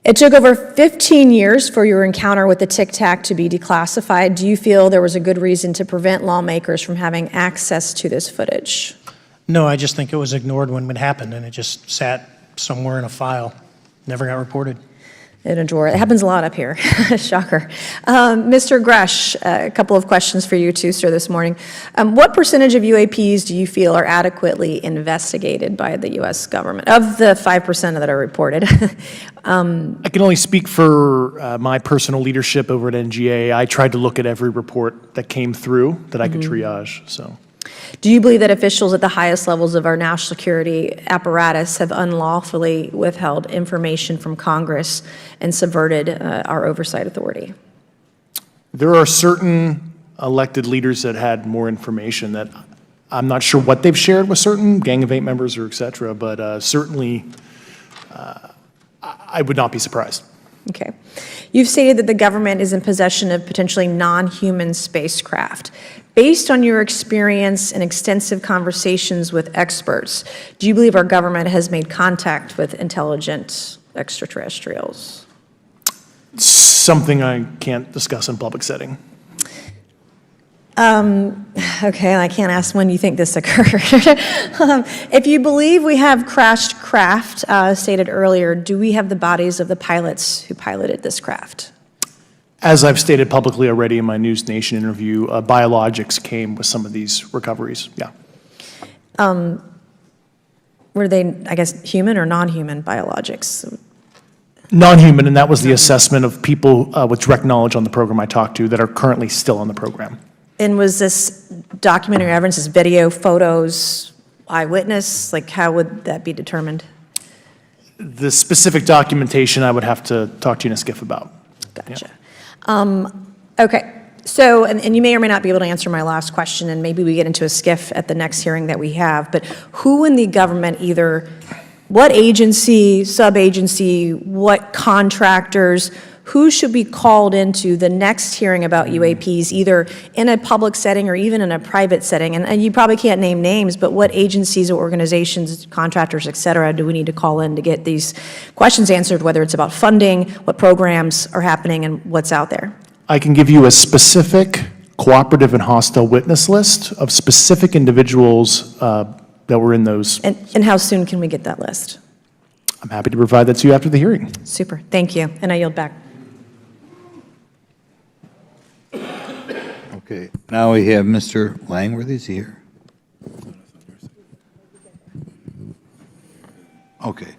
It took over 15 years for your encounter with the Tic Tac to be declassified. Do you feel there was a good reason to prevent lawmakers from having access to this footage? No, I just think it was ignored when it happened, and it just sat somewhere in a file, never got reported. In a drawer. It happens a lot up here. Shocker. Mr. Grush, a couple of questions for you too, sir, this morning. What percentage of UAPs do you feel are adequately investigated by the U.S. government, of the 5% that are reported? I can only speak for my personal leadership over at NGA. I tried to look at every report that came through that I could triage. So. Do you believe that officials at the highest levels of our national security apparatus have unlawfully withheld information from Congress and subverted our oversight authority? There are certain elected leaders that had more information that I'm not sure what they've shared with certain Gang of Eight members or et cetera, but certainly I would not be surprised. Okay. You've stated that the government is in possession of potentially non-human spacecraft. Based on your experience and extensive conversations with experts, do you believe our government has made contact with intelligent extraterrestrials? Something I can't discuss in public setting. Okay, I can't ask when you think this occurred. If you believe we have crashed craft, stated earlier, do we have the bodies of the pilots who piloted this craft? As I've stated publicly already in my News Nation interview, biologics came with some of these recoveries, yeah. Were they, I guess, human or non-human biologics? Non-human, and that was the assessment of people with direct knowledge on the program I talked to that are currently still on the program. And was this documentary evidence, this video, photos, eyewitness? Like, how would that be determined? The specific documentation I would have to talk to you in a skiff about. Gotcha. Okay, so, and you may or may not be able to answer my last question, and maybe we get into a skiff at the next hearing that we have, but who in the government, either what agency, sub-agency, what contractors, who should be called into the next hearing about UAPs, either in a public setting or even in a private setting? And you probably can't name names, but what agencies or organizations, contractors, et cetera, do we need to call in to get these questions answered, whether it's about funding, what programs are happening, and what's out there? I can give you a specific cooperative and hostile witness list of specific individuals that were in those. And how soon can we get that list? I'm happy to provide that to you after the hearing. Super, thank you, and I yield back. Okay, now we have Mr. Langworthy. Is he here? Okay.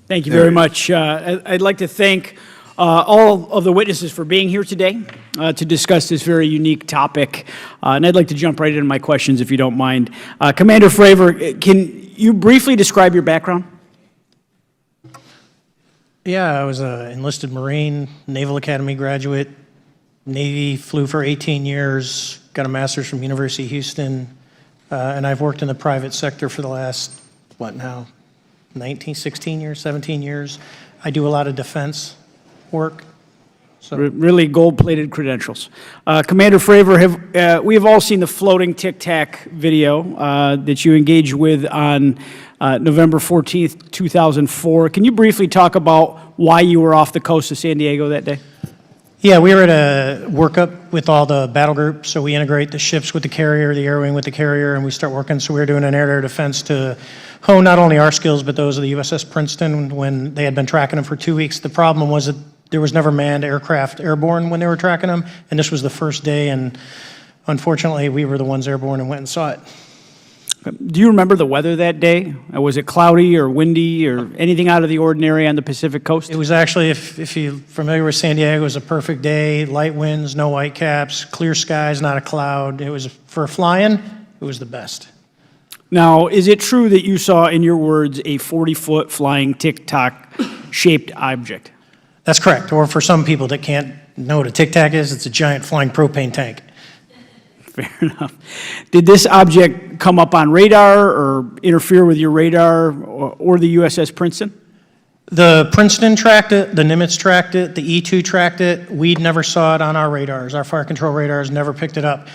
Thank you very much. I'd like to thank all of the witnesses for being here today to discuss this very unique topic. And I'd like to jump right into my questions, if you don't mind. Commander Fravor, can you briefly describe your background? Yeah, I was an enlisted Marine, Naval Academy graduate, Navy, flew for 18 years, got a master's from University of Houston, and I've worked in the private sector for the last, 16 years, 17 years. I do a lot of defense work. So. Really gold-plated credentials. Commander Fravor, we have all seen the floating Tic Tac video that you engaged with on November 14th, 2004. Can you briefly talk about why you were off the coast of San Diego that day? Yeah, we were at a workup with all the battle groups, so we integrate the ships with the carrier, the air wing with the carrier, and we start working. So we were doing an air-to-air defense to hone not only our skills, but those of the USS Princeton when they had been tracking them for 2 weeks. The problem was that there was never manned aircraft airborne when they were tracking them, and this was the first day, and unfortunately, we were the ones airborne and went and saw it. Do you remember the weather that day? Was it cloudy or windy or anything out of the ordinary on the Pacific coast? It was actually, if you're familiar with San Diego, it was a perfect day, light winds, no whitecaps, clear skies, not a cloud. It was, for flying, it was the best. Now, is it true that you saw, in your words, a 40-foot flying Tic Tac shaped object? That's correct. Or for some people that can't know what a Tic Tac is, it's a giant flying propane tank. Fair enough. Did this object come up on radar or interfere with your radar or the USS Princeton? The Princeton tracked it, the Nimitz tracked it, the E-2 tracked it. We never saw it on our radars. Our fire control radars never picked it up.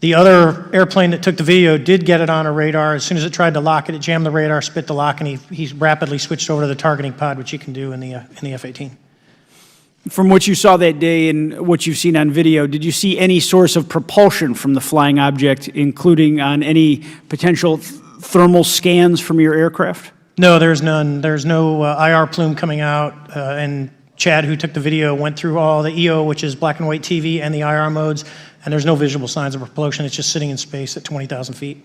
The other airplane that took the video did get it on a radar. As soon as it tried to lock it jammed the radar, spit the lock, and he rapidly switched over to the targeting pod, which you can do in the F-18. From what you saw that day and what you've seen on video, did you see any source of propulsion from the flying object, including on any potential thermal scans from your aircraft? No, there's none. There's no IR plume coming out, and Chad, who took the video, went through all the EO, which is black and white TV, and the IR modes, and there's no visible signs of propulsion. It's just sitting in space at 20,000 feet.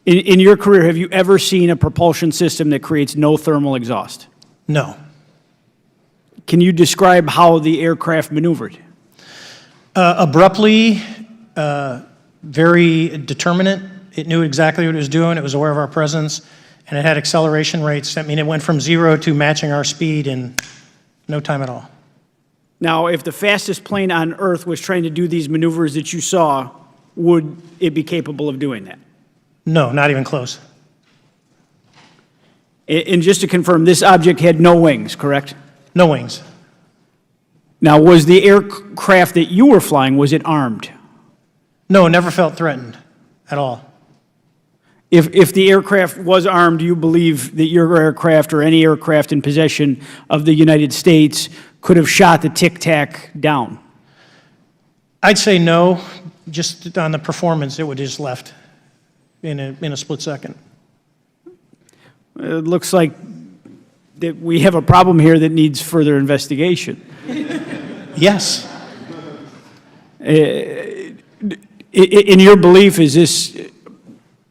In your career, have you ever seen a propulsion system that creates no thermal exhaust? No. Can you describe how the aircraft maneuvered? Abruptly, very determinate. It knew exactly what it was doing. It was aware of our presence, and it had acceleration rates. I mean, it went from 0 to matching our speed in no time at all. Now, if the fastest plane on Earth was trying to do these maneuvers that you saw, would it be capable of doing that? No, not even close. And just to confirm, this object had no wings, correct? No wings. Now, was the aircraft that you were flying, was it armed? No, never felt threatened at all. If the aircraft was armed, do you believe that your aircraft or any aircraft in possession of the United States could have shot the Tic Tac down? I'd say no. Just on the performance, it would just left in a split second. It looks like that we have a problem here that needs further investigation. Yes. In your belief, is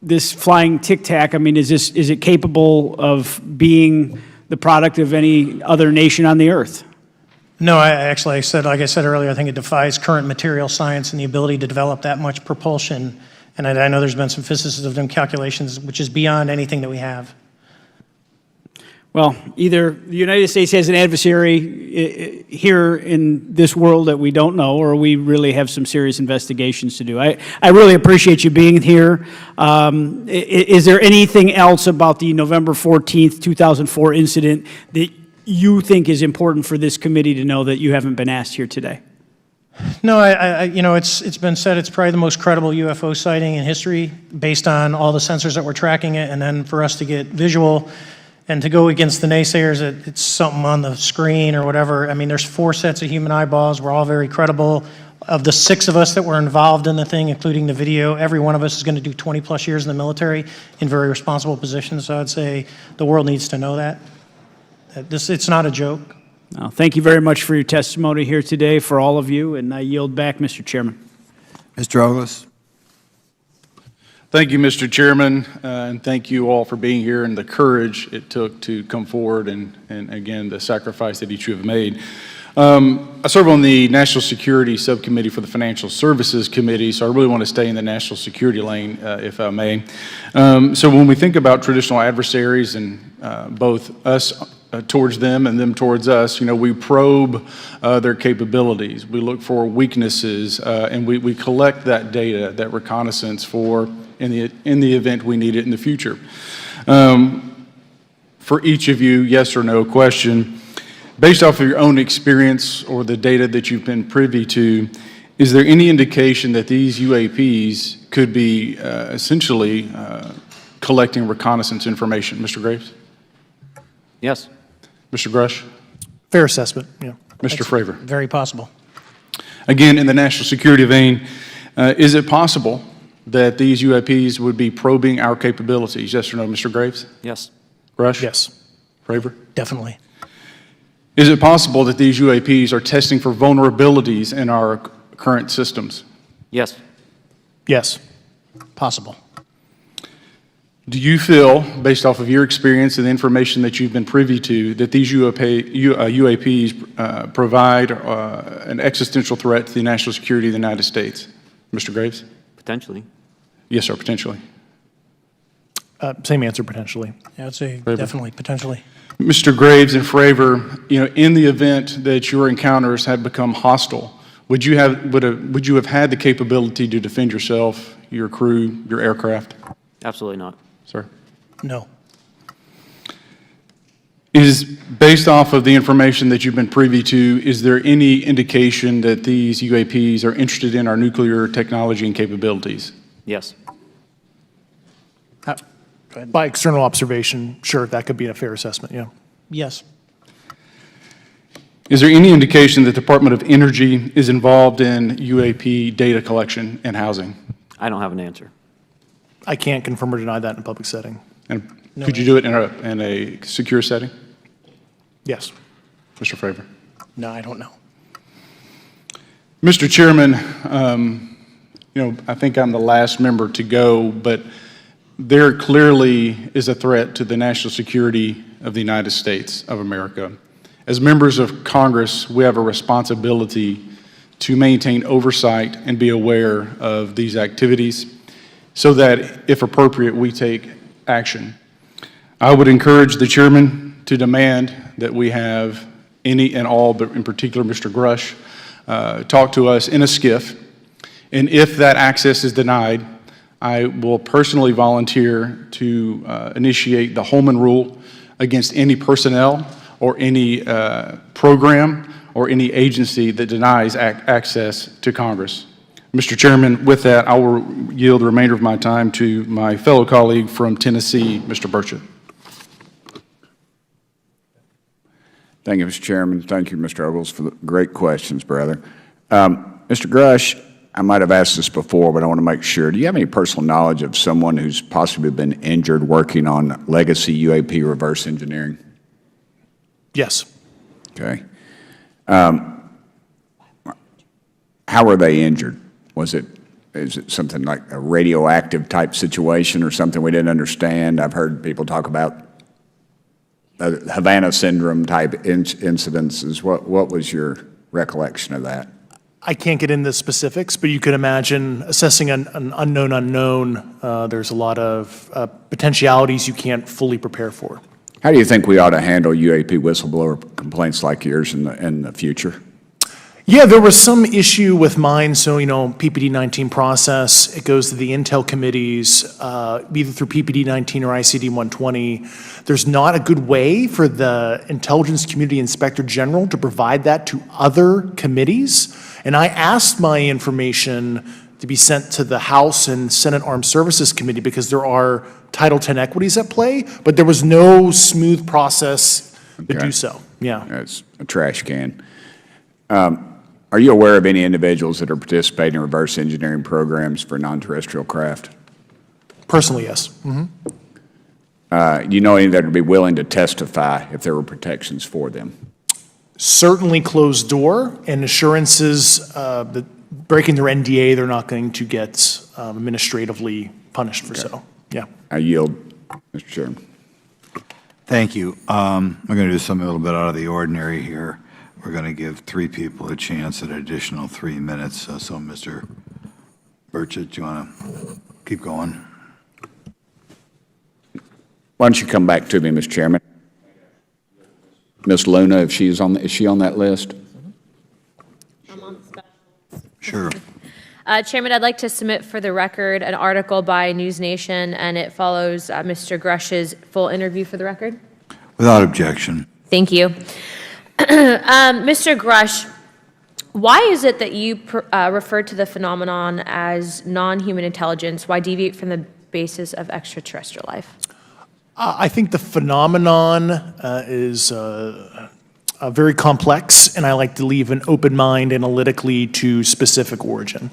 this flying Tic Tac, I mean, is it capable of being the product of any other nation on the earth? No, like I said earlier, I think it defies current material science and the ability to develop that much propulsion. And I know there's been some physicists that have done calculations, which is beyond anything that we have. Well, either the United States has an adversary here in this world that we don't know, or we really have some serious investigations to do. I really appreciate you being here. Is there anything else about the November 14th, 2004 incident that you think is important for this committee to know that you haven't been asked here today? No, it's been said it's probably the most credible UFO sighting in history based on all the sensors that were tracking it, and then for us to get visual and to go against the naysayers that it's something on the screen or whatever. I mean, there's 4 sets of human eyeballs. We're all very credible. Of the 6 of us that were involved in the thing, including the video, every one of us is going to do 20-plus years in the military in very responsible positions. So I'd say the world needs to know that. It's not a joke. Well, thank you very much for your testimony here today for all of you, and I yield back, Mr. Chairman. Mr. Ogles. Thank you, Mr. Chairman, and thank you all for being here and the courage it took to come forward and again, the sacrifice that each of you have made. I serve on the National Security Subcommittee for the Financial Services Committee, so I really want to stay in the national security lane, if I may. So when we think about traditional adversaries and both us towards them and them towards us, we probe their capabilities. We look for weaknesses, and we collect that data, that reconnaissance for in the event we need it in the future. For each of you, yes or no question, based off of your own experience or the data that you've been privy to, is there any indication that these UAPs could be essentially collecting reconnaissance information? Mr. Graves? Yes. Mr. Grush? Fair assessment, yeah. Mr. Fravor? Very possible. Again, in the national security vein, is it possible that these UAPs would be probing our capabilities? Yes or no, Mr. Graves? Yes. Grush? Yes. Fravor? Definitely. Is it possible that these UAPs are testing for vulnerabilities in our current systems? Yes. Yes. Possible. Do you feel, based off of your experience and the information that you've been privy to, that these UAPs provide an existential threat to the national security of the United States? Mr. Graves? Potentially. Yes, sir, potentially. Same answer, potentially. Yeah, I'd say Fravor? definitely, potentially. Mr. Graves and Fravor, in the event that your encounters had become hostile, would you have had the capability to defend yourself, your crew, your aircraft? Absolutely not. Sir? No. Is, based off of the information that you've been privy to, is there any indication that these UAPs are interested in our nuclear technology and capabilities? Yes. By external observation, sure, that could be a fair assessment, yeah. Yes. Is there any indication that the Department of Energy is involved in UAP data collection and housing? I don't have an answer. I can't confirm or deny that in a public setting. And could you do it in a secure setting? Yes. Mr. Fravor? No, I don't know. Mr. Chairman, I think I'm the last member to go, but there clearly is a threat to the national security of the United States of America. As members of Congress, we have a responsibility to maintain oversight and be aware of these activities so that, if appropriate, we take action. I would encourage the chairman to demand that we have any and all, but in particular Mr. Grush, talk to us in a skiff. And if that access is denied, I will personally volunteer to initiate the Holman Rule against any personnel or any program or any agency that denies access to Congress. Mr. Chairman, with that, I will yield the remainder of my time to my fellow colleague from Tennessee, Mr. Burchett. Thank you, Mr. Chairman. Thank you, Mr. Ogles, for the great questions, brother. Mr. Grush, I might have asked this before, but I want to make sure. Do you have any personal knowledge of someone who's possibly been injured working on legacy UAP reverse engineering? Yes. Okay. How were they injured? Is it something like a radioactive type situation or something we didn't understand? I've heard people talk about Havana syndrome type incidences. What was your recollection of that? I can't get into specifics, but you could imagine assessing an unknown unknown. There's a lot of potentialities you can't fully prepare for. How do you think we ought to handle UAP whistleblower complaints like yours in the future? Yeah, there was some issue with mine. So, PPD-19 process, it goes to the Intel committees, either through PPD-19 or ICD-120. There's not a good way for the Intelligence Community Inspector General to provide that to other committees. And I asked my information to be sent to the House and Senate Armed Services Committee because there are Title X equities at play, but there was no smooth process to do so. Yeah. It's a trash can. Are you aware of any individuals that are participating in reverse engineering programs for non-terrestrial craft? Personally, yes. Mm-hmm. Do you know any that would be willing to testify if there were protections for them? Certainly closed door and assurances that breaking their NDA, they're not going to get administratively punished for so. Yeah. I yield, Mr. Chairman. Thank you. We're going to do something a little bit out of the ordinary here. We're going to give 3 people a chance at an additional 3 minutes. So Mr. Burchett, do you want to keep going? Why don't you come back to me, Mr. Chairman? Ms. Luna, if she's on, is she on that list? I'm on the special. Sure. Chairman, I'd like to submit for the record an article by News Nation, and it follows Mr. Grush's full interview for the record. Without objection. Thank you. Mr. Grush, why is it that you refer to the phenomenon as non-human intelligence? Why deviate from the basis of extraterrestrial life? I think the phenomenon is very complex, and I like to leave an open mind analytically to specific origin.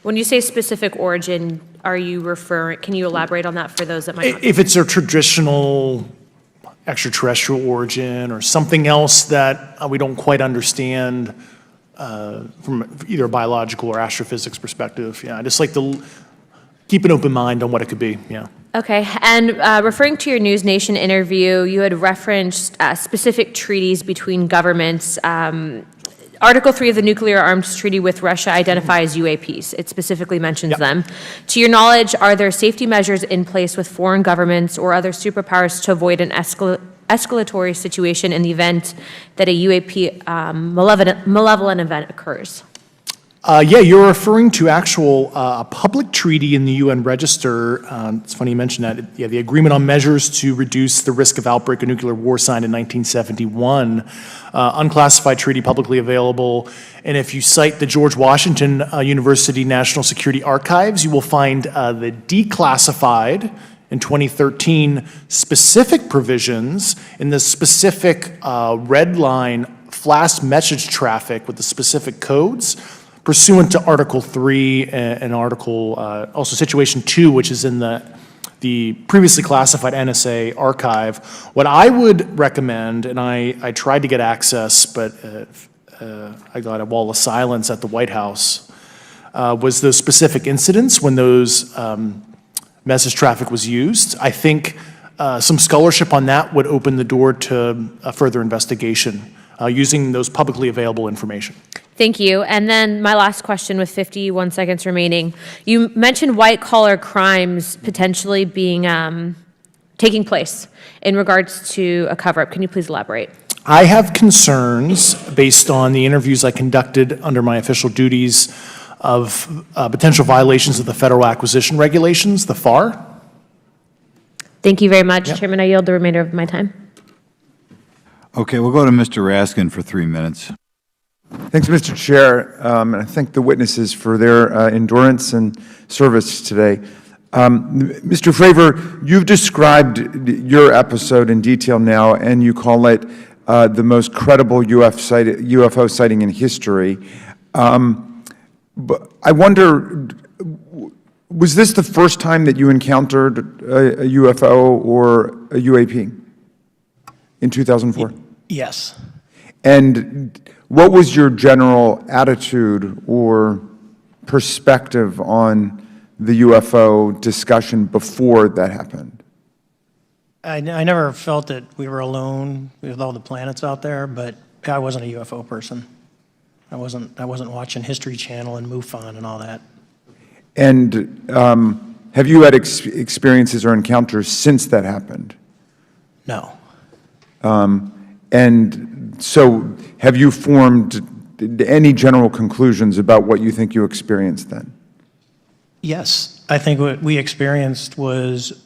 When you say specific origin, are you referring, can you elaborate on that for those that might not? If it's a traditional extraterrestrial origin or something else that we don't quite understand from either a biological or astrophysics perspective, yeah, I just like to keep an open mind on what it could be, yeah. Okay, and referring to your News Nation interview, you had referenced specific treaties between governments. Article 3 of the Nuclear Arms Treaty with Russia identifies UAPs. It specifically mentions them. To your knowledge, are there safety measures in place with foreign governments or other superpowers to avoid an escalatory situation in the event that a UAP malevolent event occurs? Yeah, you're referring to actual a public treaty in the UN Register. It's funny you mentioned that. Yeah, the Agreement on Measures to Reduce the Risk of Outbreak of Nuclear War signed in 1971. Unclassified treaty, publicly available. And if you cite the George Washington University National Security Archives, you will find the declassified in 2013 specific provisions in the specific red line flash message traffic with the specific codes pursuant to Article 3 and Article, also Situation 2, which is in the previously classified NSA archive. What I would recommend, and I tried to get access, but I got a wall of silence at the White House, was those specific incidents when those message traffic was used. I think some scholarship on that would open the door to a further investigation using those publicly available information. Thank you. And then my last question with 51 seconds remaining. You mentioned white-collar crimes potentially being taking place in regards to a cover-up. Can you please elaborate? I have concerns based on the interviews I conducted under my official duties of potential violations of the Federal Acquisition Regulations, the FAR. Thank you very much, Chairman. I yield the remainder of my time. Okay, we'll go to Mr. Raskin for 3 minutes. Thanks, Mr. Chair, and I thank the witnesses for their endurance and service today. Mr. Fravor, you've described your episode in detail now, and you call it the most credible UFO sighting in history. But I wonder, was this the first time that you encountered a UFO or a UAP in 2004? Yes. And what was your general attitude or perspective on the UFO discussion before that happened? I never felt that we were alone with all the planets out there, but I wasn't a UFO person. I wasn't watching History Channel and MUFON and all that. And have you had experiences or encounters since that happened? No. And so have you formed any general conclusions about what you think you experienced then? Yes, I think what we experienced was,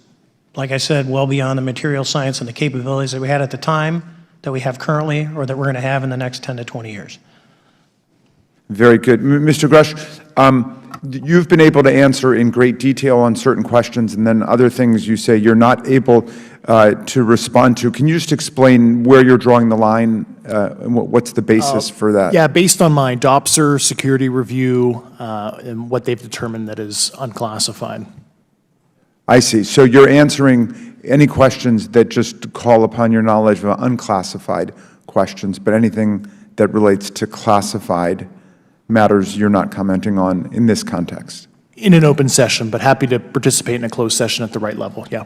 like I said, well beyond the material science and the capabilities that we had at the time, that we have currently, or that we're going to have in the next 10 to 20 years. Very good. Mr. Grush, you've been able to answer in great detail on certain questions, and then other things you say you're not able to respond to. Can you just explain where you're drawing the line, and what's the basis for that? Yeah, based on my DOPSR security review and what they've determined that is unclassified. I see. So you're answering any questions that just call upon your knowledge of unclassified questions, but anything that relates to classified matters you're not commenting on in this context? In an open session, but happy to participate in a closed session at the right level, yeah.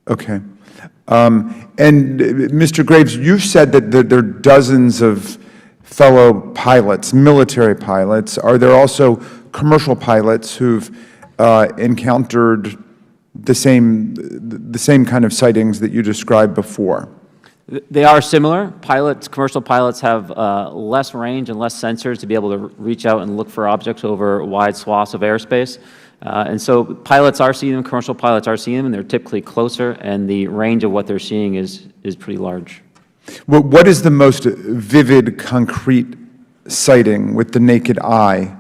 Okay. And Mr. Graves, you've said that there are dozens of fellow pilots, military pilots. Are there also commercial pilots who've encountered the same kind of sightings that you described before? They are similar. Commercial pilots have less range and less sensors to be able to reach out and look for objects over wide swaths of airspace. And so pilots are seeing them, commercial pilots are seeing them, and they're typically closer, and the range of what they're seeing is pretty large. Well, what is the most vivid, concrete sighting with the naked eye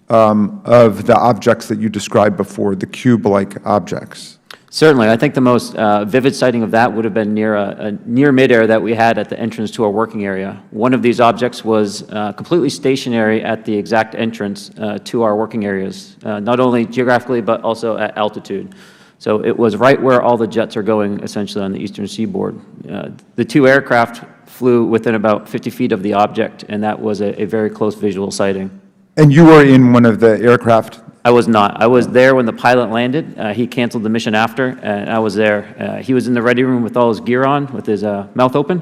of the objects that you described before, the cube-like objects? Certainly. I think the most vivid sighting of that would have been near midair that we had at the entrance to our working area. One of these objects was completely stationary at the exact entrance to our working areas, not only geographically but also at altitude. So it was right where all the jets are going, essentially, on the eastern seaboard. The two aircraft flew within about 50 feet of the object, and that was a very close visual sighting. And you were in one of the aircraft? I was not. I was there when the pilot landed. He canceled the mission after, and I was there. He was in the ready room with all his gear on, with his mouth open,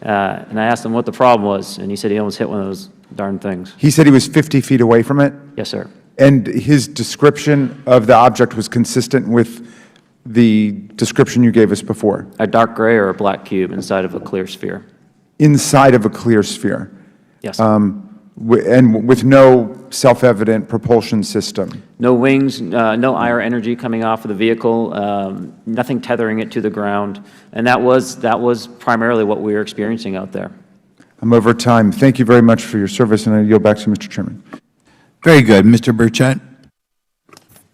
and I asked him what the problem was, and he said he almost hit one of those darn things. He said he was 50 feet away from it? Yes, sir. And his description of the object was consistent with the description you gave us before? A dark gray or a black cube inside of a clear sphere. Inside of a clear sphere? Yes. And with no self-evident propulsion system? No wings, no IR energy coming off of the vehicle, nothing tethering it to the ground, and that was primarily what we were experiencing out there. I'm over time. Thank you very much for your service, and I yield back to Mr. Chairman. Very good. Mr. Burchett.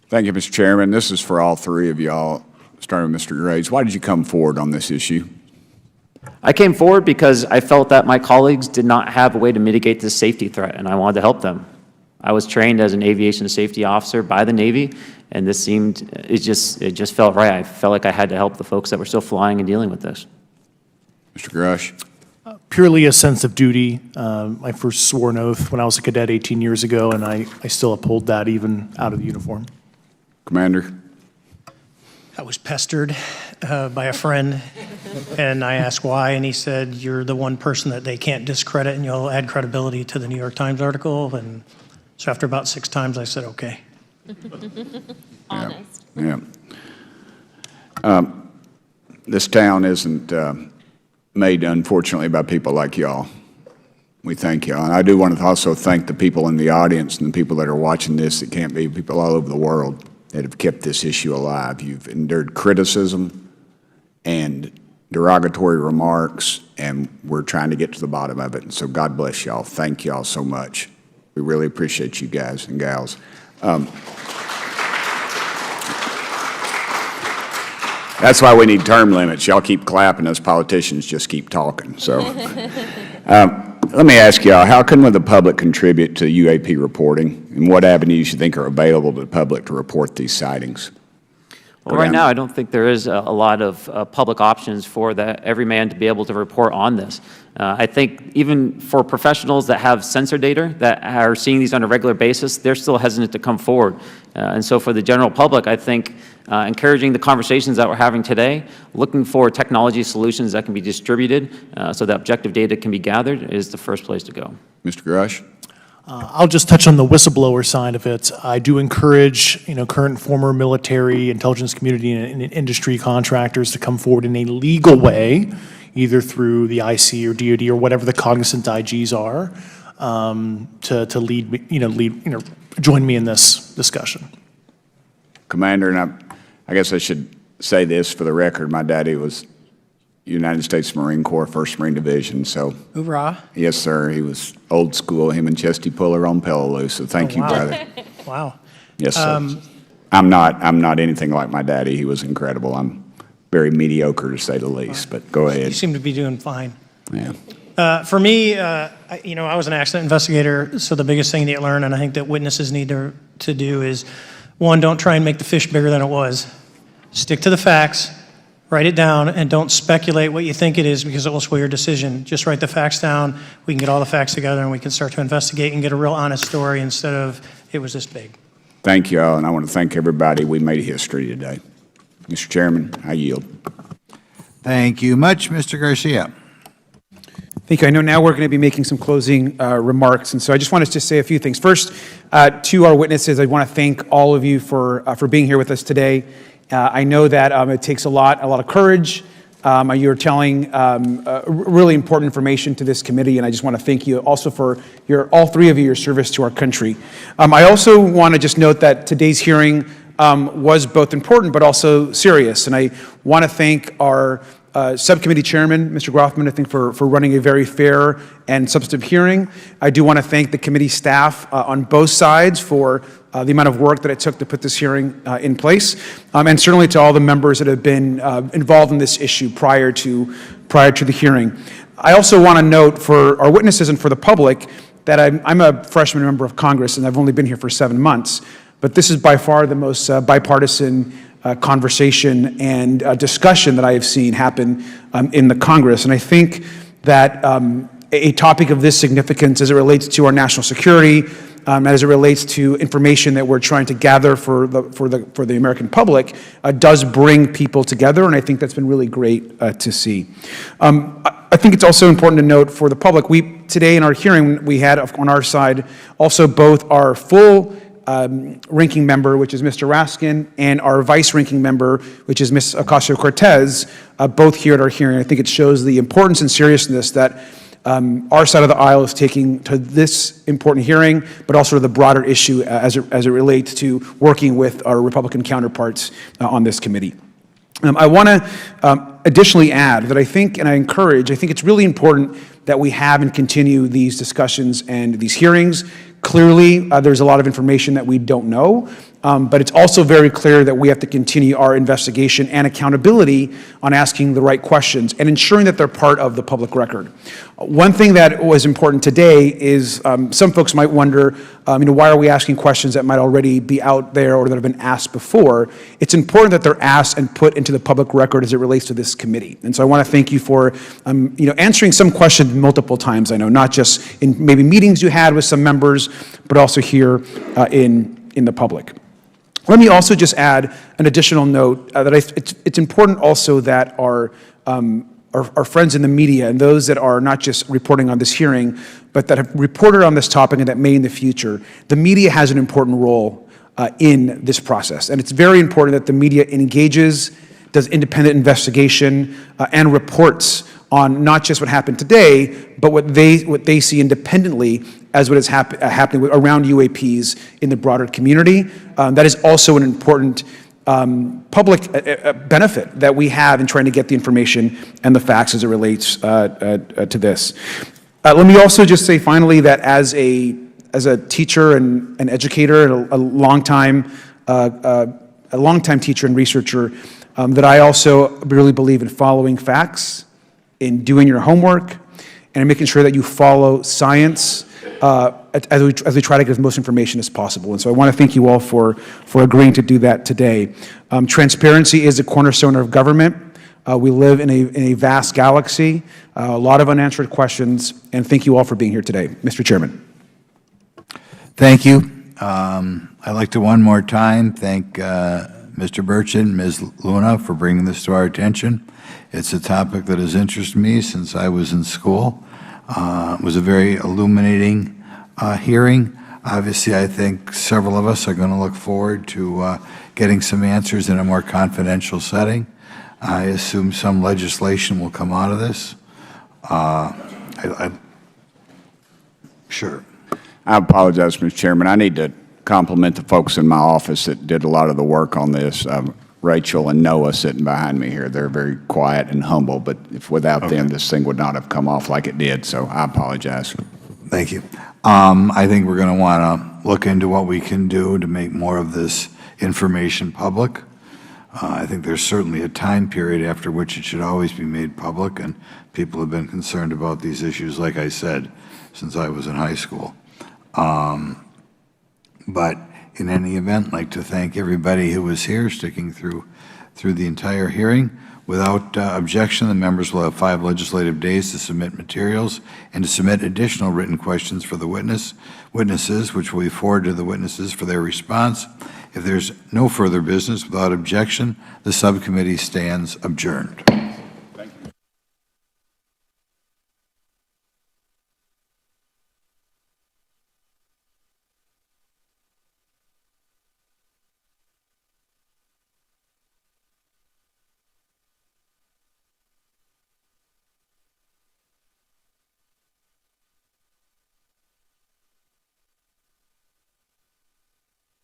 Thank you, Mr. Chairman. This is for all three of y'all, starting with Mr. Graves. Why did you come forward on this issue? I came forward because I felt that my colleagues did not have a way to mitigate this safety threat, and I wanted to help them. I was trained as an aviation safety officer by the Navy, and this it just felt right. I felt like I had to help the folks that were still flying and dealing with this. Mr. Grush. Purely a sense of duty. I first swore an oath when I was a cadet 18 years ago, and I still uphold that even out of the uniform. Commander. I was pestered by a friend, and I asked why, and he said, "You're the one person that they can't discredit, and you'll add credibility to the New York Times article." And so after about 6 times, I said, "Okay." Honest. Yeah. This town isn't made, unfortunately, by people like y'all. We thank y'all. And I do want to also thank the people in the audience and the people that are watching this that can't be, people all over the world that have kept this issue alive. You've endured criticism and derogatory remarks, and we're trying to get to the bottom of it. And so God bless y'all. Thank y'all so much. We really appreciate you guys and gals. That's why we need term limits. Y'all keep clapping, us politicians just keep talking. So let me ask y'all, how can the public contribute to UAP reporting, and what avenues you think are available to the public to report these sightings? Well, right now, I don't think there is a lot of public options for every man to be able to report on this. I think even for professionals that have sensor data that are seeing these on a regular basis, they're still hesitant to come forward. And so for the general public, I think encouraging the conversations that we're having today, looking for technology solutions that can be distributed so that objective data can be gathered is the first place to go. Mr. Grush? I'll just touch on the whistleblower side of it. I do encourage, current and former military, intelligence community, and industry contractors to come forward in a legal way, either through the IC or DoD or whatever the cognizant IGs are, to lead, join me in this discussion. Commander, and I guess I should say this for the record. My daddy was United States Marine Corps, 1st Marine Division, so. Hoorah. Yes, sir. He was old school, him and Chesty Puller on Peleliu, so thank you, wow. brother. Wow. Yes, sir. I'm not anything like my daddy. He was incredible. I'm very mediocre, to say the least, but go ahead. You seem to be doing fine. Yeah. For me, I was an accident investigator, so the biggest thing that you learn, and I think that witnesses need to do is, one, don't try and make the fish bigger than it was. Stick to the facts. Write it down, and don't speculate what you think it is because it will sway your decision. Just write the facts down. We can get all the facts together, and we can start to investigate and get a real honest story instead of, it was this big. Thank you all, and I want to thank everybody. We made history today. Mr. Chairman, I yield. Thank you much, Mr. Garcia. Thank you. I know now we're going to be making some closing remarks, and so I just wanted to say a few things. First, to our witnesses, I want to thank all of you for being here with us today. I know that it takes a lot of courage. You're telling really important information to this committee, and I just want to thank you also for all three of you, your service to our country. I also want to just note that today's hearing was both important but also serious, and I want to thank our subcommittee chairman, Mr. Grothman, I think for running a very fair and substantive hearing. I do want to thank the committee staff on both sides for the amount of work that it took to put this hearing in place, and certainly to all the members that have been involved in this issue prior to the hearing. I also want to note for our witnesses and for the public that I'm a freshman member of Congress, and I've only been here for 7 months, but this is by far the most bipartisan conversation and discussion that I have seen happen in the Congress. And I think that a topic of this significance as it relates to our national security, as it relates to information that we're trying to gather for the American public, does bring people together, and I think that's been really great to see. I think it's also important to note for the public, today in our hearing, we had on our side also both our full ranking member, which is Mr. Raskin, and our vice ranking member, which is Ms. Ocasio-Cortez, both here at our hearing. I think it shows the importance and seriousness that our side of the aisle is taking to this important hearing, but also to the broader issue as it relates to working with our Republican counterparts on this committee. I want to additionally add that I think it's really important that we have and continue these discussions and these hearings. Clearly, there's a lot of information that we don't know, but it's also very clear that we have to continue our investigation and accountability on asking the right questions and ensuring that they're part of the public record. One thing that was important today is some folks might wonder, why are we asking questions that might already be out there or that have been asked before? It's important that they're asked and put into the public record as it relates to this committee. And so I want to thank you for, answering some questions multiple times. I know not just in maybe meetings you had with some members, but also here in the public. Let me also just add an additional note that it's important also that our friends in the media and those that are not just reporting on this hearing, but that have reported on this topic and that may in the future, the media has an important role in this process. And it's very important that the media engages, does independent investigation, and reports on not just what happened today, but what they see independently as what is happening around UAPs in the broader community. That is also an important public benefit that we have in trying to get the information and the facts as it relates to this. Let me also just say finally that as a teacher and an educator and a longtime teacher and researcher, that I also really believe in following facts, in doing your homework, and in making sure that you follow science as we try to get as most information as possible. And so I want to thank you all for agreeing to do that today. Transparency is a cornerstone of government. We live in a vast galaxy, a lot of unanswered questions, and thank you all for being here today. Mr. Chairman. Thank you. I'd like to one more time thank Mr. Burchett and Ms. Luna for bringing this to our attention. It's a topic that has interested me since I was in school. It was a very illuminating hearing. Obviously, I think several of us are going to look forward to getting some answers in a more confidential setting. I assume some legislation will come out of this. Sure. I apologize, Mr. Chairman. I need to compliment the folks in my office that did a lot of the work on this. Rachel and Noah sitting behind me here. They're very quiet and humble, but if without them, this thing would not have come off like it did, so I apologize. Thank you. I think we're going to want to look into what we can do to make more of this information public. I think there's certainly a time period after which it should always be made public, and people have been concerned about these issues, like I said, since I was in high school. But in any event, I'd like to thank everybody who was here, sticking through the entire hearing. Without objection, the members will have 5 legislative days to submit materials and to submit additional written questions for the witnesses, which will be forwarded to the witnesses for their response. If there's no further business, without objection, the subcommittee stands adjourned.